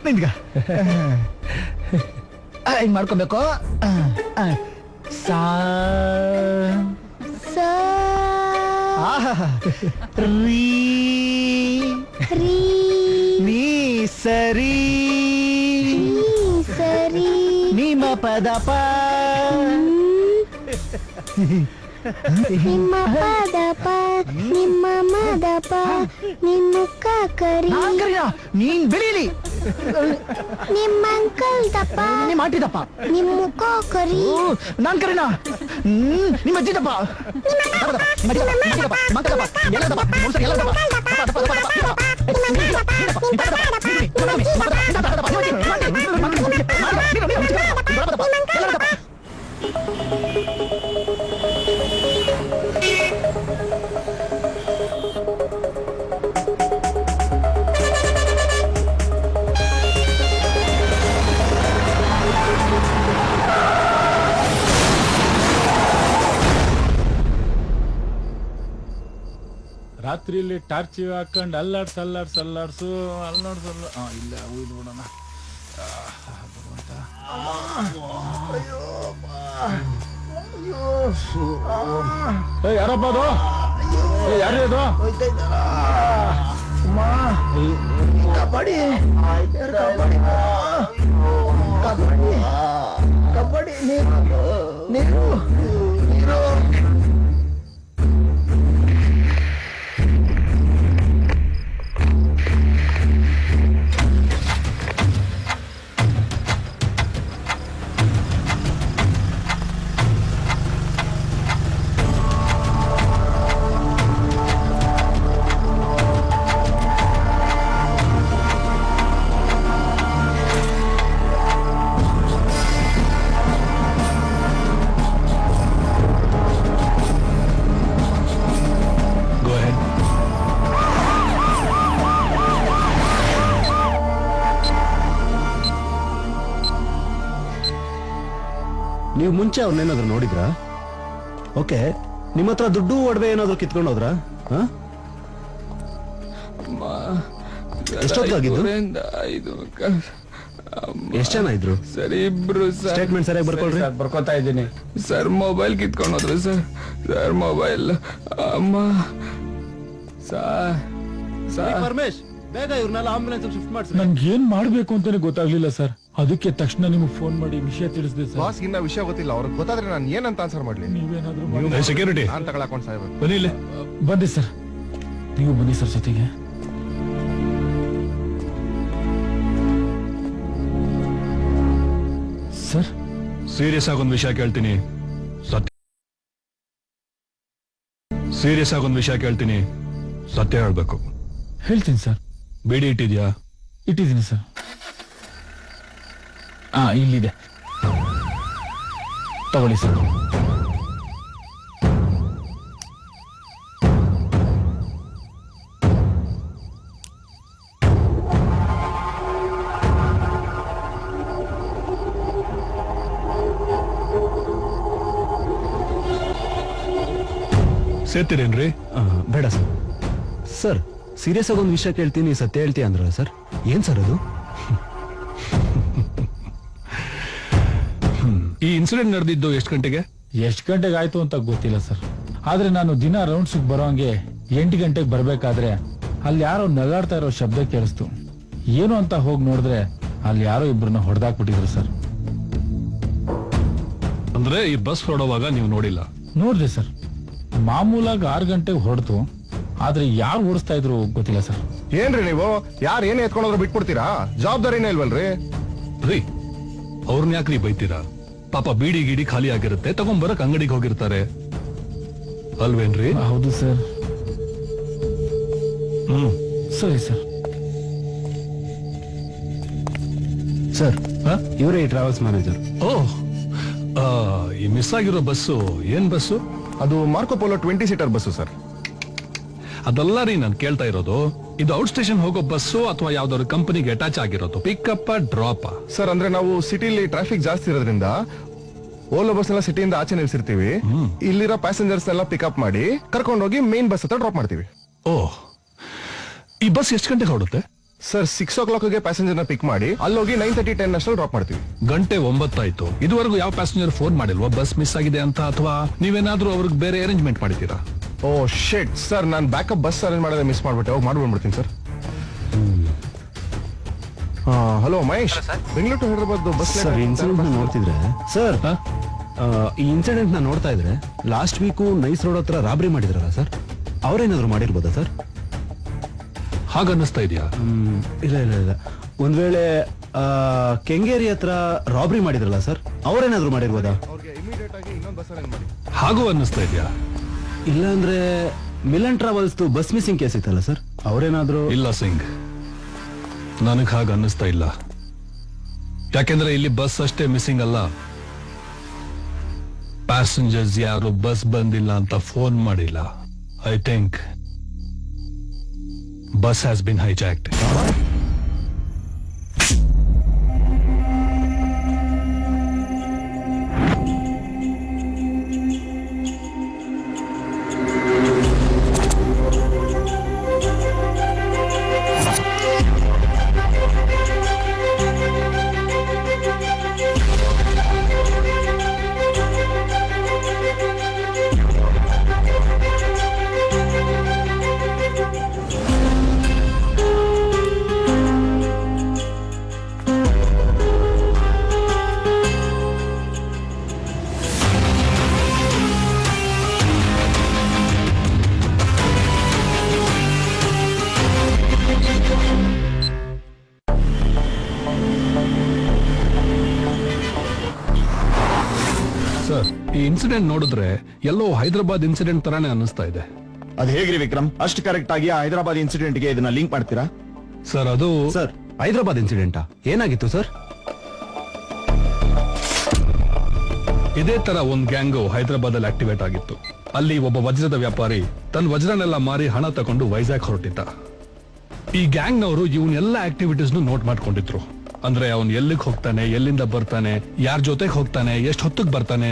ನಿಂತ್ಗ ಹಿಂಗ್ ಮಾಡ್ಕೊಬೇಕು. ಸಾ ರೀ ರೀ ನೀ ಸರಿ ಸರಿ ನಿಮ್ಮ ಪದ ಪ ನಿಮ್ಮ ಪದಪ ನಿಮ್ಮ ಮದಪ ನಿಮ್ಮ ಕರಿ ನೀನ್ ಬೆಳೀಲಿ. ನಿಮ್ಮ ಅಂಕಲ್ ದಪ್ಪ ನಿಮ್ಮ ಆಂಟಿ ದಪ್ಪ ನಿಮ್ಮ ಮುಖ ಕರಿ ನಾನ್ ಕರಿನಾ ನಿಮ್ಮ ಅಜ್ಜಿ ದಪ್ಪ ಎಲ್ಲ ರಾತ್ರಿಲಿ ಟಾರ್ಚ್ ಹಾಕೊಂಡು ಅಲ್ಲಾಡ್ಸು ಅಲ್ಲಾಡ್ಸು ಇಲ್ಲ ಉಯ್ದು ಬಿಡೋಣ. ಯಾರಪ್ಪ ಅದು? ಯಾರೇ ಅದು? ಕಬಡ್ಡಿ ಕಬಡ್ಡಿ ಕಬಡ್ಡಿ ನೀರು ನೀವು ಮುಂಚೆ ಅವ್ರನ್ನೇನಾದ್ರು ನೋಡಿದ್ರಾ? ಓಕೆ, ನಿಮ್ಮ ಹತ್ರ ದುಡ್ಡು ಒಡವೆ ಏನಾದ್ರು ಕಿತ್ಕೊಂಡು ಹೋದ್ರಾ? ಎಷ್ಟೊತ್ತಾಗಿದ್ದು? ಎಷ್ಟು ಜನ ಇದ್ರು? ಸರ್ ಇಬ್ರು. ಸ್ಟೇಟ್ಮೆಂಟ್ ಸರಿಯಾಗಿ ಬರ್ಕೊಳ್ರಿ. ಬರ್ಕೋತಾ ಇದ್ದೀನಿ ಸರ್. ಮೊಬೈಲ್ ಕಿತ್ಕೊಂಡೋದ್ರು ಸರ್. ಸರ್ ಮೊಬೈಲ್ ಅಮ್ಮ. ಪರಮೇಶ್, ಬೇಗ ಇವ್ರನ್ನೆಲ್ಲ ಆಂಬುಲೆನ್ಸ್ ಶಿಫ್ಟ್ ಮಾಡಿಸಿ. ನನ್ಗೆ ಏನ್ ಮಾಡ್ಬೇಕು ಅಂತಾನೆ ಗೊತ್ತಾಗ್ಲಿಲ್ಲ ಸರ್. ಅದಕ್ಕೆ ತಕ್ಷಣ ನಿಮ್ಗೆ ಫೋನ್ ಮಾಡಿ ವಿಷಯ ತಿಳಿಸಿದೆ ಸರ್. ಬಾಸ್ ಇನ್ನ ವಿಷಯ ಗೊತ್ತಿಲ್ಲ, ಅವ್ರಿಗೆ ಗೊತ್ತಾದ್ರೆ ನಾನು ಏನಂತ ಆನ್ಸರ್ ಮಾಡ್ಲಿ? ನೀವೇನಾದ್ರೂ ಸೆಕ್ಯೂರಿಟಿ ಅಂತ ತಗೊಳಕೊಂಡು ಸಾಯ್ಬೇಕು. ಬನ್ನಿ ಇಲ್ಲಿ. ಬನ್ನಿ ಸರ್, ನೀವು ಬನ್ನಿ ಸರ್ ಜೊತೆಗೆ. ಸರ್ ಸೀರಿಯಸ್ ಆಗಿ ಒಂದು ವಿಷಯ ಕೇಳ್ತೀನಿ, ಸೀರಿಯಸ್ ಆಗಿ ಒಂದು ವಿಷಯ ಕೇಳ್ತೀನಿ, ಸತ್ಯ ಹೇಳ್ಬೇಕು. ಹೇಳ್ತೀನಿ ಸರ್. ಬೇಡಿ ಇಟ್ಟಿದ್ಯಾ? ಇಟ್ಟಿದ್ದೀನಿ ಸರ್. ಇಲ್ಲಿದೆ, ತಗೊಳ್ಳಿ ಸರ್. ಸೇರ್ತೀರೇನ್ರಿ? ಬೇಡ ಸರ್. ಸರ್, ಸೀರಿಯಸ್ ಆಗಿ ಒಂದು ವಿಷಯ ಕೇಳ್ತೀನಿ, ಸತ್ಯ ಹೇಳ್ತೀಯ ಅಂದ್ರಲ್ಲ ಸರ್, ಏನ್ ಸರ್ ಅದು? ಈ ಇನ್ಸಿಡೆಂಟ್ ನಡೆದಿದ್ದು ಎಷ್ಟು ಗಂಟೆಗೆ? ಎಷ್ಟು ಗಂಟೆಗೆ ಆಯ್ತು ಅಂತ ಗೊತ್ತಿಲ್ಲ ಸರ್. ಆದ್ರೆ ನಾನು ದಿನ ರೌಂಡ್ಸ್ ಬರೋಂಗೆ 8 ಗಂಟೆಗೆ ಬರ್ಬೇಕಾದ್ರೆ ಅಲ್ಲಿ ಯಾರೋ ನಗಾಡ್ತಾ ಇರೋ ಶಬ್ದ ಕೇಳಿಸ್ತು. ಏನು ಅಂತ ಹೋಗಿ ನೋಡಿದ್ರೆ ಅಲ್ಲಿ ಯಾರೋ ಇಬ್ಬರನ್ನ ಹೊಡೆದಾಕ್ಬಿಟ್ಟಿದ್ರು ಸರ್. ಅಂದ್ರೆ ಈ ಬಸ್ ಹೊರಡುವಾಗ ನೀವು ನೋಡಿಲ್ಲ? ನೋಡ್ದೆ ಸರ್. ಮಾಮೂಲಾಗಿ 6 ಗಂಟೆಗೆ ಹೊರಡ್ತು, ಆದ್ರೆ ಯಾರು ಓಡಿಸ್ತಾ ಇದ್ರು ಗೊತ್ತಿಲ್ಲ ಸರ್. ಏನ್ರಿ ನೀವು ಯಾರು ಏನೇ ಎತ್ಕೊಂಡೋದ್ರು ಬಿಟ್ಬಿಡ್ತೀರಾ? ಜವಾಬ್ದಾರಿನೇ ಇಲ್ವಲ್ರಿ? ರೀ, ಅವ್ರನ್ನ ಯಾಕ್ರಿ ಬೈತೀರಾ? ಪಾಪ ಬೀಡಿ ಗಿಡಿ ಖಾಲಿ ಆಗಿರುತ್ತೆ, ತಗೊಂಡ್ಬರಕ್ ಅಂಗಡಿಗೆ ಹೋಗಿರ್ತಾರೆ ಅಲ್ವೇನ್ರಿ? ಹೌದು ಸರ್. ಸರಿ ಸರ್. ಸರ್, ಇವರೇ ಟ್ರಾವೆಲ್ಸ್ ಮ್ಯಾನೇಜರ್. ಓಹ್, ಈ ಮಿಸ್ ಆಗಿರೋ ಬಸ್ಸು ಏನ್ ಬಸ್ಸು? ಅದು Marco polo 20 seater bus sir. ಅದಲ್ಲ ರೀ ನಾನು ಕೇಳ್ತಾ ಇರೋದು. ಇದು ಔಟ್ ಸ್ಟೇಷನ್ ಹೋಗೋ ಬಸ್ಸು ಅಥವಾ ಯಾವ್ದಾದ್ರು ಕಂಪನಿಗೆ ಅಟ್ಯಾಚ್ ಆಗಿರೋದು? Pickup drop? ಸರ್, ಅಂದ್ರೆ ನಾವು ಸಿಟಿಲಿ ಟ್ರಾಫಿಕ್ ಜಾಸ್ತಿ ಇರೋದ್ರಿಂದ ಓಲೋ ಬಸ್ ಎಲ್ಲ ಸಿಟಿಯಿಂದ ಆಚೆ ನಿಲ್ಸಿರ್ತೀವಿ. ಇಲ್ಲಿರೋ ಪ್ಯಾಸೆಂಜರ್ಸ್ ಎಲ್ಲ ಪಿಕಪ್ ಮಾಡಿ ಕರ್ಕೊಂಡೋಗಿ ಮೇನ್ ಬಸ್ ಹತ್ರ ಡ್ರಾಪ್ ಮಾಡ್ತೀವಿ. ಓಹ್, ಈ ಬಸ್ ಎಷ್ಟು ಗಂಟೆಗೆ ಹೊರಡುತ್ತೆ ಸರ್? 6 o'clock ಪ್ಯಾಸೆಂಜರ್ ನ ಪಿಕ್ ಮಾಡಿ ಅಲ್ಲೋಗಿ 9:30, 10 ಅಷ್ಟಲ್ಲಿ ಡ್ರಾಪ್ ಮಾಡ್ತೀವಿ. ಗಂಟೆ 9 ಆಯ್ತು. ಇದುವರೆಗೂ ಯಾವ ಪ್ಯಾಸೆಂಜರ್ ಫೋನ್ ಮಾಡಿಲ್ವಾ ಬಸ್ ಮಿಸ್ ಆಗಿದೆ ಅಂತ? ಅಥವಾ ನೀವೇನಾದ್ರೂ ಅವ್ರಿಗೆ ಬೇರೆ ಅರೇಂಜ್ಮೆಂಟ್ ಮಾಡಿದ್ದೀರಾ? ಓ ಶೆಟ್ ಸರ್, ನಾನು ಬ್ಯಾಕಪ್ ಬಸ್ ಅರೇಂಜ್ ಮಾಡೋದೇ ಮಿಸ್ ಮಾಡ್ಬಿಟ್ಟೆ. ಹೋಗಿ ಮಾಡ್ಬಿಡ್ತೀನಿ sir. Hello Mahesh, Bengaluru to Hyderabad bus sir, incident ನೋಡ್ತಿದ್ರೆ ಸರ್, ಈ ಇನ್ಸಿಡೆಂಟ್ ನ ನೋಡ್ತಾ ಇದ್ರೆ ಲಾಸ್ಟ್ ವೀಕು ನೈಸ್ ರೋಡ್ ಹತ್ರ ರಾಬ್ರಿ ಮಾಡಿದ್ರಲ್ಲ ಸರ್, ಅವ್ರೇನಾದ್ರು ಮಾಡಿರ್ಬೋದಾ ಸರ್? ಹಾಗನ್ನಿಸ್ತಾ ಇದೆಯಾ? ಇಲ್ಲ ಇಲ್ಲ ಇಲ್ಲ, ಒಂದ್ ವೇಳೆ ಕೆಂಗೇರಿ ಹತ್ರ ರಾಬ್ರಿ ಮಾಡಿದ್ರಲ್ಲ ಸರ್, ಅವ್ರೇನಾದ್ರು ಮಾಡಿರ್ಬೋದಾ? ಅವ್ರಿಗೆ ಇಮಿಡಿಯೇಟ್ ಆಗಿ ಇನ್ನೊಂದು ಬಸ್ ಅರೇಂಜ್ ಮಾಡಿ. ಹಾಗೂ ಅನ್ನಿಸ್ತಾ ಇದೆಯಾ? ಇಲ್ಲ ಅಂದ್ರೆ Milan travels bus missing case ಇತ್ತಲ್ಲ ಸರ್, ಅವ್ರೇನಾದ್ರು? ಇಲ್ಲ ಸಿಂಗ್, ನನಗ್ ಹಾಗ ಅನ್ನಿಸ್ತಾ ಇಲ್ಲ. ಯಾಕೆಂದ್ರೆ ಇಲ್ಲಿ ಬಸ್ ಅಷ್ಟೇ ಮಿಸ್ಸಿಂಗ್ ಅಲ್ಲ, ಪ್ಯಾಸೆಂಜರ್ಸ್ ಯಾರು ಬಸ್ ಬಂದಿಲ್ಲ ಅಂತ ಫೋನ್ ಮಾಡಿಲ್ಲ. I think bus has been hijacked. ಈ ಇನ್ಸಿಡೆಂಟ್ ನೋಡಿದ್ರೆ ಎಲ್ಲೋ ಹೈದರಾಬಾದ್ ಇನ್ಸಿಡೆಂಟ್ ತರಾನೇ ಅನ್ನಿಸ್ತಾ ಇದೆ. ಅದ್ ಹೇಗ್ರಿ ವಿಕ್ರಮ್, ಅಷ್ಟು ಕರೆಕ್ಟ್ ಆಗಿ ಹೈದರಾಬಾದ್ ಇನ್ಸಿಡೆಂಟ್ ಗೆ ಇದನ್ನ ಲಿಂಕ್ ಮಾಡ್ತೀರಾ? ಸರ್ ಅದು ಸರ್ ಹೈದರಾಬಾದ್ ಇನ್ಸಿಡೆಂಟಾ? ಏನಾಗಿತ್ತು ಸರ್? ಇದೇ ತರ ಒಂದ್ ಗ್ಯಾಂಗು ಹೈದರಾಬಾದ್ ಅಲ್ಲಿ ಆಕ್ಟಿವೇಟ್ ಆಗಿತ್ತು. ಅಲ್ಲಿ ಒಬ್ಬ ವಜ್ರದ ವ್ಯಾಪಾರಿ ತನ್ನ ವಜ್ರನೆಲ್ಲ ಮಾರಿ ಹಣ ತಗೊಂಡು ವೈಜಾಗ್ ಹೊರಟಿದ್ದ. ಈ ಗ್ಯಾಂಗ್ ನವರು ಇವನ್ನೆಲ್ಲ ಆಕ್ಟಿವಿಟೀಸ್ ನೋಟ್ ಮಾಡ್ಕೊಂಡಿದ್ರು. ಅಂದ್ರೆ ಅವನ್ ಎಲ್ಲಿಗೆ ಹೋಗ್ತಾನೆ, ಎಲ್ಲಿಂದ ಬರ್ತಾನೆ, ಯಾರ ಜೊತೆಗೆ ಹೋಗ್ತಾನೆ, ಎಷ್ಟು ಹೊತ್ತಿಗೆ ಬರ್ತಾನೆ,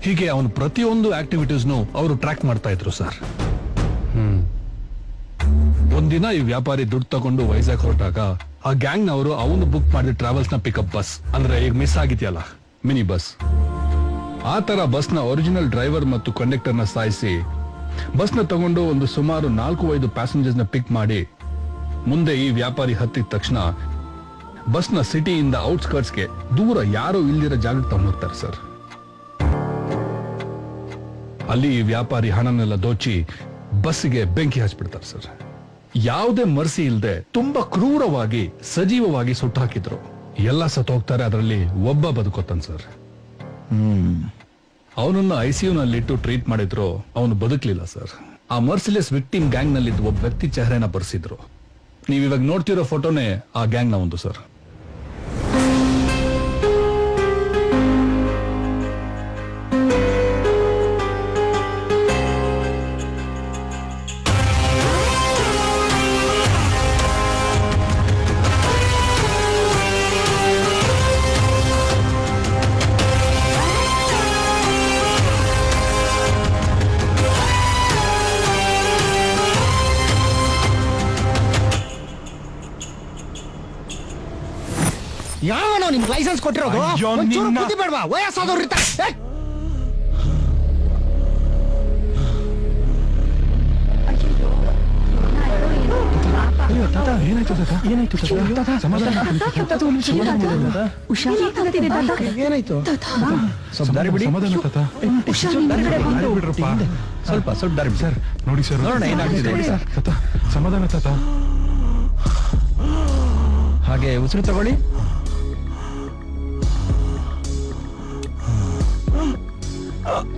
ಹೀಗೆ ಅವನ ಪ್ರತಿಯೊಂದು ಆಕ್ಟಿವಿಟೀಸ್ನು ಅವರು ಟ್ರ್ಯಾಕ್ ಮಾಡ್ತಾ ಇದ್ರು ಸರ್. ಒಂದಿನ ಈ ವ್ಯಾಪಾರಿ ದುಡ್ಡು ತಗೊಂಡು ವೈಜಾಗ್ ಹೊರಟಾಗ ಆ ಗ್ಯಾಂಗ್ ನವರು ಅವನು ಬುಕ್ ಮಾಡಿದ ಟ್ರಾವೆಲ್ಸ್ ನ ಪಿಕಪ್ ಬಸ್, ಅಂದ್ರೆ ಈಗ ಮಿಸ್ ಆಗಿದೆಯಲ್ಲ ಮಿನಿ ಬಸ್, ಆ ತರ ಬಸ್ ನ ಒರಿಜಿನಲ್ ಡ್ರೈವರ್ ಮತ್ತು ಕಂಡಕ್ಟರ್ ನ ಸಾಯಿಸಿ ಬಸ್ ನ ತಗೊಂಡು ಒಂದು ಸುಮಾರು 4-5 ಪ್ಯಾಸೆಂಜರ್ಸ್ ನ ಪಿಕ್ ಮಾಡಿ ಮುಂದೆ ಈ ವ್ಯಾಪಾರಿ ಹತ್ತಿದ ತಕ್ಷಣ ಬಸ್ ನ ಸಿಟಿಯಿಂದ ಔಟ್ಸ್ಕರ್ಟ್ಸ್ ಗೆ ದೂರ ಯಾರು ಇಲ್ದಿರೋ ಜಾಗಕ್ಕೆ ತಗೊಂಡು ಹೋಗ್ತಾರೆ ಸರ್. ಅಲ್ಲಿ ಈ ವ್ಯಾಪಾರಿ ಹಣನೆಲ್ಲ ದೋಚಿ ಬಸ್ಸಿಗೆ ಬೆಂಕಿ ಹಚ್ಬಿಡ್ತಾರೆ ಸರ್. ಯಾವುದೇ ಮರ್ಸಿ ಇಲ್ಲದೆ ತುಂಬಾ ಕ್ರೂರವಾಗಿ ಸಜೀವವಾಗಿ ಸುಟ್ಟು ಹಾಕಿದ್ರು. ಎಲ್ಲ ಸತ್ತು ಹೋಗ್ತಾರೆ, ಅದರಲ್ಲಿ ಒಬ್ಬ ಬದುಕೋತಾನೆ ಸರ್. ಅವನನ್ನ ಐಸಿಯು ನಲ್ಲಿಟ್ಟು ಟ್ರೀಟ್ ಮಾಡಿದ್ರು, ಅವನು ಬದುಕಲಿಲ್ಲ ಸರ್. ಆ ಮರ್ಸಿಲೆಸ್ ವಿಕ್ಟಿಮ್ ಗ್ಯಾಂಗ್ ನಲ್ಲಿ ಒಬ್ಬ ವ್ಯಕ್ತಿ ಚೆಹರೆನ ಬರ್ಸಿದ್ರು. ನೀವ್ ಇವಾಗ ನೋಡ್ತಿರೋ ಫೋಟೋನೇ ಆ ಗ್ಯಾಂಗ್ ನ ಒಂದು ಸರ್. ಯಾವನೋ ನಿಮ್ಗೆ ಲೈಸೆನ್ಸ್ ಕೊಟ್ಟಿರೋದು? ಅಯ್ಯೋ, ಒಂಚೂರು ನಿನ್ನ- ಬುದ್ಧಿ ಬೇಡವಾ? ವಯಸ್ಸಾದವ್ರು ಇರ್ತಾರೆ. ಏನಾಯ್ತು ಏನಾಯ್ತು? ಸ್ವಲ್ಪ ದಾರಿ ಬಿಡಿ. ಸ್ವಲ್ಪ ಸ್ವಲ್ಪ ದಾರಿ ಬಿಡಿ. ಸರ್ ನೋಡಿ ಸರ್, ನೋಡೋಣ ಏನಾಗ್ತಿದೆ ಸರ್. ಸಮಾಧಾನ ತಾತ. ಹಾಗೆ ಉಸಿರು ತಗೊಳ್ಳಿ.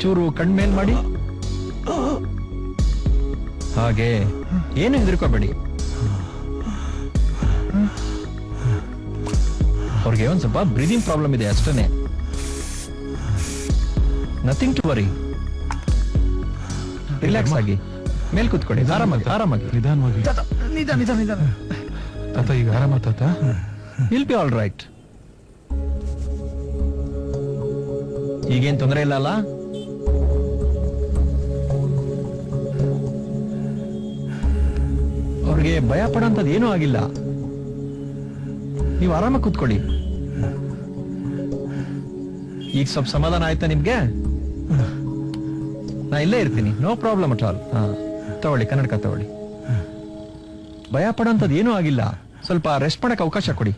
ಚೂರು ಕಣ್ಮೇಲ್ ಮಾಡಿ. ಹಾಗೆ ಏನು ಹೆದರ್ಕೋಬೇಡಿ. ಅವ್ರಿಗೆ ಒಂದ್ ಸ್ವಲ್ಪ ಬ್ರೀದಿಂಗ್ ಪ್ರಾಬ್ಲಮ್ ಇದೆ ಅಷ್ಟೇ. Nothing to worry. ರಿಲ್ಯಾಕ್ಸ್ ಆಗಿ ಮೇಲ್ ಕೂತ್ಕೊಳ್ಳಿ. ಆರಾಮಾಗಿ ಆರಾಮಾಗಿ ನಿಧಾನವಾಗಿ. ತಾತ ಈಗ ಆರಾಮ ತಾತ? Will be all right. ಈಗೇನ್ ತೊಂದರೆ ಇಲ್ಲ ಅಲ್ಲ? ಅವ್ರಿಗೆ ಭಯ ಪಡೋಂಥದ್ದು ಏನೂ ಆಗಿಲ್ಲ. ನೀವು ಆರಾಮಾಗಿ ಕೂತ್ಕೊಳ್ಳಿ. ಈಗ ಸ್ವಲ್ಪ ಸಮಾಧಾನ ಆಯ್ತಾ ನಿಮ್ಗೆ? ನಾ ಇಲ್ಲೇ ಇರ್ತೀನಿ, ನೋ ಪ್ರಾಬ್ಲಮ್ ಅಟ್ ಆಲ್. ತಗೊಳ್ಳಿ, ಕನ್ನಡಕ ತಗೊಳ್ಳಿ. ಭಯ ಪಡೋಂಥದ್ದು ಏನೂ ಆಗಿಲ್ಲ. ಸ್ವಲ್ಪ ರೆಸ್ಟ್ ಮಾಡಕ್ಕೆ ಅವಕಾಶ ಕೊಡಿ.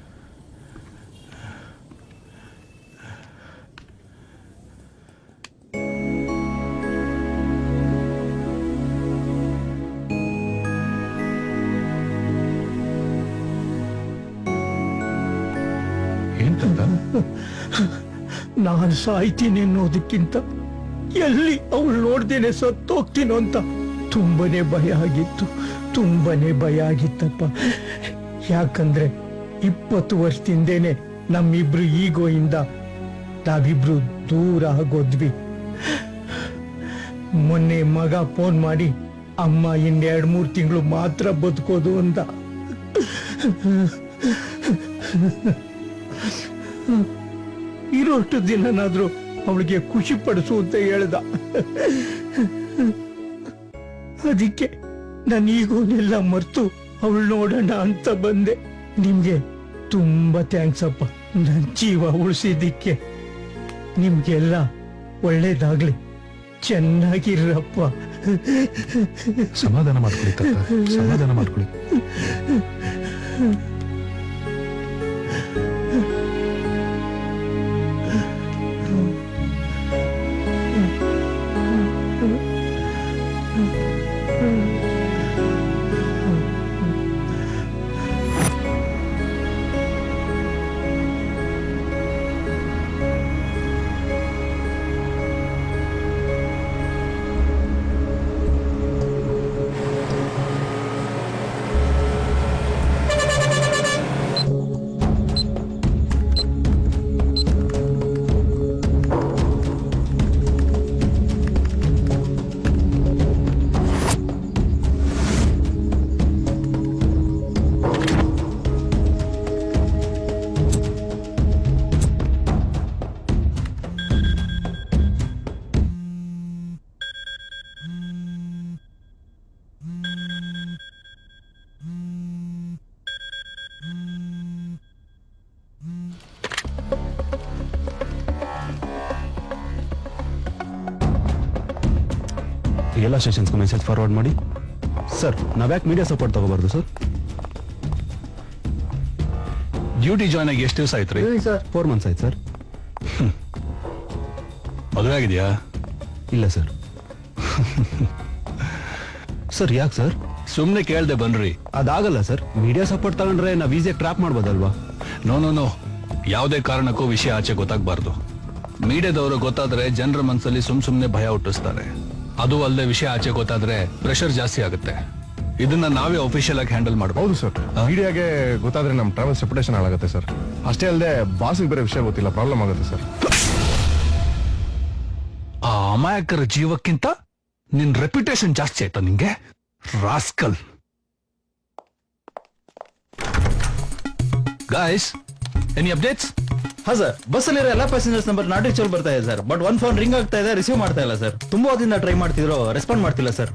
ಏನ್ ತಾತ? ನಾನು ಸಾಯ್ತೀನಿ ಅನ್ನೋದಕ್ಕಿಂತ ಎಲ್ಲಿ ಅವಳು ನೋಡ್ದೇನೆ ಸತ್ತೋಗ್ತೀನೋ ಅಂತ ತುಂಬನೇ ಭಯ ಆಗಿತ್ತು. ತುಂಬನೇ ಭಯ ಆಗಿತ್ತಪ್ಪ. ಯಾಕಂದ್ರೆ 20 ವರ್ಷದಿಂದೇನೆ ನಮ್ಮಿಬ್ರು ಈಗೋಯಿಂದ ನಾವಿಬ್ರು ದೂರ ಆಗೋದ್ವಿ. ಮೊನ್ನೆ ಮಗ ಫೋನ್ ಮಾಡಿ ಅಮ್ಮ ಇನ್ 2-3 ತಿಂಗಳು ಮಾತ್ರ ಬದುಕೋದು ಅಂತ. ಇರೋಷ್ಟು ದಿನನಾದ್ರೂ ಅವಳಿಗೆ ಖುಷಿ ಪಡಿಸು ಅಂತ ಹೇಳ್ದ. ಅದಕ್ಕೆ ನಾನು ಈಗೋನೆಲ್ಲ ಮರ್ತು ಅವಳು ನೋಡೋಣ ಅಂತ ಬಂದೆ. ನಿಮ್ಗೆ ತುಂಬಾ ಥ್ಯಾಂಕ್ಸ್ ಅಪ್ಪ, ನನ್ ಜೀವ ಉಳಿಸಿದ್ದಕ್ಕೆ. ನಿಮ್ಗೆಲ್ಲ ಒಳ್ಳೇದಾಗ್ಲಿ, ಚೆನ್ನಾಗಿರಪ್ಪ. ಸಮಾಧಾನ ಮಾಡ್ಕೊಳ್ಳಿ ತಾತ, ಸಮಾಧಾನ ಮಾಡ್ಕೊಳ್ಳಿ. ಎಲ್ಲ ಸ್ಟೇಷನ್ಸ್ಗೂ ಮೆಸೇಜ್ ಫಾರ್ವರ್ಡ್ ಮಾಡಿ. ಸರ್ ನಾವ್ಯಾಕೆ ಮೀಡಿಯಾ ಸಪೋರ್ಟ್ ತಗೋಬಾರ್ದು ಸರ್? ಡ್ಯೂಟಿ ಜಾಯ್ನ್ ಆಗಿ ಎಷ್ಟು ದಿವಸ ಆಯ್ತು ರೀ? 4 months ಆಯ್ತು ಸರ್. ಮದುವೆ ಆಗಿದೆಯಾ? ಇಲ್ಲ ಸರ್. ಸರ್ ಯಾಕೆ ಸರ್? ಸುಮ್ನೆ ಕೇಳ್ದೆ ಬನ್ರಿ. ಅದಾಗಲ್ಲ ಸರ್, ಮೀಡಿಯಾ ಸಪೋರ್ಟ್ ತಗೊಂಡ್ರೆ ನಾವ್ ಈಸಿಯಾಗಿ ಟ್ರ್ಯಾಪ್ ಮಾಡ್ಬೋದಲ್ವಾ? ನೋ, ಯಾವುದೇ ಕಾರಣಕ್ಕೂ ವಿಷಯ ಆಚೆ ಗೊತ್ತಾಗಬಾರ್ದು. ಮೀಡಿಯಾದವರು ಗೊತ್ತಾದ್ರೆ ಜನರ ಮನಸ್ಸಲ್ಲಿ ಸುಮ್ನೆ ಭಯ ಹುಟ್ಟಿಸ್ತಾರೆ. ಅದು ಅಲ್ಲದೆ ವಿಷಯ ಆಚೆ ಗೊತ್ತಾದ್ರೆ ಪ್ರೆಷರ್ ಜಾಸ್ತಿ ಆಗುತ್ತೆ. ಇದನ್ನ ನಾವೇ ಅಫಿಷಿಯಲ್ ಆಗಿ ಹ್ಯಾಂಡಲ್ ಮಾಡಬಹುದು. ಹೌದು ಸರ್, ಮೀಡಿಯಾಗೆ ಗೊತ್ತಾದ್ರೆ ನಮ್ ಟ್ರಾವೆಲ್ಸ್ ರೆಪ್ಯುಟೇಷನ್ ಹಾಳಾಗುತ್ತೆ ಸರ್. ಅಷ್ಟೇ ಅಲ್ಲದೆ ಬಾಸಿಗೆ ಬೇರೆ ವಿಷಯ ಗೊತ್ತಿಲ್ಲ, ಪ್ರಾಬ್ಲಮ್ ಆಗುತ್ತೆ ಸರ್. ಆ ಅಮಾಯಕರ ಜೀವಕ್ಕಿಂತ ನಿನ್ ರೆಪ್ಯುಟೇಷನ್ ಜಾಸ್ತಿ ಆಯ್ತಾ ನಿಂಗೆ, ರಾಸ್ಕಲ್? Guys, any updates? ಹಾ ಸರ್, ಬಸ್ಸಲ್ಲಿರೋ ಎಲ್ಲ ಪ್ಯಾಸೆಂಜರ್ಸ್ ನಂಬರ್ ನಾಟ್ ರೀಚಬಲ್ ಬರ್ತಾ ಇದೆ sir. But one phone ring ಆಗ್ತಾ ಇದೆ, ರಿಸೀವ್ ಮಾಡ್ತಾ ಇಲ್ಲ ಸರ್. ತುಂಬಾ ಹೊತ್ತಿಂದ ಟ್ರೈ ಮಾಡ್ತಿದ್ರು, ರೆಸ್ಪಾಂಡ್ ಮಾಡ್ತಿಲ್ಲ sir.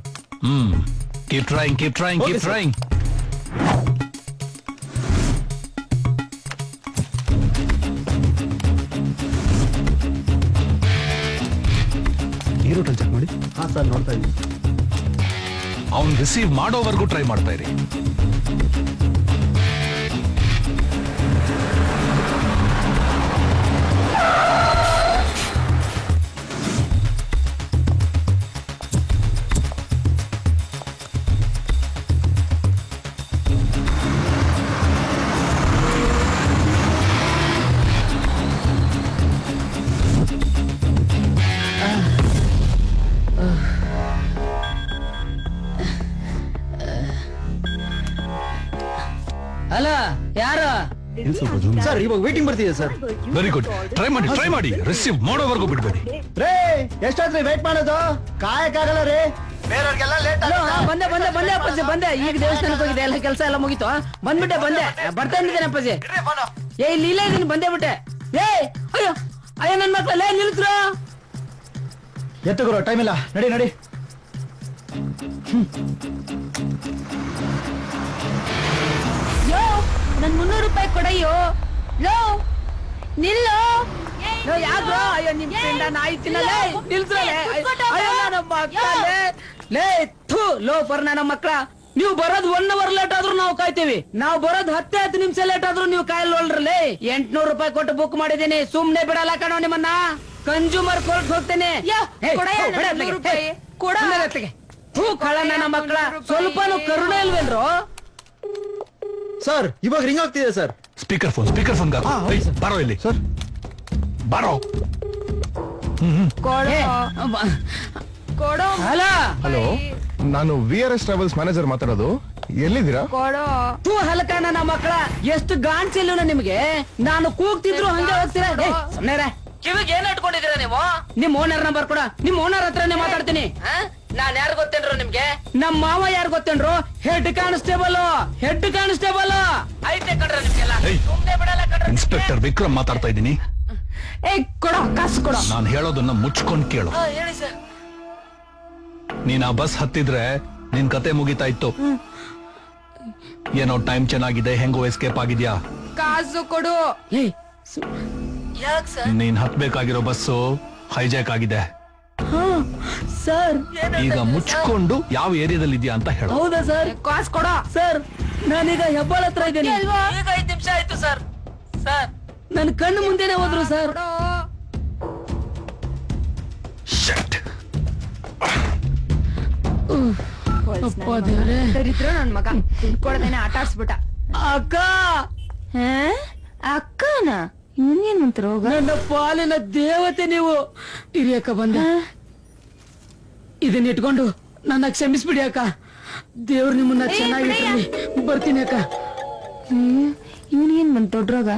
Keep trying. Okay, sir. ಈ ರೂಟಲ್ಲಿ ಚೆಕ್ ಮಾಡಿ. ಹಾ ಸರ್, ನೋಡ್ತಾ ಇದ್ದೀನಿ. ಅವ್ನ್ ರಿಸೀವ್ ಮಾಡೋವರೆಗೂ ಟ್ರೈ ಮಾಡ್ತಾ ಇರಿ. ಅಲ್ಲ ಯಾರು ಸರ್? ಇವಾಗ ವೇಟಿಂಗ್ ಬರ್ತಿದೆ ಸರ್. ವೆರಿ ಗುಡ್, ಟ್ರೈ ಮಾಡಿ. ರಿಸೀವ್ ಮಾಡೋವರೆಗೂ ಬಿಡ್ಬೇಡಿ. ರೇ, ಎಷ್ಟಾದ್ರಿ ವೇಟ್ ಮಾಡೋದು? ಕಾಯಕ್ಕಾಗಲ್ಲ ರೀ, ಬೇರೆಯವ್ರಿಗೆಲ್ಲ ಲೇಟ್. ಬಂದೆ ಅಪ್ಪಾಜಿ, ಬಂದೆ. ಈಗ ದೇವಸ್ಥಾನಕ್ಕೆ ಹೋಗಿದೆ, ಎಲ್ಲ ಕೆಲಸ ಎಲ್ಲ ಮುಗಿತು. ಬಂದ್ಬಿಟ್ಟೆ, ಬರ್ತಾ ಇದ್ದೇನೆ ಅಪ್ಪಾಜಿ. ಇಲ್ಲಿ ಇಲ್ಲೇ ಇದೀನಿ, ಬಂದೇ ಬಿಟ್ಟೆ. ಅಯ್ಯೋ ನನ್ ಮಕ್ಳಲ್ಲೇ ನಿಲ್ಸ್ರು. ಎತ್ತುಗುರು, ಟೈಮ್ ಇಲ್ಲ, ನಡಿ. ಯೋ, ನನ್ 300 ರೂಪಾಯಿ ಕೊಡಯ್ಯೋ. ಲೋ ನಿಲ್ಲು. ಯಾಕ್ರೋ? ಅಯ್ಯೋ ನಿಮ್ ಫ್ರೆಂಡ ನಾಯಿ ತಿನ್ನಲೇ, ನಿಲ್ಸ್ರಲೇ. ಅಯ್ಯೋ ನನ್ನ ಮಕ್ಕಳೇ, ಲೇ ಥೂ ಲೋ ಪರ್ ನನ್ನ ಮಕ್ಕಳ. ನೀವು ಬರೋದ್ 1 hour ಲೇಟ್ ಆದ್ರೂ ನಾವು ಕಾಯ್ತೀವಿ. ನಾವು ಬರೋದ್ 10 ನಿಮಿಷ ಲೇಟ್ ಆದ್ರೂ ನೀವು ಕಾಯಲ್ವಲ್ರಲ್ಲೇ. 800 ರೂಪಾಯಿ ಕೊಟ್ಟು ಬುಕ್ ಮಾಡಿದೀನಿ, ಸುಮ್ನೆ ಬಿಡಲ್ಲ ಕಣೋ ನಿಮ್ಮನ್ನ. ಕನ್ಸ್ಯೂಮರ್ ಕೋರ್ಟ್ ಹೋಗ್ತೇನೆ. ಥೂ ಕಳ ನನ್ನ ಮಕ್ಕಳ, ಸ್ವಲ್ಪನೂ ಕರುಣೆ ಇಲ್ವೇನ್ರೋ? ಸರ್ ಇವಾಗ ರಿಂಗ್ ಆಗ್ತಿದೆ ಸರ್. ಸ್ಪೀಕರ್ ಫೋನ್ ಬಾರೋ ಇಲ್ಲಿ ಸರ್, ಬಾರೋ. ಹಲೋ, ನಾನು VRS ಟ್ರಾವೆಲ್ಸ್ ಮ್ಯಾನೇಜರ್ ಮಾತಾಡೋದು. ಎಲ್ಲಿದ್ದೀರಾ? ತೂ ಹಲಕ ನನ್ನ ಮಕ್ಕಳ, ಎಷ್ಟು ಗಾಂಚಿಲ್ಲ ನಿಮ್ಗೆ. ನಾನು ಕೂಗ್ತಿದ್ರು ಹಂಗೆ ಹೋಗ್ತೀರಾ? ಕಿವಿಗೆ ಏನ್ ಇಟ್ಕೊಂಡಿದ್ದೀರಾ ನೀವು? ನಿಮ್ ಓನರ್ ನಂಬರ್ ಕೊಡ, ನಿಮ್ ಓನರ್ ಹತ್ರನೇ ಮಾತಾಡ್ತೀನಿ. ನಾನ್ ಯಾರು ಗೊತ್ತೇನ್ರು ನಿಮ್ಗೆ? ನಮ್ ಮಾವ ಯಾರು ಗೊತ್ತೇನ್ರು? ಹೆಡ್ ಕಾನ್ಸ್ಟೇಬಲ್ ಐತೆ ಕಣ್ರ ನಿಮ್ಗೆಲ್ಲ. ಸುಮ್ನೆ ಬಿಡಲ್ಲ ಕಣ್ರ. ಇನ್ಸ್ಪೆಕ್ಟರ್ ವಿಕ್ರಮ್ ಮಾತಾಡ್ತಾ ಇದ್ದೀನಿ. ಕೊಡೋ ಕಾಸು ಕೊಡೋ. ನಾನು ಹೇಳೋದನ್ನ ಮುಚ್ಕೊಂಡ್ ಕೇಳು. ಹೇಳಿ ಸರ್. ನೀನ್ ಆ ಬಸ್ ಹತ್ತಿದ್ರೆ ನಿನ್ ಕತೆ ಮುಗಿತಾ ಇತ್ತು. ಏನೋ ಟೈಮ್ ಚೆನ್ನಾಗಿದೆ, ಹೆಂಗೋ ಎಸ್ಕೇಪ್ ಆಗಿದ್ಯಾ? ಕಾಸು ಕೊಡು. ಯಾಕೆ ಸರ್? ನೀನ್ ಹತ್ಬೇಕಾಗಿರೋ ಬಸ್ಸು ಹೈಜಾಕ್ ಆಗಿದೆ ಸರ್. ಈಗ ಮುಚ್ಕೊಂಡು ಯಾವ ಏರಿಯಾದಲ್ಲಿ ಇದೆಯಾ ಅಂತ ಹೇಳು. ಹೌದಾ ಸರ್? ಕಾಸು ಕೊಡ ಸರ್. ನಾನೀಗ ಹೆಬ್ಬಾಳ ಹತ್ರ ಇದ್ದೀನಿ. ಈಗ 5 ನಿಮಿಷ ಆಯ್ತು ಸರ್. ನನ್ನ ಕಣ್ಣು ಮುಂದೆನೆ ಹೋದ್ರು ಸರ್. ದರಿದ್ರ ನನ್ ಮಗ ಕೊಡದೇನೆ ಆಟ ಆಡ್ಸ್ಬಿಟ್ಟ. ಅಕ್ಕ, ಅಕ್ಕನ ಇನ್ನೇನ್ ಮಂತ್ರ ಹೋಗ. ನನ್ನ ಪಾಲಿನ ದೇವತೆ ನೀವು. ಇರಿಯಕ್ಕ ಬಂದ, ಇದನ್ನ ಇಟ್ಕೊಂಡು ನನ್ನ ಕ್ಷಮಿಸ್ಬಿಡಿ ಅಕ್ಕ. ದೇವ್ರು ನಿಮ್ಮನ್ನ ಚೆನ್ನಾಗಿ ಬರ್ತೀನಿ ಅಕ್ಕ. ಇವನೇನ್ ಬಂತ ದೊಡ್ಡರೋಗ?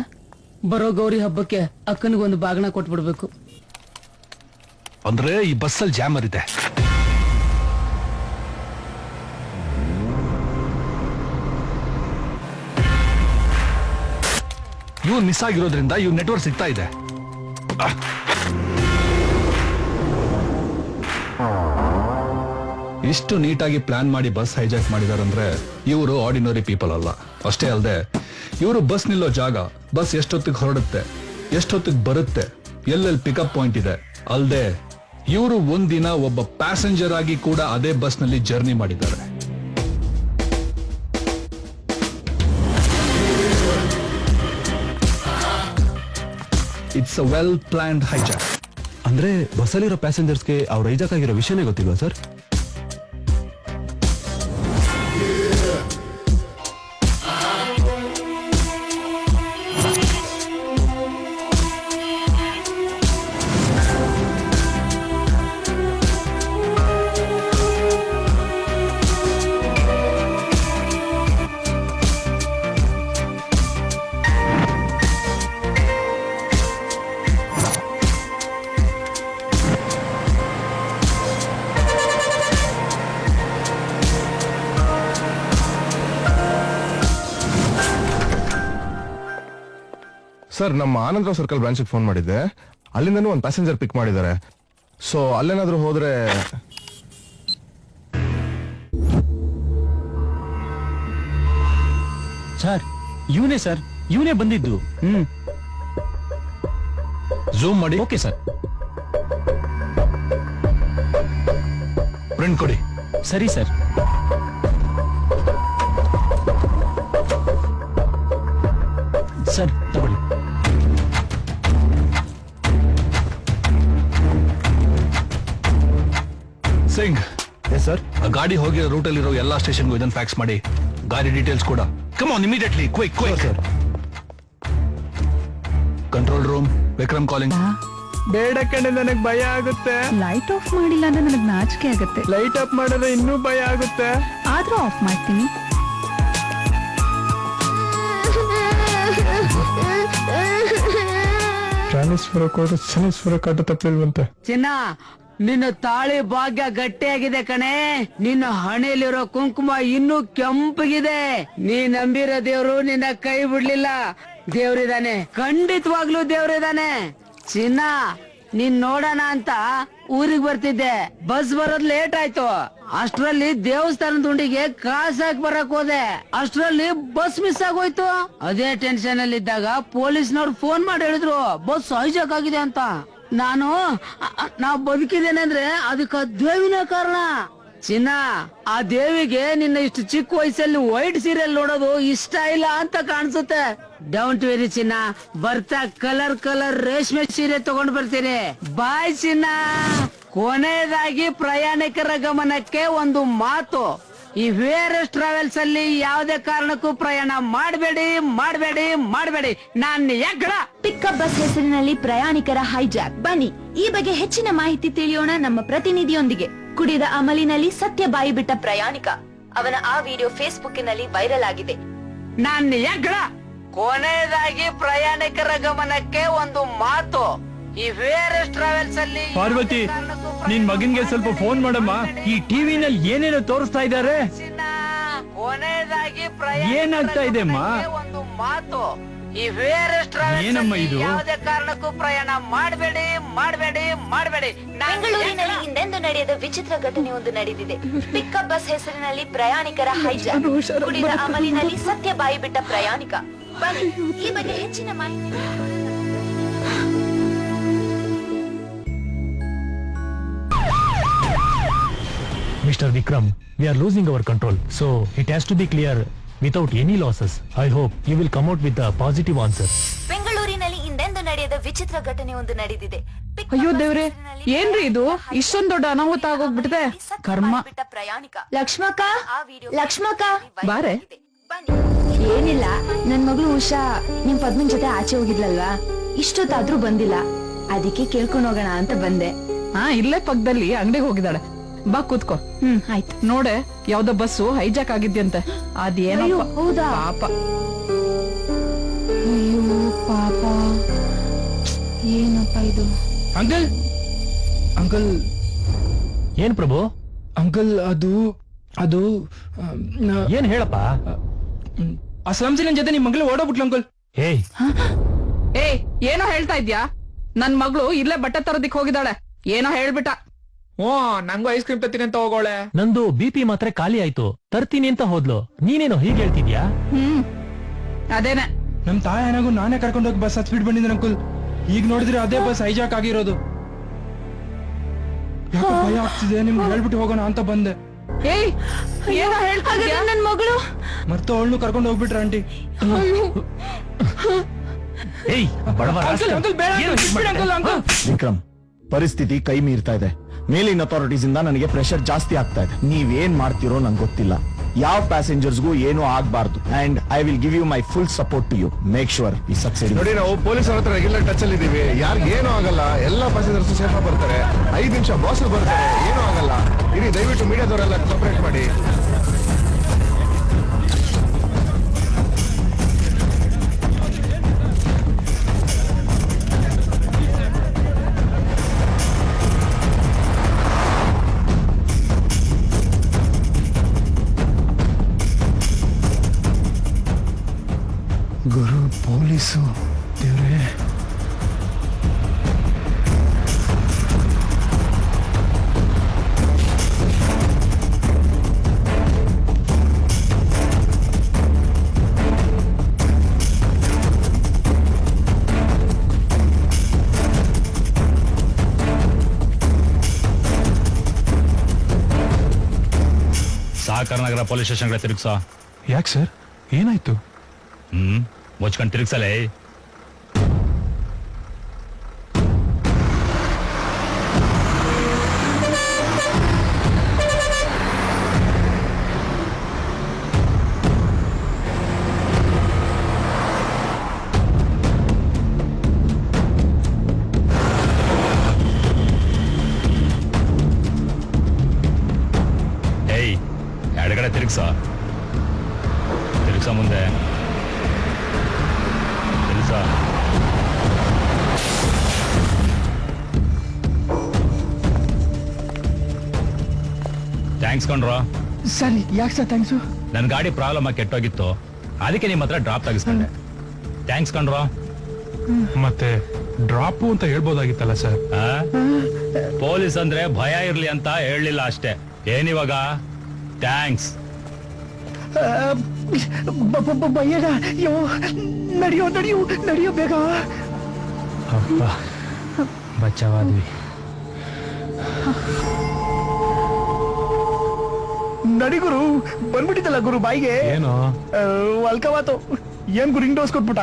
ಬರೋ ಗೌರಿ ಹಬ್ಬಕ್ಕೆ ಅಕ್ಕನಿಗೊಂದು ಬಾಗಣ ಕೊಟ್ಬಿಡ್ಬೇಕು. ಅಂದ್ರೆ ಈ ಬಸ್ಸಲ್ಲಿ ಜಾಮರ್ ಇದೆ. ಇವ್ ಮಿಸ್ ಆಗಿರೋದ್ರಿಂದ ಇವ್ ನೆಟ್ವರ್ಕ್ ಸಿಗ್ತಾ ಇದೆ. ಇಷ್ಟು ನೀಟಾಗಿ ಪ್ಲಾನ್ ಮಾಡಿ ಬಸ್ ಹೈಜಾಕ್ ಮಾಡಿದಾರಂದ್ರೆ ಇವರು ಆರ್ಡಿನರಿ ಪೀಪಲ್ ಅಲ್ಲ. ಅಷ್ಟೇ ಅಲ್ಲದೆ ಇವರು ಬಸ್ ನಿಲ್ಲೋ ಜಾಗ, ಬಸ್ ಎಷ್ಟೊತ್ತಿಗೆ ಹೊರಡುತ್ತೆ, ಎಷ್ಟೊತ್ತಿಗೆ ಬರುತ್ತೆ, ಎಲ್ಲೆಲ್ಲಿ ಪಿಕಪ್ ಪಾಯಿಂಟ್ ಇದೆ, ಅಲ್ಲದೆ ಇವರು ಒಂದಿನ ಒಬ್ಬ ಪ್ಯಾಸೆಂಜರ್ ಆಗಿ ಕೂಡ ಅದೇ ಬಸ್ ನಲ್ಲಿ ಜರ್ನಿ ಮಾಡಿದ್ದಾರೆ. It's a well planned hijack. ಅಂದ್ರೆ ಬಸ್ಸಲ್ಲಿರೋ ಪ್ಯಾಸೆಂಜರ್ಸ್ಗೆ ಅವ್ರ ಹೈಜಾಕ್ ಆಗಿರೋ ವಿಷಯನೇ ಗೊತ್ತಿಲ್ವಾ ಸರ್? ಸರ್, ನಮ್ಮ ಆನಂದರಾವ್ ಸರ್ಕಲ್ ಬ್ರಾಂಚ್ಗೆ ಫೋನ್ ಮಾಡಿದ್ದೆ. ಅಲ್ಲಿಂದನೂ ಒಂದು ಪ್ಯಾಸೆಂಜರ್ ಪಿಕ್ ಮಾಡಿದ್ದಾರೆ. ಸೊ ಅಲ್ಲೇನಾದ್ರೂ ಹೋದ್ರೆ ಸರ್ ಇವನೇ ಬಂದಿದ್ದು. ಝೂಮ್ ಮಾಡಿ. Okay sir. ಪ್ರಿಂಟ್ ಕೊಡಿ. ಸರಿ ಸರ್. ಸರ್ ತಗೊಳ್ಳಿ. Singh, yes sir. ಆ ಗಾಡಿ ಹೋಗಿರೋ ರೂಟಲ್ಲಿರೋ ಎಲ್ಲಾ ಸ್ಟೇಷನ್ಗೂ ಇದನ್ನ ಫ್ಯಾಕ್ಸ್ ಮಾಡಿ. ಗಾಡಿ ಡೀಟೇಲ್ಸ್ ಕೂಡ. Come on immediately, quick sir. Control room, Vikram calling. ಬೇಡ ಕಣೆ, ನನಗ್ ಭಯ ಆಗುತ್ತೆ. ಲೈಟ್ ಆಫ್ ಮಾಡಿಲ್ಲ ಅಂದ್ರೆ ನನಗೆ ನಾಚಿಕೆ ಆಗುತ್ತೆ. ಲೈಟ್ ಆಫ್ ಮಾಡಿದ್ರೆ ಇನ್ನೂ ಭಯ ಆಗುತ್ತೆ. ಆದ್ರೂ ಆಫ್ ಮಾಡ್ತೀನಿ. ಟ್ರಾನ್ಸ್ಫರ್ ಕೊಡು, ಶನೀಶ್ವರ ಕಾಟ ತಪ್ಪಲಿಲ್ವಂತೆ. ಚಿನ್ನ, ನಿನ್ನ ತಾಳಿ ಭಾಗ್ಯ ಗಟ್ಟಿಯಾಗಿದೆ ಕಣೆ. ನಿನ್ನ ಹಣೆಯಲ್ಲಿರೋ ಕುಂಕುಮ ಇನ್ನೂ ಕೆಂಪಗಿದೆ. ನೀ ನಂಬಿರೋ ದೇವ್ರು ನಿನ್ನ ಕೈ ಬಿಡ್ಲಿಲ್ಲ. ದೇವ್ರಿದಾನೆ, ಖಂಡಿತವಾಗ್ಲೂ ದೇವ್ರಿದಾನೆ. ಚಿನ್ನ, ನೀನ್ ನೋಡೋಣ ಅಂತ ಊರಿಗೆ ಬರ್ತಿದ್ದೆ. ಬಸ್ ಬರೋದ್ ಲೇಟ್ ಆಯ್ತು. ಅಷ್ಟ್ರಲ್ಲಿ ದೇವಸ್ಥಾನದ ಉಂಡಿಗೆ ಕಾಸಾಕ್ ಬರಕ್ ಹೋದೆ. ಅಷ್ಟ್ರಲ್ಲಿ ಬಸ್ ಮಿಸ್ ಆಗೋಯ್ತು. ಅದೇ ಟೆನ್ಷನ್ ಅಲ್ಲಿ ಇದ್ದಾಗ ಪೊಲೀಸ್ನವ್ರು ಫೋನ್ ಮಾಡಿ ಹೇಳಿದ್ರು ಬಸ್ ಹೈಜಾಕ್ ಆಗಿದೆ ಅಂತ. ನಾ ಬದುಕಿದ್ದೇನೆ ಅಂದ್ರೆ ಅದಕ್ಕೆ ದೇವಿನ ಕಾರಣ. ಚಿನ್ನ, ಆ ದೇವಿಗೆ ನಿನ್ನ ಇಷ್ಟು ಚಿಕ್ಕ ವಯಸ್ಸಲ್ಲಿ ವೈಟ್ ಸೀರಿಯಲ್ ನೋಡೋದು ಇಷ್ಟ ಇಲ್ಲ ಅಂತ ಕಾಣಿಸುತ್ತೆ. ಡೌಂಟ್ ವೆರಿ ಚಿನ್ನ, ಬರ್ತಾ ಕಲರ್ ರೇಷ್ಮೆ ಸೀರೆ ತಗೊಂಡ್ ಬರ್ತೀನಿ. ಬಾಯ್ ಚಿನ್ನ. ಕೊನೆಯದಾಗಿ ಪ್ರಯಾಣಿಕರ ಗಮನಕ್ಕೆ ಒಂದು ಮಾತು. ಈ ವೇರಸ್ ಟ್ರಾವೆಲ್ಸ್ ಅಲ್ಲಿ ಯಾವುದೇ ಕಾರಣಕ್ಕೂ ಪ್ರಯಾಣ ಮಾಡಬೇಡಿ. ನಾನು ಯಾಕಡ ಪಿಕಪ್ ಬಸ್ ಹೆಸರಿನಲ್ಲಿ ಪ್ರಯಾಣಿಕರ ಹೈಜಾಕ್. ಬನ್ನಿ ಈ ಬಗ್ಗೆ ಹೆಚ್ಚಿನ ಮಾಹಿತಿ ತಿಳಿಯೋಣ ನಮ್ಮ ಪ್ರತಿನಿಧಿಯೊಂದಿಗೆ. ಕುಡಿದ ಅಮಲಿನಲ್ಲಿ ಸತ್ಯ ಬಾಯಿ ಬಿಟ್ಟ ಪ್ರಯಾಣಿಕ. ಅವನ ಆ ವಿಡಿಯೋ ಫೇಸ್ಬುಕ್ಕಿನಲ್ಲಿ ವೈರಲ್ ಆಗಿದೆ. ನಾನು ಯಾಕಡ ಕೊನೆಯದಾಗಿ ಪ್ರಯಾಣಿಕರ ಗಮನಕ್ಕೆ ಒಂದು ಮಾತು. ಈ ವೇರಸ್ ಟ್ರಾವೆಲ್ಸ್ ಅಲ್ಲಿ ಪಾರ್ವತಿ, ನಿನ್ ಮಗನ್ಗೆ ಸ್ವಲ್ಪ ಫೋನ್ ಮಾಡಮ್ಮ. ಈ ಟಿವಿನಲ್ಲಿ ಏನೇನೋ ತೋರಿಸ್ತಾ ಇದ್ದಾರೆ. ಕೊನೆಯದಾಗಿ ಏನಾಗ್ತಾ ಇದೆ ಅಮ್ಮ? ಒಂದು ಮಾತು. ಈ ವೇರಸ್ ಟ್ರಾವೆಲ್ಸ್ ಏನಮ್ಮ ಇದು? ಯಾವುದೇ ಕಾರಣಕ್ಕೂ ಪ್ರಯಾಣ ಮಾಡಬೇಡಿ. ಬೆಂಗಳೂರಿನಲ್ಲಿ ಹಿಂದೆಂದು ನಡೆಯದ ವಿಚಿತ್ರ ಘಟನೆ ಒಂದು ನಡೆದಿದೆ. ಪಿಕಪ್ ಬಸ್ ಹೆಸರಿನಲ್ಲಿ ಪ್ರಯಾಣಿಕರ ಹೈಜಾಕ್. ಕುಡಿದ ಅಮಲಿನಲ್ಲಿ ಸತ್ಯ ಬಾಯಿ ಬಿಟ್ಟ ಪ್ರಯಾಣಿಕ. ಬನ್ನಿ ಈ ಬಗ್ಗೆ ಹೆಚ್ಚಿನ ಮಾಹಿತಿ. Mr. Vikram, we are losing our control, so it has to be clear without any losses. I hope you will come out with a positive answer. ಬೆಂಗಳೂರಿನಲ್ಲಿ ಹಿಂದೆಂದು ನಡೆಯದ ವಿಚಿತ್ರ ಘಟನೆ ಒಂದು ನಡೆದಿದೆ. ಅಯ್ಯೋ ದೇವ್ರೆ, ಏನ್ರಿ ಇದು? ಇಷ್ಟೊಂದ್ ದೊಡ್ಡ ಅನಾಹುತ ಆಗೋಗ್ಬಿಟ್ಟಿದೆ. ಕರ್ಮ. ಪ್ರಯಾಣಿಕ ಲಕ್ಷ್ಮಕ್ಕ ಬಾರೆ. ಏನಿಲ್ಲ, ನನ್ ಮಗಳು ಉಷಾ ನಿಮ್ ಪದ್ಮನ್ ಜೊತೆ ಆಚೆ ಹೋಗಿದ್ಲಲ್ವಾ, ಇಷ್ಟೊತ್ತಾದ್ರೂ ಬಂದಿಲ್ಲ. ಅದಕ್ಕೆ ಕೇಳ್ಕೊಂಡ್ ಹೋಗೋಣ ಅಂತ ಬಂದೆ. ಹಾ, ಇಲ್ಲೇ ಪಕ್ಕದಲ್ಲಿ ಅಂಗಡಿಗೆ ಹೋಗಿದ್ದಾಳೆ. ಬಾ ಕೂತ್ಕೋ. ಆಯ್ತು. ನೋಡೆ, ಯಾವ್ದೋ ಬಸ್ಸು ಹೈಜಾಕ್ ಆಗಿದ್ಯಂತೆ. ಅದೇನೋ ಹೌದಾ? ಪಾಪ. ಅಯ್ಯೋ ಪಾಪ, ಏನಪ್ಪ ಇದು? ಅಂಕಲ್ ಏನ್ ಪ್ರಭು? ಅಂಕಲ್ ಅದು ಏನ್ ಹೇಳಪ್ಪ? ಆ ಸ್ಲಮ್ಸಿನ ಜೊತೆ ನಿಮ್ ಮಗಳು ಓಡೋಗ್ಬಿಟ್ಲು ಅಂಕಲ್. ಏನೋ ಹೇಳ್ತಾ ಇದ್ಯಾ? ನನ್ ಮಗಳು ಇಲ್ಲೇ ಬಟ್ಟೆ ತರೋದಿಕ್ ಹೋಗಿದ್ದಾಳೆ. ಏನೋ ಹೇಳ್ಬಿಟ್ಟ. ನಂಗೂ ಐಸ್ ಕ್ರೀಮ್ ತತ್ತೀನಿ ಅಂತ ಹೋಗೋಳೆ. ನಂದು BP ಮಾತ್ರ ಖಾಲಿ ಆಯ್ತು, ತರ್ತೀನಿ ಅಂತ ಹೋದ್ಲು. ನೀನೇನೋ ಹೀಗೆ ಹೇಳ್ತಿದ್ಯಾ? ಅದೇನೆ. ನಮ್ ತಾಯನಾಗೂ ನಾನೇ ಕರ್ಕೊಂಡೋಗಿ ಬಸ್ ಹತ್ಬಿಟ್ಟು ಬಂದಿದ್ದೀನಿ ಅಂಕಲ್. ಈಗ ನೋಡಿದ್ರೆ ಅದೇ ಬಸ್ ಹೈಜಾಕ್ ಆಗಿರೋದು. ಯಾಕೋ ಭಯ ಆಗ್ತಿದೆ, ನಿಮ್ಗೆ ಹೇಳ್ಬಿಟ್ಟು ಹೋಗೋಣ ಅಂತ ಬಂದೆ. ಏಯ್ ಏನೋ ಹೇಳ್ತಾ ಇದ್ಯಾ? ನನ್ ಮಗಳು ಮತ್ತೆ ಅವಳನ್ನು ಕರ್ಕೊಂಡು ಹೋಗ್ಬಿಟ್ರ ಆಂಟಿ. ಏಯ್ ಬಡವ ಅಂಕಲ್, ಅಂಕಲ್, ಬೇಡ ಅಂಕಲ್, ಬಿಟ್ಬಿಡಿ ಅಂಕಲ್, ಅಂಕಲ್. ವಿಕ್ರಮ್, ಪರಿಸ್ಥಿತಿ ಕೈ ಮೀರ್ತಾ ಇದೆ. ಮೇಲಿನ ಅಥಾರಿಟೀಸ್ ಇಂದ ನನಗೆ ಪ್ರೆಷರ್ ಜಾಸ್ತಿ ಆಗ್ತಾ ಇದೆ. ನೀವೇನ್ ಮಾಡ್ತಿರೋ ನಂಗೆ ಗೊತ್ತಿಲ್ಲ. ಯಾವ ಪ್ಯಾಸೆಂಜರ್ಸ್ಗೂ ಏನೂ ಆಗ್ಬಾರ್ದು. And I will give you my full support to you. Make sure ಈ ಸಕ್ಸೆಸ್. ನೋಡಿ, ನಾವು ಪೊಲೀಸರ ಹತ್ರ ರೆಗ್ಯುಲರ್ ಟಚ್ ಅಲ್ಲಿ ಇದೀವಿ. ಯಾರಿಗೇನು ಆಗಲ್ಲ, ಎಲ್ಲ ಪ್ಯಾಸೆಂಜರ್ಸ್ ಸೇಫ್ ಆಗಿ ಬರ್ತಾರೆ. 5 ನಿಮಿಷ ಬಾಸ್ ಬರ್ತಾರೆ, ಏನೂ ಆಗಲ್ಲ. ಇರಿ, ದಯವಿಟ್ಟು ಮೀಡಿಯಾದವರೆಲ್ಲ ಕೋಪರೇಟ್ ಮಾಡಿ. ಗುರು ಪೊಲೀಸು ದೇವ್ರೇ. ಸಾಕರ್ ನಗರ ಪೊಲೀಸ್ ಸ್ಟೇಷನ್ಗೆ ತಿರುಗ್ಸ. ಯಾಕೆ ಸರ್, ಏನಾಯ್ತು? ಮುಚ್ಕೊಂಡು ತಿರುಗ್ಸಲೇ. ಏಯ್, ಎಡಗಡೆ ತಿರುಗ್ಸ ಮುಂದೆ ತಿರುಗ್ಸ. ಥ್ಯಾಂಕ್ಸ್ ಕಣ್ರೋ. ಸರಿ, ಯಾಕೆ ಸರ್ ಥ್ಯಾಂಕ್ಸು? ನನ್ ಗಾಡಿ ಪ್ರಾಬ್ಲಮ್ ಆಗಿ ಕೆಟ್ಟೋಗಿತ್ತು, ಅದಕ್ಕೆ ನಿಮ್ಮ ಹತ್ರ ಡ್ರಾಪ್ ತೆಗಿಸ್ಕೊಂಡೆ. ಥ್ಯಾಂಕ್ಸ್ ಕಣ್ರೋ. ಮತ್ತೆ ಡ್ರಾಪು ಅಂತ ಹೇಳ್ಬೋದಾಗಿತ್ತಲ್ಲ ಸರ್. ಪೊಲೀಸ್ ಅಂದ್ರೆ ಭಯ ಇರ್ಲಿ ಅಂತ ಹೇಳಲಿಲ್ಲ ಅಷ್ಟೇ. ಏನಿವಾಗ ಥ್ಯಾಂಕ್ಸ್. ಭಯಡ, ನಡೆಯೋ ನಡೆಯೋ ನಡೆಯೋ ಬೇಗ. ಅಪ್ಪ, ಬಚಾವಾದ್ವಿ. ನಡಿ ಗುರು, ಬಂದ್ಬಿಟ್ಟಿದ್ದಲ್ಲ ಗುರು ಬಾಯಿಗೆ. ಏನೋ ಅಲ್ಕವಾತು. ಏನ್ ಗುರು ಹಿಂಗ್ ಡೋಸ್ ಕೊಟ್ಬಿಟ್ಟ?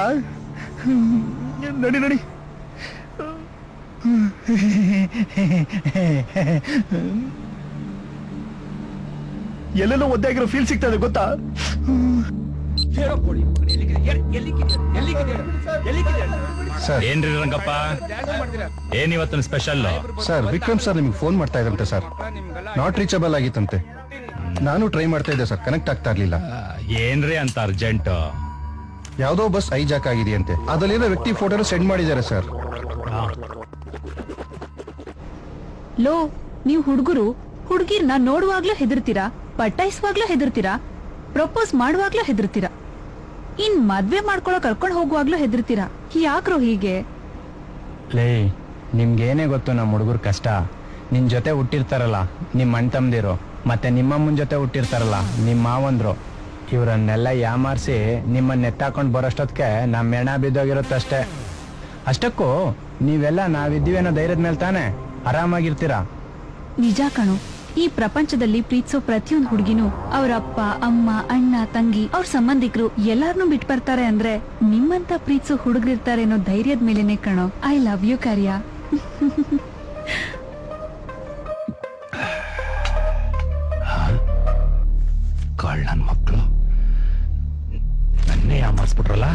ನಡಿ ನಡಿ. ಎಲ್ಲೆಲ್ಲೋ ಒದ್ದೆ ಆಗಿರೋ ಫೀಲ್ ಸಿಗ್ತಾ ಇದೆ ಗೊತ್ತಾ? ಏನ್ರಿ ರಂಗಪ್ಪ, ಏನಿವತ್ತಿನ ಸ್ಪೆಷಲ್? ಸರ್, ವಿಕ್ರಮ್ ಸರ್ ನಿಮ್ಗೆ ಫೋನ್ ಮಾಡ್ತಾ ಇದ್ರಂತೆ ಸರ್. Not reachable ಆಗಿತ್ತಂತೆ. ನಾನು ಟ್ರೈ ಮಾಡ್ತಾ ಇದ್ದೆ ಸರ್, ಕನೆಕ್ಟ್ ಆಗ್ತಾ ಇರ್ಲಿಲ್ಲ. ಏನ್ರಿ ಅಂತ ಅರ್ಜೆಂಟ್? ಯಾವ್ದೋ ಬಸ್ ಐಜಾಕ್ ಆಗಿದೆಯಂತೆ. ಅದರಲ್ಲಿರೋ ವ್ಯಕ್ತಿ ಫೋಟೋ ಸೆಂಡ್ ಮಾಡಿದ್ದಾರೆ ಸರ್. ಲೋ, ನೀವು ಹುಡುಗರು ಹುಡುಗಿರ್ನ ನೋಡುವಾಗ್ಲೂ ಹೆದರ್ತೀರಾ, ಪಟಾಯಿಸುವಾಗ್ಲೂ ಹೆದರ್ತೀರಾ, ಪ್ರಪೋಸ್ ಮಾಡುವಾಗ್ಲೂ ಹೆದರ್ತೀರಾ, ಇನ್ ಮದ್ವೆ ಮಾಡ್ಕೊಳೋ ಕರ್ಕೊಂಡು ಹೋಗುವಾಗ್ಲೂ ಹೆದರ್ತೀರಾ. ಯಾಕ್ರೋ ಹೀಗೆ? ಲೇ, ನಿಮ್ಗೇನೇ ಗೊತ್ತು ನಮ್ಮ ಹುಡುಗರ ಕಷ್ಟ. ನಿನ್ ಜೊತೆ ಹುಟ್ಟಿರ್ತಾರಲ್ಲ ನಿಮ್ ಅಣ್ಣ ತಮ್ದಿರು, ಮತ್ತೆ ನಿಮ್ಮಮ್ಮನ ಜೊತೆ ಹುಟ್ಟಿರ್ತಾರಲ್ಲ ನಿಮ್ಮ ಮಾವಂದ್ರು, ಇವ್ರನ್ನೆಲ್ಲ ಯಾಮಾರಿಸಿ ನಿಮ್ಮನ್ನ ಎತ್ತಾಕೊಂಡು ಬರೋಷ್ಟೊತ್ತಿಗೆ ನಮ್ಮ ಹೆಣ ಬಿದ್ದೋಗಿರುತ್ತಷ್ಟೇ. ಅಷ್ಟಕ್ಕೂ ನೀವೆಲ್ಲ ನಾವಿದ್ದೀವಿ ಅನ್ನೋ ಧೈರ್ಯದ ಮೇಲೆ ತಾನೇ ಆರಾಮಾಗಿರ್ತೀರಾ. ನಿಜ ಕಣು, ಈ ಪ್ರಪಂಚದಲ್ಲಿ ಪ್ರೀತಿಸೋ ಪ್ರತಿಯೊಂದು ಹುಡುಗಿನೂ ಅವ್ರ ಅಪ್ಪ, ಅಮ್ಮ, ಅಣ್ಣ, ತಂಗಿ, ಅವ್ರ ಸಂಬಂಧಿಕರು ಎಲ್ಲಾರ್ನೂ ಬಿಟ್ಟು ಬರ್ತಾರೆ ಅಂದ್ರೆ ನಿಮ್ಮಂತ ಪ್ರೀತಿಸೋ ಹುಡುಗರಿರ್ತಾರೆ ಅನ್ನೋ ಧೈರ್ಯದ ಮೇಲೆನೆ ಕಣೋ. ಐ ಲವ್ ಯು ಕಾರ್ಯ. ನನ್ ಮಕ್ಕಳು ನನ್ನೇ ಯಾಮಾರಿಸ್ಬಿಟ್ರಲ್ಲ.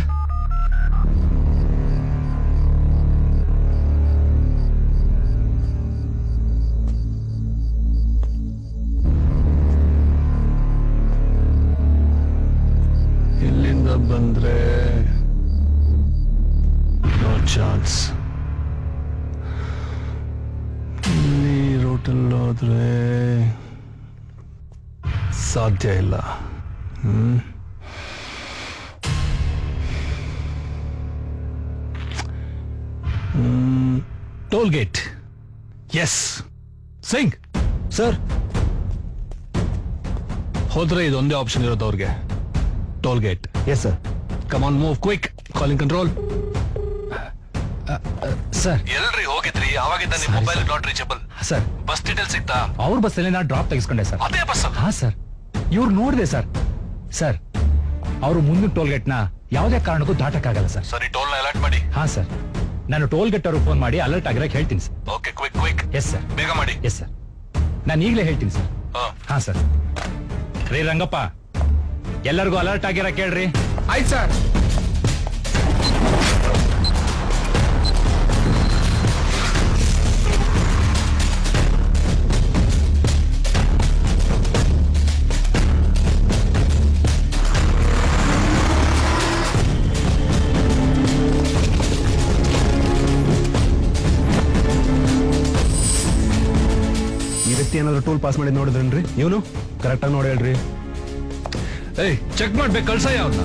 ಎಲ್ಲಿಂದ ಬಂದ್ರೆ ನೋ ಚಾನ್ಸ್. ಇಲ್ಲಿ ರೋಟಲ್ ಹೋದ್ರೆ ಸಾಧ್ಯ ಇಲ್ಲ. Toll gate. Yes Singh sir. ಹೋದ್ರೆ ಇದೊಂದೇ ಆಪ್ಷನ್ ಇರೋದು ಅವ್ರಿಗೆ, toll gate. Yes sir. Come on, move quick. Calling control. Sir, ಎಲ್ರಿ ಹೋಗಿದ್ರಿ? ಅವಾಗಿದ್ದ ನಿಮ್ಮ mobile not reachable. Sir bus detail ಸಿಗ್ತಾ? ಅವ್ರ ಬಸ್ಸಲ್ಲಿ ನಾನು ಡ್ರಾಪ್ ತೆಗೆಸ್ಕೊಂಡೆ ಸರ್. ಅದೇ ಬಸ್? ಹಾ ಸರ್, ಇವ್ರು ನೋಡಿದೆ ಸರ್. ಸರ್, ಅವರು ಮುಂದಿನ ಟೋಲ್ ಗೇಟ್ ನ ಯಾವುದೇ ಕಾರಣಕ್ಕೂ ದಾಟಕ್ಕಾಗಲ್ಲ ಸರ್. ಸರಿ, ಟೋಲ್ ನ ಅಲರ್ಟ್ ಮಾಡಿ. ಹಾ ಸರ್, ನಾನು ಟೋಲ್ ಗೇಟ್ ಅವ್ರಿಗೆ ಫೋನ್ ಮಾಡಿ ಅಲರ್ಟ್ ಆಗಿರಕ್ಕೆ ಹೇಳ್ತೀನಿ sir. Okay, quick. Yes sir, ಬೇಗ ಮಾಡಿ. ಎಸ್ ಸರ್, ನಾನು ಈಗಲೇ ಹೇಳ್ತೀನಿ ಸರ್. ಹಾ ಸರ್. ರೀ ರಂಗಪ್ಪ, ಎಲ್ಲರಿಗೂ ಅಲರ್ಟ್ ಆಗಿರಕ್ಕೆ ಹೇಳ್ರಿ. ಆಯ್ತು ಸರ್. ಈ ವ್ಯಕ್ತಿ ಏನಾದ್ರು ಟೋಲ್ ಪಾಸ್ ಮಾಡಿ ನೋಡಿದ್ರೇನ್ರಿ? ಇವನು ಕರೆಕ್ಟ್ ಆಗಿ ನೋಡಿ ಹೇಳ್ರಿ. ಏಯ್, ಚೆಕ್ ಮಾಡ್ಬೇಕು, ಕಳ್ಸಯ್ಯ ಅವ್ರನ್ನ.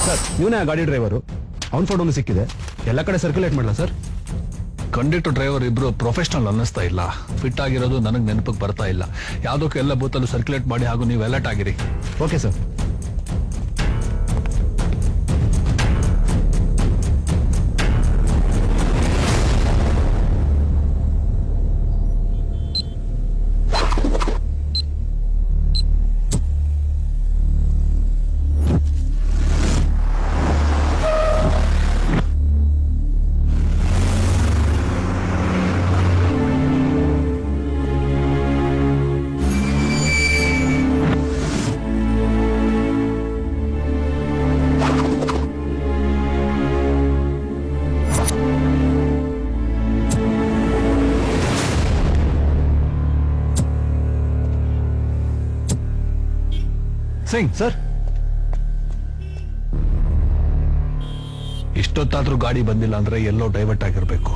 ಸರ್, ಇವನೇ ಆ ಗಾಡಿ ಡ್ರೈವರು. ಅವ್ನ ಫೋಟೋ ಒಂದು ಸಿಕ್ಕಿದೆ. ಎಲ್ಲ ಕಡೆ ಸರ್ಕ್ಯುಲೇಟ್ ಮಾಡಲ ಸರ್? ಕಂಡಕ್ಟರ್ ಡ್ರೈವರ್ ಇಬ್ರು ಪ್ರೊಫೆಷನಲ್ ಅನ್ನಿಸ್ತಾ ಇಲ್ಲ. ಫಿಟ್ ಆಗಿರೋದು ನನಗೆ ನೆನಪಿಗೆ ಬರ್ತಾ ಇಲ್ಲ. ಯಾವ್ದಕ್ಕೂ ಎಲ್ಲ ಬೂತಲ್ಲೂ ಸರ್ಕ್ಯುಲೇಟ್ ಮಾಡಿ, ಹಾಗೂ ನೀವು ಅಲರ್ಟ್ ಆಗಿರಿ. Okay sir. ಸಿಂಗ್ ಸರ್, ಇಷ್ಟೊತ್ತಾದ್ರೂ ಗಾಡಿ ಬಂದಿಲ್ಲ ಅಂದ್ರೆ ಎಲ್ಲೋ ಡೈವರ್ಟ್ ಆಗಿರ್ಬೇಕು.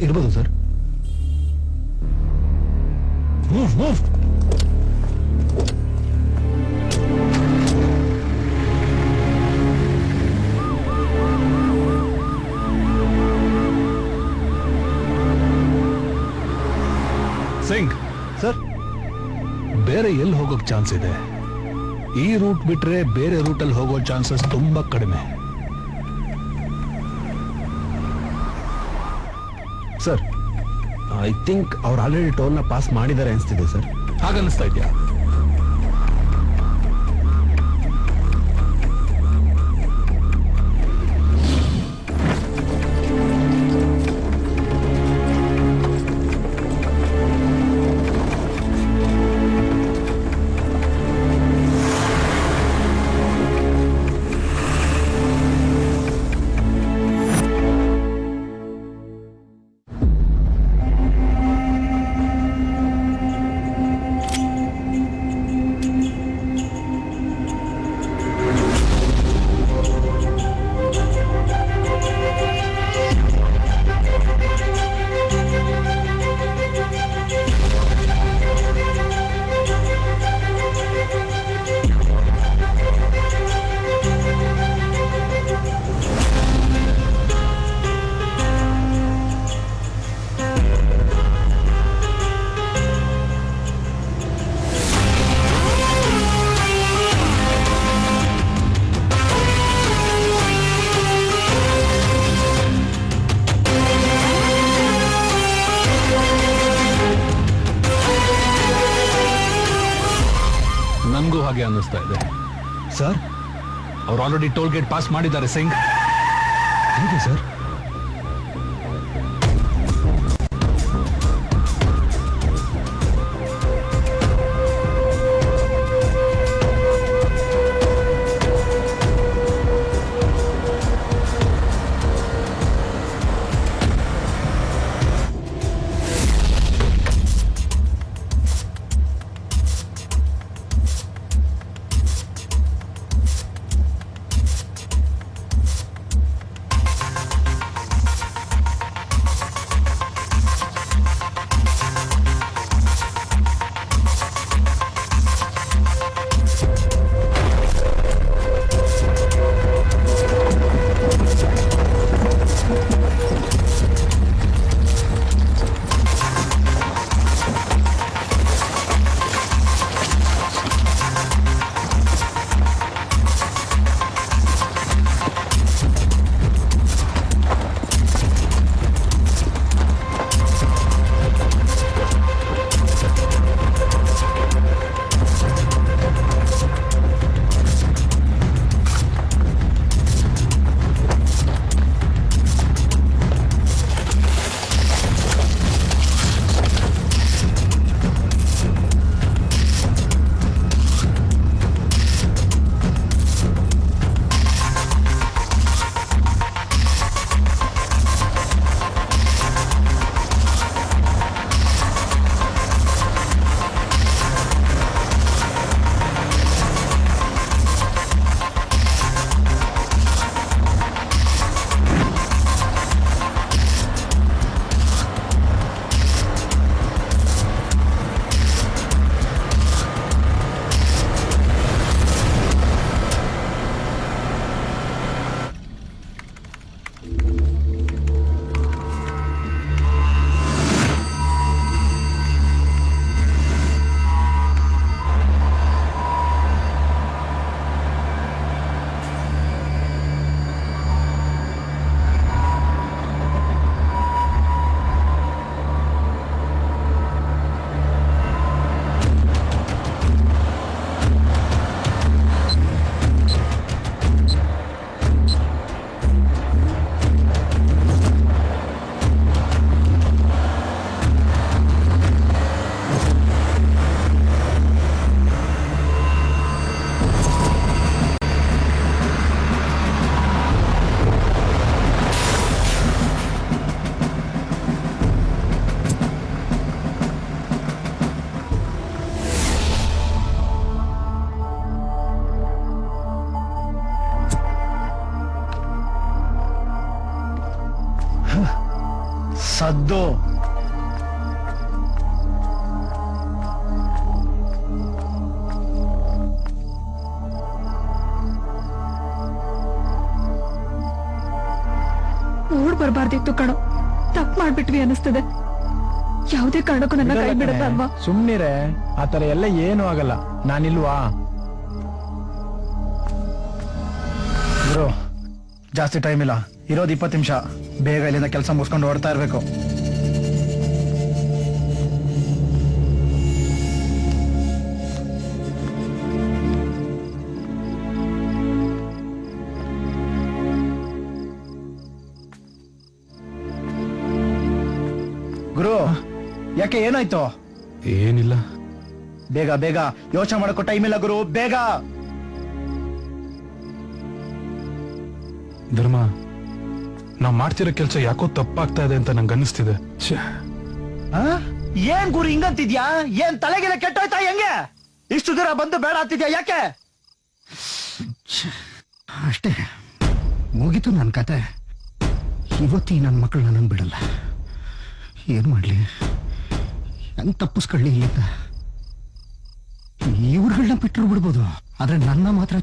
ಇರ್ಬೋದು ಸರ್. ಸಿಂಗ್ ಸರ್, ಬೇರೆ ಎಲ್ಲಿ ಹೋಗೋಕ್ ಚಾನ್ಸ್ ಇದೆ? ಈ ರೂಟ್ ಬಿಟ್ರೆ ಬೇರೆ ರೂಟಲ್ಲಿ ಹೋಗೋ ಚಾನ್ಸಸ್ ತುಂಬಾ ಕಡಿಮೆ. ಸರ್, ಐ ಥಿಂಕ್ ಅವ್ರು ಆಲ್ರೆಡಿ ಟೋಲ್ನ ಪಾಸ್ ಮಾಡಿದ್ದಾರೆ ಅನಿಸ್ತಿದೆ ಸರ್. ಹಾಗನ್ನಿಸ್ತಾ ಇದೆಯಾ? ನನಗೂ ಹಾಗೆ ಅನ್ನಿಸ್ತಾ ಇದೆ. ಸರ್, ಅವ್ರು ಆಲ್ರೆಡಿ ಟೋಲ್ ಗೇಟ್ ಪಾಸ್ ಮಾಡಿದ್ದಾರೆ ಸಿಂಗ್. ಹೇಗೆ ಸರ್? ಸದ್ದು ಓಡ್ ಬರ್ಬಾರ್ದಿತ್ತು ಕಣೋ, ತಪ್ಪು ಮಾಡ್ಬಿಟ್ವಿ ಅನಿಸ್ತದೆ. ಯಾವುದೇ ಕಾರಣಕ್ಕೂ ನನ್ನ ಕೈ ಬಿಡಲ್ಲ ಅಲ್ವಾ? ಸುಮ್ನಿರೆ, ಆತರ ಎಲ್ಲ ಏನು ಆಗಲ್ಲ. ನಾನಿಲ್ವಾ? ಗುರು, ಜಾಸ್ತಿ ಟೈಮ್ ಇಲ್ಲ, ಇರೋದು 20 ನಿಮಿಷ. ಬೇಗ ಇಲ್ಲಿಂದ ಕೆಲಸ ಮುಗಿಸ್ಕೊಂಡು ಓಡ್ತಾ ಇರ್ಬೇಕು. ಗುರು, ಯಾಕೆ ಏನಾಯ್ತು? ಏನಿಲ್ಲ. ಬೇಗ ಬೇಗ, ಯೋಚನೆ ಮಾಡಕ್ಕೂ ಟೈಮ್ ಇಲ್ಲ ಗುರು, ಬೇಗ. ಧರ್ಮ, ನಾವ್ ಮಾಡ್ತಿರೋ ಕೆಲಸ ಯಾಕೋ ತಪ್ಪಾಗ್ತಾ ಇದೆ ಅಂತ ನಂಗೆ ಅನ್ನಿಸ್ತಿದೆ. ಏನ್ ಗುರು ಹಿಂಗಂತಿದ್ಯಾ? ಏನ್ ತಲೆಗೆಲ್ಲ ಕೆಟ್ಟೋಯ್ತಾ? ಹೆಂಗೆ ಇಷ್ಟು ದೂರ ಬಂದು ಬೇಡ ಅಂತಿದ್ಯಾ? ಯಾಕೆ? ಅಷ್ಟೇ, ಮುಗೀತು ನನ್ನ ಕತೆ. ಇವತ್ತಿ ನನ್ನ ಮಕ್ಕಳು ನನ್ನನ್ನು ಬಿಡಲ್ಲ. ಏನ್ ಮಾಡ್ಲಿ, ಹೆಂಗ್ ತಪ್ಪಿಸ್ಕೊಳ್ಳಿ ಅಂತ. ಇವ್ರುಗಳನ್ನ ಬಿಟ್ಟರು ಬಿಡ್ಬೋದು, ಆದ್ರೆ ನನ್ನ ಮಾತ್ರ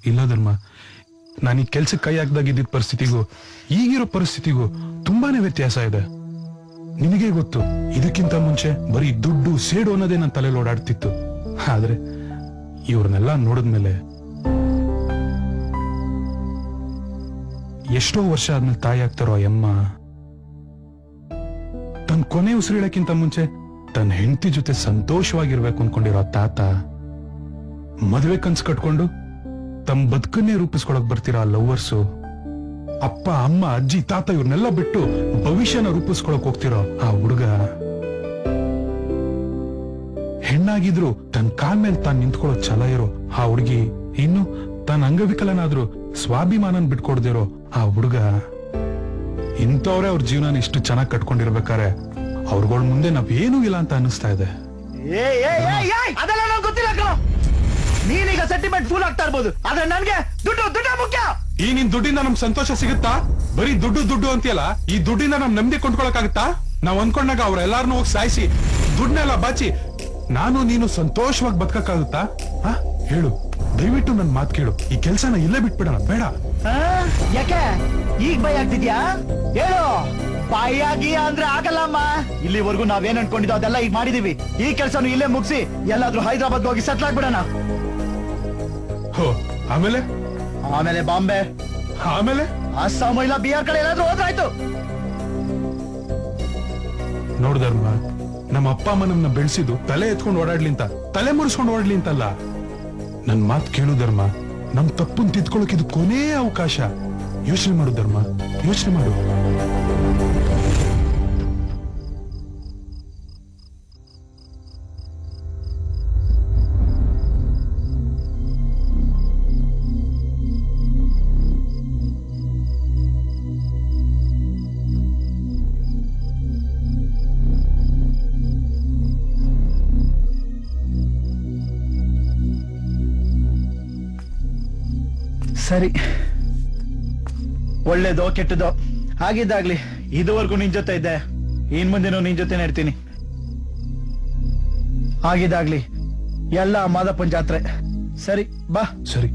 ಇಲ್ಲ ಧರ್ಮ. ನಾನು ಈ ಕೆಲ್ಸಕ್ಕೆ ಕೈ ಹಾಕ್ದಾಗಿದ್ದ ಪರಿಸ್ಥಿತಿಗೂ ಈಗಿರೋ ಪರಿಸ್ಥಿತಿಗೂ ತುಂಬಾನೇ ವ್ಯತ್ಯಾಸ ಇದೆ. ನಿನಗೆ ಗೊತ್ತು, ಇದಕ್ಕಿಂತ ಮುಂಚೆ ಬರೀ ದುಡ್ಡು ಸೇಡು ಅನ್ನೋದೇ ನನ್ನ ತಲೆಯಲ್ಲಿ ಓಡಾಡ್ತಿತ್ತು. ಆದ್ರೆ ಇವ್ರನ್ನೆಲ್ಲ ನೋಡಿದ್ಮೇಲೆ, ಎಷ್ಟೋ ವರ್ಷ ಆದ್ಮೇಲೆ ತಾಯಿ ಆಗ್ತಾರೋ ಅಮ್ಮ, ತನ್ನ ಕೊನೆ ಉಸಿರಿಡಕ್ಕಿಂತ ಮುಂಚೆ ತನ್ನ ಹೆಂಡತಿ ಜೊತೆ ಸಂತೋಷವಾಗಿರ್ಬೇಕು ಅನ್ಕೊಂಡಿರೋ ತಾತ, ಮದುವೆ ಕನ್ಸು ಕಟ್ಕೊಂಡು ತಮ್ಮ ಬದುಕನ್ನೇ ರೂಪಿಸ್ಕೊಳಕ್ ಬರ್ತಿರೋ ಆ ಲವ್ವರ್ಸು, ಅಪ್ಪ ಅಮ್ಮ ಅಜ್ಜಿ ತಾತ ಇವ್ರನ್ನೆಲ್ಲ ಬಿಟ್ಟು ಭವಿಷ್ಯನ ರೂಪಿಸ್ಕೊಳಕ್ ಹೋಗ್ತಿರೋ ಆ ಹುಡುಗ, ಹೆಣ್ಣಾಗಿದ್ರು ತನ್ನ ಕಾಲ್ ಮೇಲೆ ತಾನು ನಿಂತ್ಕೊಳ್ಳೋ ಛಲ ಇರೋ ಆ ಹುಡುಗಿ, ಇನ್ನು ತಾನು ಅಂಗವಿಕಲನಾದ್ರೂ ಸ್ವಾಭಿಮಾನನ್ ಬಿಟ್ಕೊಡ್ದಿರೋ ಆ ಹುಡುಗ, ಇಂಥವ್ರೆ ಅವ್ರ ಜೀವನ ಇಷ್ಟು ಚೆನ್ನಾಗಿ ಕಟ್ಕೊಂಡಿರ್ಬೇಕಾರೆ ಅವ್ರಗಳ ಮುಂದೆ ನಾವೇನೂ ಇಲ್ಲ ಅಂತ ಅನಿಸ್ತಾ ಇದೆ. ಅದೆಲ್ಲ ನಂಗೆ ಗೊತ್ತಿಲ್ಲ ಕಣೋ. ನೀನೀಗ ಸೆಂಟಿಮೆಂಟ್ ಫೂಲ್ ಆಗ್ತಾ ಇರ್ಬೋದು, ಆದ್ರೆ ನನ್ಗೆ ದುಡ್ಡು ದುಡ್ಡು ಮುಖ್ಯ. ಈ ನಿನ್ ದುಡ್ಡಿಂದ ನಮ್ ಸಂತೋಷ ಸಿಗುತ್ತಾ? ಬರೀ ದುಡ್ಡು ದುಡ್ಡು ಅಂತೀಯಲ್ಲ, ಈ ದುಡ್ಡಿಂದ ನಮ್ ನೆಮ್ಮದಿ ಕೊಂಡ್ಕೊಳಕ್ಕಾಗತ್ತಾ? ನಾವ್ ಅನ್ಕೊಂಡಾಗ ಅವ್ರೆಲ್ಲಾರನ್ನೂ ಹೋಗಿ ಸಾಯಿಸಿ ದುಡ್ಡನ್ನೆಲ್ಲ ಬಾಚಿ ನಾನು ನೀನು ಸಂತೋಷವಾಗಿ ಬದುಕಕ್ಕಾಗುತ್ತಾ? ಹೇಳು, ದಯವಿಟ್ಟು ನನ್ ಮಾತು ಕೇಳು. ಈ ಕೆಲ್ಸನ ಇಲ್ಲೇ ಬಿಟ್ಬಿಡೋಣ, ಬೇಡ. ಯಾಕೆ ಈಗ ಭಯ ಆಗ್ತಿದ್ಯಾ? ಹೇಳು. ಬಾಯಾಗಿ ಅಂದ್ರೆ ಆಗಲ್ಲಮ್ಮ. ಇಲ್ಲಿವರೆಗೂ ನಾವೇನ್ ಅನ್ಕೊಂಡಿದ್ದೋ ಅದೆಲ್ಲ ಈಗ ಮಾಡಿದೀವಿ. ಈ ಕೆಲ್ಸನು ಇಲ್ಲೇ ಮುಗಿಸಿ ಎಲ್ಲಾದ್ರೂ ಹೈದರಾಬಾದ್ ಹೋಗಿ ಸೆಟ್ಲ್ ಆಗ್ಬಿಡೋಣ. ಆಮೇಲೆ ಆಮೇಲೆ ಬಾಂಬೆ, ಆಮೇಲೆ ಅಸ್ಸಾಂ ಇಲ್ಲ ಬಿಹಾರ್ ಕಡೆ ಏನಾದ್ರೂ ಹೋದ್ರಾಯ್ತು. ನೋಡ್ ಧರ್ಮ, ನಮ್ಮ ಅಪ್ಪ ಅಮ್ಮ ನಮ್ಮನ್ನ ಬೆಳೆಸಿದ್ದು ತಲೆ ಎತ್ಕೊಂಡು ಓಡಾಡ್ಲಿ ಅಂತ, ತಲೆ ಮುರಿಸ್ಕೊಂಡು ಓಡಾಡ್ಲಿ ಅಂತಲ್ಲ. ನನ್ ಮಾತ್ ಕೇಳು ಧರ್ಮ, ನಮ್ ತಪ್ಪನ್ ತಿದ್ಕೊಳಕ್ ಇದು ಕೊನೇ ಅವಕಾಶ. ಯೋಚನೆ ಮಾಡು ಧರ್ಮ, ಯೋಚನೆ ಮಾಡು. ಸರಿ, ಒಳ್ಳೇದೋ ಕೆಟ್ಟದೋ ಆಗಿದ್ದಾಗ್ಲಿ. ಇದುವರೆಗೂ ನಿನ್ ಜೊತೆ ಇದ್ದೆ, ಇನ್ ಮುಂದೆನೂ ನಿನ್ ಜೊತೆ ಇರ್ತೀನಿ. ಆಗಿದ್ದಾಗ್ಲಿ. ಎಲ್ಲ ಮಾದಪ್ಪನ್ ಜಾತ್ರೆ. ಸರಿ ಬಾ. ಸರಿ.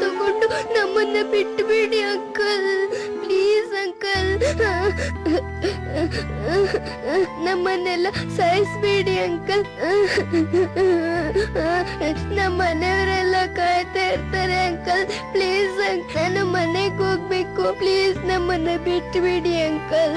ತಗೊಂಡು ನಮ್ಮನ್ನ ಬಿಟ್ಟು ಬಿಡಿ ಅಂಕಲ್, ಪ್ಲೀಸ್ ಅಂಕಲ್. ನಮ್ಮನ್ನೆಲ್ಲ ಸಾಯಿಸ್ಬೇಡಿ ಅಂಕಲ್. ನಮ್ಮ ಮನೆಯವರೆಲ್ಲ ಕಾಯ್ತಾ ಇರ್ತಾರೆ ಅಂಕಲ್, ಪ್ಲೀಸ್ ನಾನು ಮನೆಗೆ ಹೋಗ್ಬೇಕು. ಪ್ಲೀಸ್ ನಮ್ಮನ್ನ ಬಿಟ್ಟು ಬಿಡಿ ಅಂಕಲ್.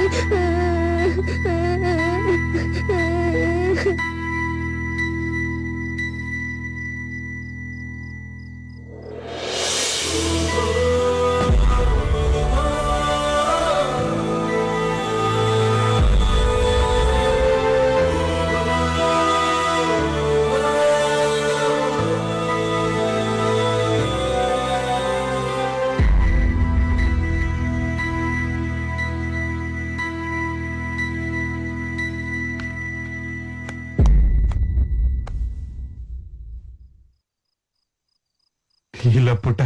ಇಲ್ಲ ಪುಟ,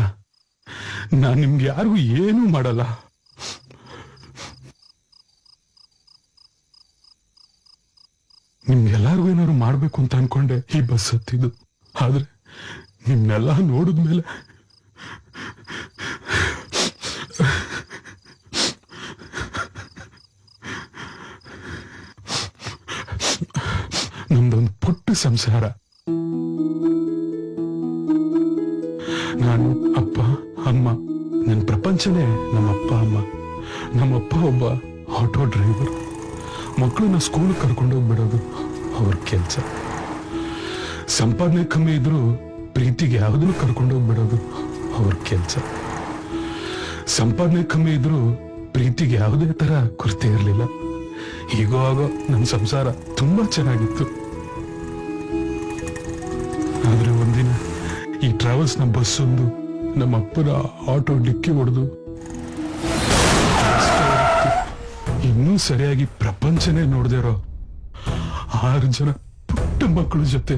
ನಾನ್ ನಿಮ್ಗೆ ಯಾರಿಗೂ ಏನೂ ಮಾಡಲ್ಲ. ನಿಮ್ಗೆಲ್ಲಾರ್ಗು ಏನಾದ್ರು ಮಾಡ್ಬೇಕು ಅಂತ ಅನ್ಕೊಂಡೆ ಈ ಬಸ್ ಹತ್ತಿದ್ದು. ಆದ್ರೆ ನಿಮ್ನೆಲ್ಲ ನೋಡಿದ್ಮೇಲೆ ನಮ್ದೊಂದು ಪುಟ್ಟ ಸಂಸಾರ. ನಾನು, ಅಪ್ಪ, ಅಮ್ಮ, ನನ್ನ ಪ್ರಪಂಚನೇ ನಮ್ಮಪ್ಪ ಅಮ್ಮ. ನಮ್ಮಪ್ಪ ಒಬ್ಬ ಆಟೋ ಡ್ರೈವರ್. ಮಕ್ಕಳನ್ನ ಸ್ಕೂಲ್ ಕರ್ಕೊಂಡೋಗ್ಬಿಡೋದು ಅವ್ರ ಕೆಲಸ. ಸಂಪಾದನೆ ಕಮ್ಮಿ ಇದ್ರು ಪ್ರೀತಿಗೆ ಯಾವುದನ್ನು ಕರ್ಕೊಂಡೋಗ್ಬಿಡೋದು ಅವ್ರ ಕೆಲಸ. ಸಂಪಾದನೆ ಕಮ್ಮಿ ಇದ್ರು ಪ್ರೀತಿಗೆ ಯಾವುದೇ ತರ ಕೊರತೆ ಇರಲಿಲ್ಲ. ಹೀಗೋ ಆಗೋ ನನ್ನ ಸಂಸಾರ ತುಂಬಾ ಚೆನ್ನಾಗಿತ್ತು. ಆದ್ರೆ ಒಂದಿನ ಈ ಟ್ರಾವೆಲ್ಸ್ ನ ಬಸ್ ಒಂದು ನಮ್ಮ ಅಪ್ಪನ ಆಟೋ ಡಿಕ್ಕಿ ಹೊಡೆದು ಇನ್ನೂ ಸರಿಯಾಗಿ ಪ್ರಪಂಚನೇ ನೋಡ್ದಿರೋ 6 ಜನ ಪುಟ್ಟ ಮಕ್ಕಳ ಜೊತೆ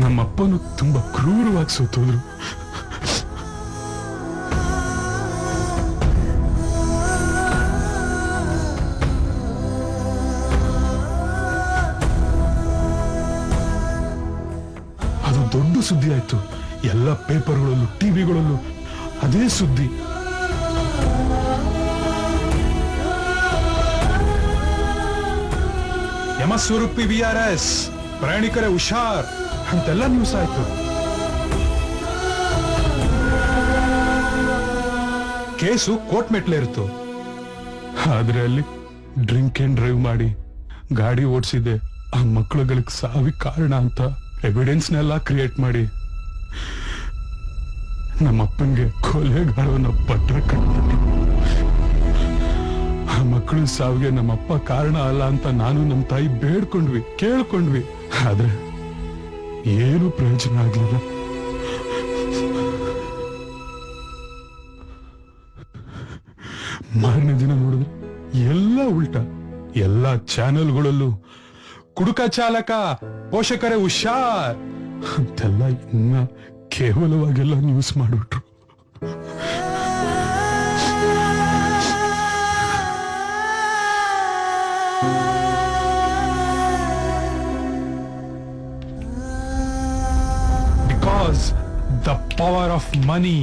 ನಮ್ಮಪ್ಪನು ತುಂಬಾ ಕ್ರೂರವಾಗಿ ಸೋತೋದ್ರು. ಅದು ದೊಡ್ಡ ಸುದ್ದಿ ಆಯ್ತು. ಎಲ್ಲ ಪೇಪರ್ಗಳಲ್ಲೂ ಟಿವಿಗಳಲ್ಲೂ ಅದೇ ಸುದ್ದಿ. ಯಮಸ್ವರೂಪಿ VRS, ಪ್ರಯಾಣಿಕರೇ ಹುಷಾರ್ ಅಂತೆಲ್ಲ ನ್ಯೂಸ್ ಆಯ್ತು. ಕೇಸು ಕೋರ್ಟ್ ಮೆಟ್ಲೆ ಇರ್ತು. ಆದ್ರೆ ಅಲ್ಲಿ ಡ್ರಿಂಕ್ ಅಂಡ್ ಡ್ರೈವ್ ಮಾಡಿ ಗಾಡಿ ಓಡಿಸಿದೆ ಆ ಮಕ್ಕಳುಗಳಿಗೆ ಸಾವಿಗೆ ಕಾರಣ ಅಂತ ಎವಿಡೆನ್ಸ್ನೆಲ್ಲ ಕ್ರಿಯೇಟ್ ಮಾಡಿ ನಮ್ಮಪ್ಪನ್ಗೆ ಕೊಲೆಗಾರನ ಪತ್ರ ಕಟ್ಬಿಟ್ಟು ಆ ಮಕ್ಕಳು ಸಾವಿಗೆ ನಮ್ಮಪ್ಪ ಕಾರಣ ಅಲ್ಲ ಅಂತ ನಾನು ನಮ್ಮ ತಾಯಿ ಬೇಡ್ಕೊಂಡ್ವಿ, ಕೇಳ್ಕೊಂಡ್ವಿ. ಆದ್ರೆ ಏನು ಪ್ರಯೋಜನ ಆಗ್ಲಿಲ್ಲ. ಮಾರನೇ ದಿನ ನೋಡಿದ್ರೆ ಎಲ್ಲ ಉಲ್ಟಾ. ಎಲ್ಲ ಚಾನೆಲ್ಗಳಲ್ಲೂ ಕುಡುಕ ಚಾಲಕ, ಪೋಷಕರೇ ಹುಷಾರ್ ಅಂತೆಲ್ಲ ಇನ್ನ ಕೇವಲವಾಗೆಲ್ಲ ನ್ಯೂಸ್ ಮಾಡ್ಬಿಟ್ರು. Because the power of money.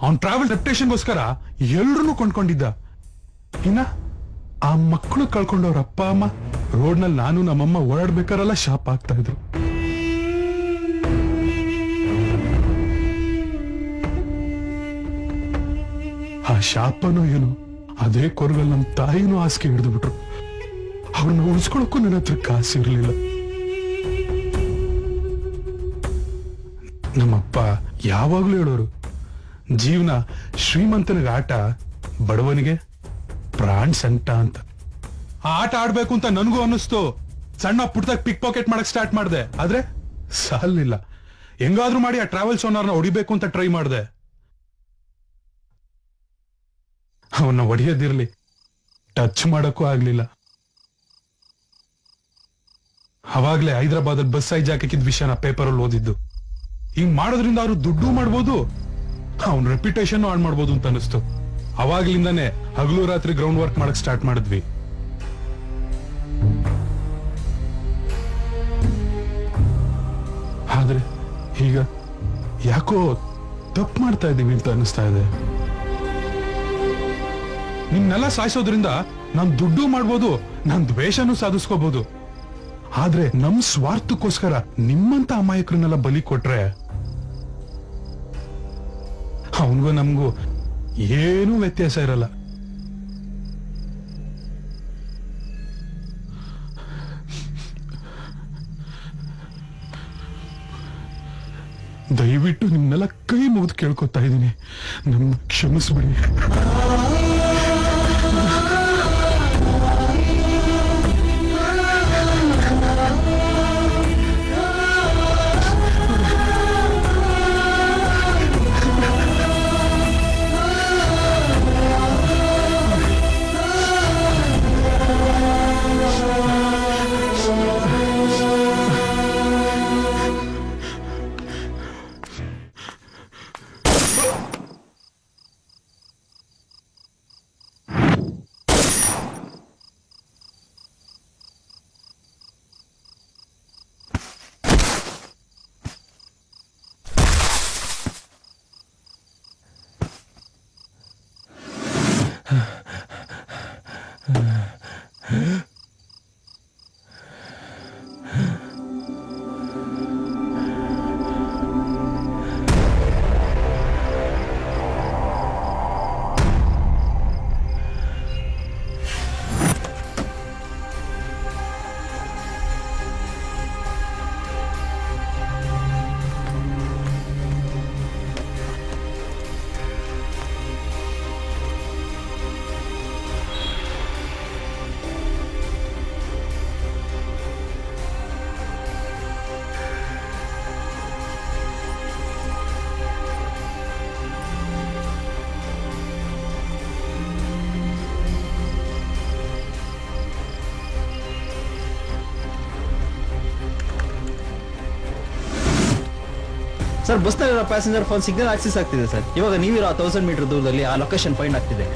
ಅವನ್ ಟ್ರಾವೆಲ್ ರೆಪ್ಯುಟೇಷನ್ಗೋಸ್ಕರ ಎಲ್ರೂ ಕೊಂಡ್ಕೊಂಡಿದ್ದ. ಇನ್ನ ಆ ಮಕ್ಕಳು ಕಳ್ಕೊಂಡವ್ರ ಅಪ್ಪ ಅಮ್ಮ ರೋಡ್ನಲ್ಲಿ ನಾನು ನಮ್ಮಮ್ಮ ಓಡಾಡ್ಬೇಕಾರೆಲ್ಲ ಶಾಪ್ ಆಗ್ತಾ ಇದ್ರು. ಆ ಶಾಪನೋ ಏನೋ ಅದೇ ಕೊರಗಲ್ ನಮ್ಮ ತಾಯಿನೂ ಹಾಸಿಗೆ ಹಿಡಿದು ಬಿಟ್ರು. ಅವ್ರನ್ನ ಉಳಿಸ್ಕೊಳಕ್ಕೂ ನನ್ನ ಹತ್ರ ಕಾಸು ಇರಲಿಲ್ಲ. ನಮ್ಮಪ್ಪ ಯಾವಾಗ್ಲೂ ಹೇಳೋರು, ಜೀವನ ಶ್ರೀಮಂತನಿಗೆ ಆಟ, ಬಡವನಿಗೆ ಪ್ರಾಣ ಸಂಟ ಅಂತ. ಆ ಆಟ ಆಡ್ಬೇಕು ಅಂತ ನನ್ಗೂ ಅನ್ನಿಸ್ತು. ಸಣ್ಣ ಪುಟ್ಟದಾಗ ಪಿಕ್ ಪಾಕೆಟ್ ಮಾಡಕ್ ಸ್ಟಾರ್ಟ್ ಮಾಡಿದೆ. ಆದ್ರೆ ಸಾಲಿಲ್ಲ. ಹೆಂಗಾದ್ರೂ ಮಾಡಿ ಆ ಟ್ರಾವೆಲ್ಸ್ ಓನರ್ನ ಹೊಡಿಬೇಕು ಅಂತ ಟ್ರೈ ಮಾಡಿದೆ. ಅವನ್ನ ಹೊಡೆಯೋದಿರ್ಲಿ, ಟಚ್ ಮಾಡಕ್ಕೂ ಆಗ್ಲಿಲ್ಲ. ಅವಾಗ್ಲೇ ಹೈದರಾಬಾದ್ ಬಸ್ ಹೈಜಾಕಿದ್ ವಿಷಯನ ಪೇಪರ್ ಅಲ್ಲಿ ಓದಿದ್ದು. ಹಿಂಗ್ ಮಾಡೋದ್ರಿಂದ ಅವ್ರು ದುಡ್ಡು ಮಾಡ್ಬೋದು, ಅವನ್ ರೆಪ್ಯುಟೇಷನ್ ಹಾಳು ಮಾಡ್ಬೋದು ಅಂತ ಅನಿಸ್ತು. ಅವಾಗ್ಲಿಂದಾನೆ ಹಗಲು ರಾತ್ರಿ ಗ್ರೌಂಡ್ ವರ್ಕ್ ಮಾಡಕ್ ಸ್ಟಾರ್ಟ್ ಮಾಡಿದ್ವಿ. ಆದ್ರೆ ಈಗ ಯಾಕೋ ತಪ್ಪು ಮಾಡ್ತಾ ಇದ್ದೀವಿ ಅಂತ ಅನಿಸ್ತಾ ಇದೆ. ನಿಮ್ನೆಲ್ಲ ಸಾಯಿಸೋದ್ರಿಂದ ನಾನ್ ದುಡ್ಡು ಮಾಡ್ಬೋದು, ನಾನ್ ದ್ವೇಷನೂ ಸಾಧಿಸ್ಕೋಬಹುದು. ಆದ್ರೆ ನಮ್ ಸ್ವಾರ್ಥಕ್ಕೋಸ್ಕರ ನಿಮ್ಮಂತ ಅಮಾಯಕರನ್ನೆಲ್ಲ ಬಲಿ ಕೊಟ್ರೆ ಅವನಿಗೂ ನಮಗೂ ಏನೂ ವ್ಯತ್ಯಾಸ ಇರಲ್ಲ. ದಯವಿಟ್ಟು ನಿಮ್ನೆಲ್ಲ ಕೈ ಮುಗಿದು ಕೇಳ್ಕೊತಾ ಇದ್ದೀನಿ, ನಮ್ ಕ್ಷಮಿಸ್ಬಿಡಿ. ಸರ್, ಬಸ್ನಲ್ಲಿರೋ ಪ್ಯಾಸೆಂಜರ್ ಫೋನ್ ಸಿಗ್ನಲ್ ಆಕ್ಸೆಸ್ ಆಗ್ತಿದೆ ಸರ್. ಇವಾಗ ನೀವಿರೋ 1000 ಮೀಟರ್ ದೂರದಲ್ಲಿ ಆ ಲೊಕೇಶನ್ ಫೈಂಡ್ ಆಗ್ತಿದೆ.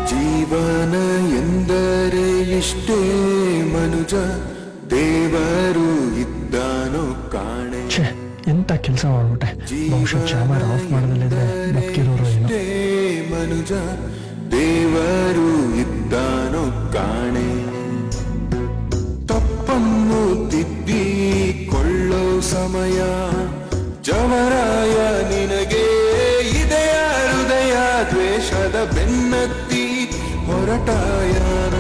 ಜೀವನ ಎಂದರೆ ಇಷ್ಟೇ ಮನುಜ, ದೇವರು ಇದ್ದಾನೋ ಕಾಣೆ. ಎಂತ ಕೆಲಸ ಮಾಡ್ಬಿಟ್ಟೆ. ಬಹುಶಃ ಕ್ಯಾಮರಾ ಆಫ್ ಮಾಡದಲ್ಲಿದ್ರೆ ಬದುಕಿರೋರು ಏನೋ. ಮನುಜ, ದೇವರು ಇದ್ದಾನೋ ಕಾಣೆ. ತಪ್ಪನ್ನು ತಿದ್ದಿಕೊಳ್ಳೋ ಸಮಯ ಜವರಾಯ ನಿನಗೆ ಇದೆಯ ಹೃದಯ ದ್ವೇಷದ ಬೆನ್ನತ್ತಿ ಹೊರಟಾಯನ.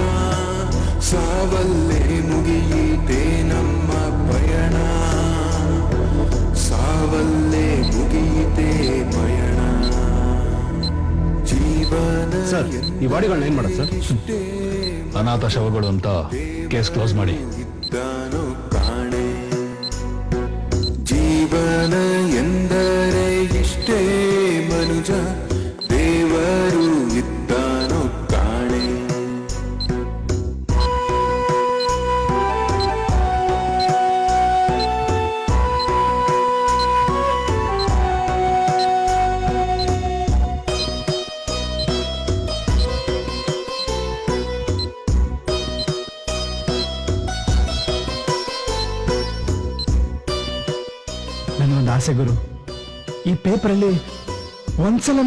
ಸಾವಲ್ಲೇ ಮುಗಿಯಿತೆ ನಮ್ಮ ಪಯಣ, ಸಾವಲ್ಲೇ ಈ ಬಾಡಿಗಳನ್ನ ಏನ್ ಮಾಡೋದು ಸರ್? ಅನಾಥ ಶವಗಳು ಅಂತ ಕೇಸ್ ಕ್ಲೋಸ್ ಮಾಡಿ. ಇದ್ದಾನೋ ಕಾಣೆ ಜೀವನ ಎಂದರೆ ಇಷ್ಟೇ ಮನುಜ ದೇವರು ಇದ್ದಾನೋ ಕಾಣೆ. ನನ್ನೊಂದು ಆಸೆ ಗುರು, ಈ ಪೇಪರಲ್ಲಿ ಒಂದ್ಸಲ